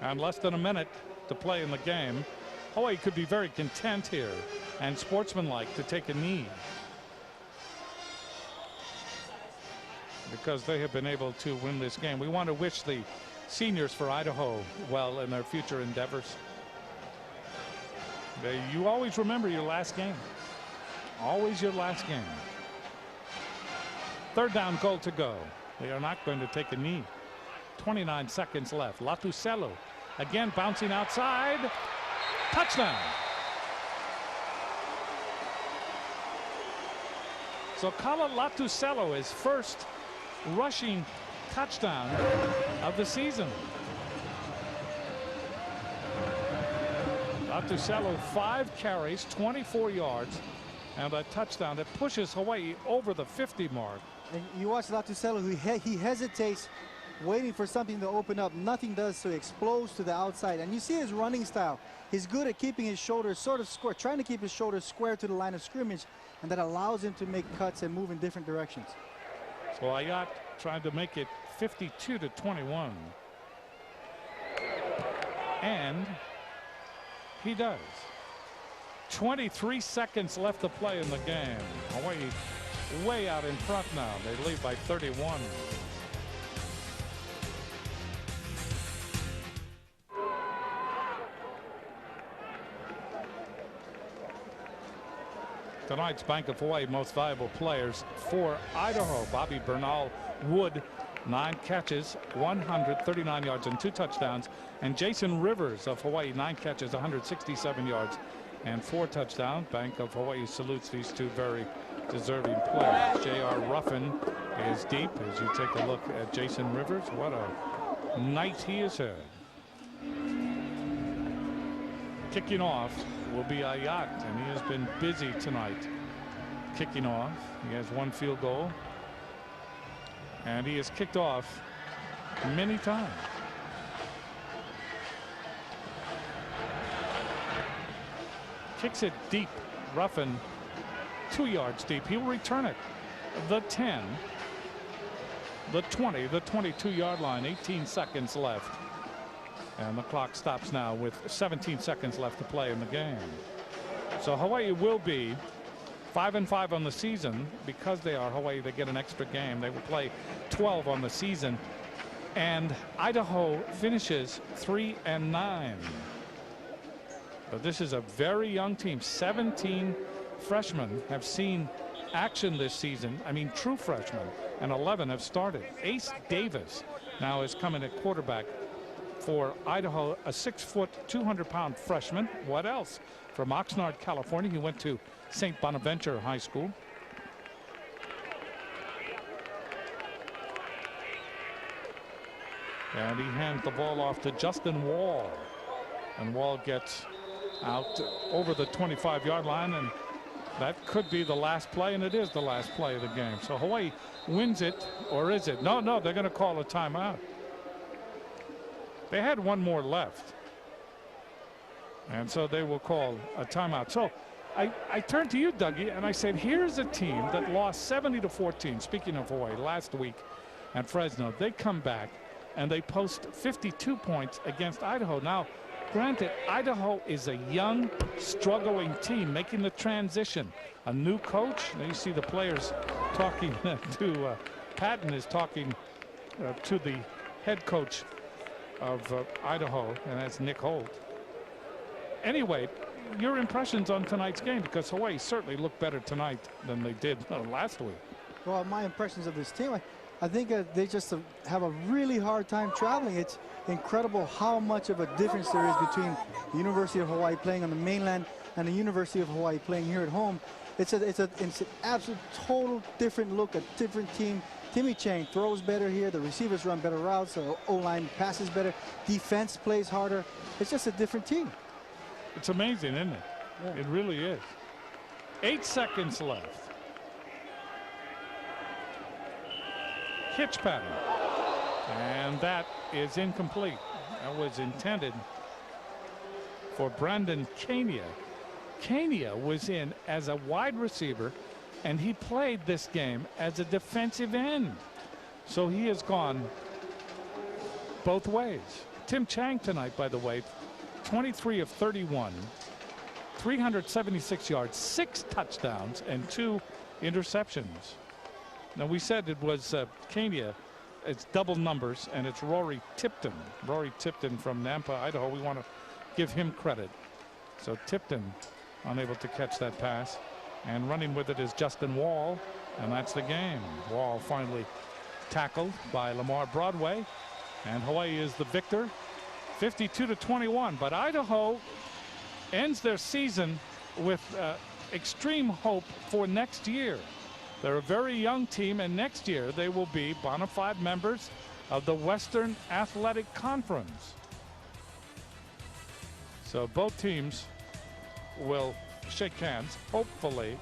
And less than a minute to play in the game. Hawaii could be very content here and sportsmanlike to take a knee, because they have been able to win this game. We want to wish the seniors for Idaho well in their future endeavors. You always remember your last game. Always your last game. Third down, goal to go. They are not going to take a knee. 29 seconds left. Latusello again bouncing outside. Touchdown. So Kala Latusello is first rushing touchdown of the season. Latusello 5 carries, 24 yards, and a touchdown that pushes Hawaii over the 50 mark. And you watch Latusello, he hesitates, waiting for something to open up. Nothing does, so he explodes to the outside. And you see his running style. He's good at keeping his shoulders sort of square, trying to keep his shoulders square to the line of scrimmage, and that allows him to make cuts and move in different directions. So Ayat trying to make it 52-21. And he does. 23 seconds left to play in the game. Hawaii way out in front now. They lead by 31. Tonight's Bank of Hawaii most valuable players for Idaho. Bobby Bernal Wood, 9 catches, 139 yards and 2 touchdowns. And Jason Rivers of Hawaii, 9 catches, 167 yards and 4 touchdowns. Bank of Hawaii salutes these 2 very deserving players. J.R. Ruffin is deep as you take a look at Jason Rivers. What a night he has had. Kicking off will be Ayat, and he has been busy tonight kicking off. He has 1 field goal, and he has kicked off many times. Kicks it deep. Ruffin 2 yards deep. He will return it. The 10, the 20, the 22-yard line. 18 seconds left. And the clock stops now with 17 seconds left to play in the game. So Hawaii will be 5-5 on the season. Because they are Hawaii, they get an extra game. They will play 12 on the season. And Idaho finishes 3-9. But this is a very young team. 17 freshmen have seen action this season. I mean, true freshmen. And 11 have started. Ace Davis now is coming at quarterback for Idaho, a 6-foot, 200-pound freshman. What else? From Oxnard, California. He went to St. Bonaventure High School. And he hands the ball off to Justin Wall. And Wall gets out over the 25-yard line, and that could be the last play, and it is the last play of the game. So Hawaii wins it, or is it? No, they're going to call a timeout. They had 1 more left, and so they will call a timeout. So I turned to you, Dougie, and I said, here's a team that lost 70-14. Speaking of Hawaii, last week at Fresno, they come back and they post 52 points against Idaho. Now, granted, Idaho is a young, struggling team making the transition. A new coach. Now you see the players talking to Patton is talking to the head coach of Idaho, and that's Nick Holt. Anyway, your impressions on tonight's game, because Hawaii certainly looked better tonight than they did last week. Well, my impressions of this team, I think they just have a really hard time traveling. It's incredible how much of a difference there is between the University of Hawaii playing on the mainland and the University of Hawaii playing here at home. It's an absolute total different look, a different team. Timmy Chang throws better here. The receivers run better routes. The O-line passes better. Defense plays harder. It's just a different team. It's amazing, isn't it? Yeah. It really is. 8 seconds left. Hitch pattern. And that is incomplete. That was intended for Brandon Kania. Kania was in as a wide receiver, and he played this game as a defensive end. So he has gone both ways. Tim Chang tonight, by the way, 23 of 31, 376 yards, 6 touchdowns, and 2 interceptions. Now, we said it was Kania. It's double numbers, and it's Rory Tipton. Rory Tipton from Nampa, Idaho. We want to give him credit. So Tipton unable to catch that pass, and running with it is Justin Wall, and that's the game. Wall finally tackled by Lamar Broadway, and Hawaii is the victor, 52-21. But Idaho ends their season with extreme hope for next year. They're a very young team, and next year they will be bona fide members of the Western Athletic Conference. So both teams will shake hands, hopefully,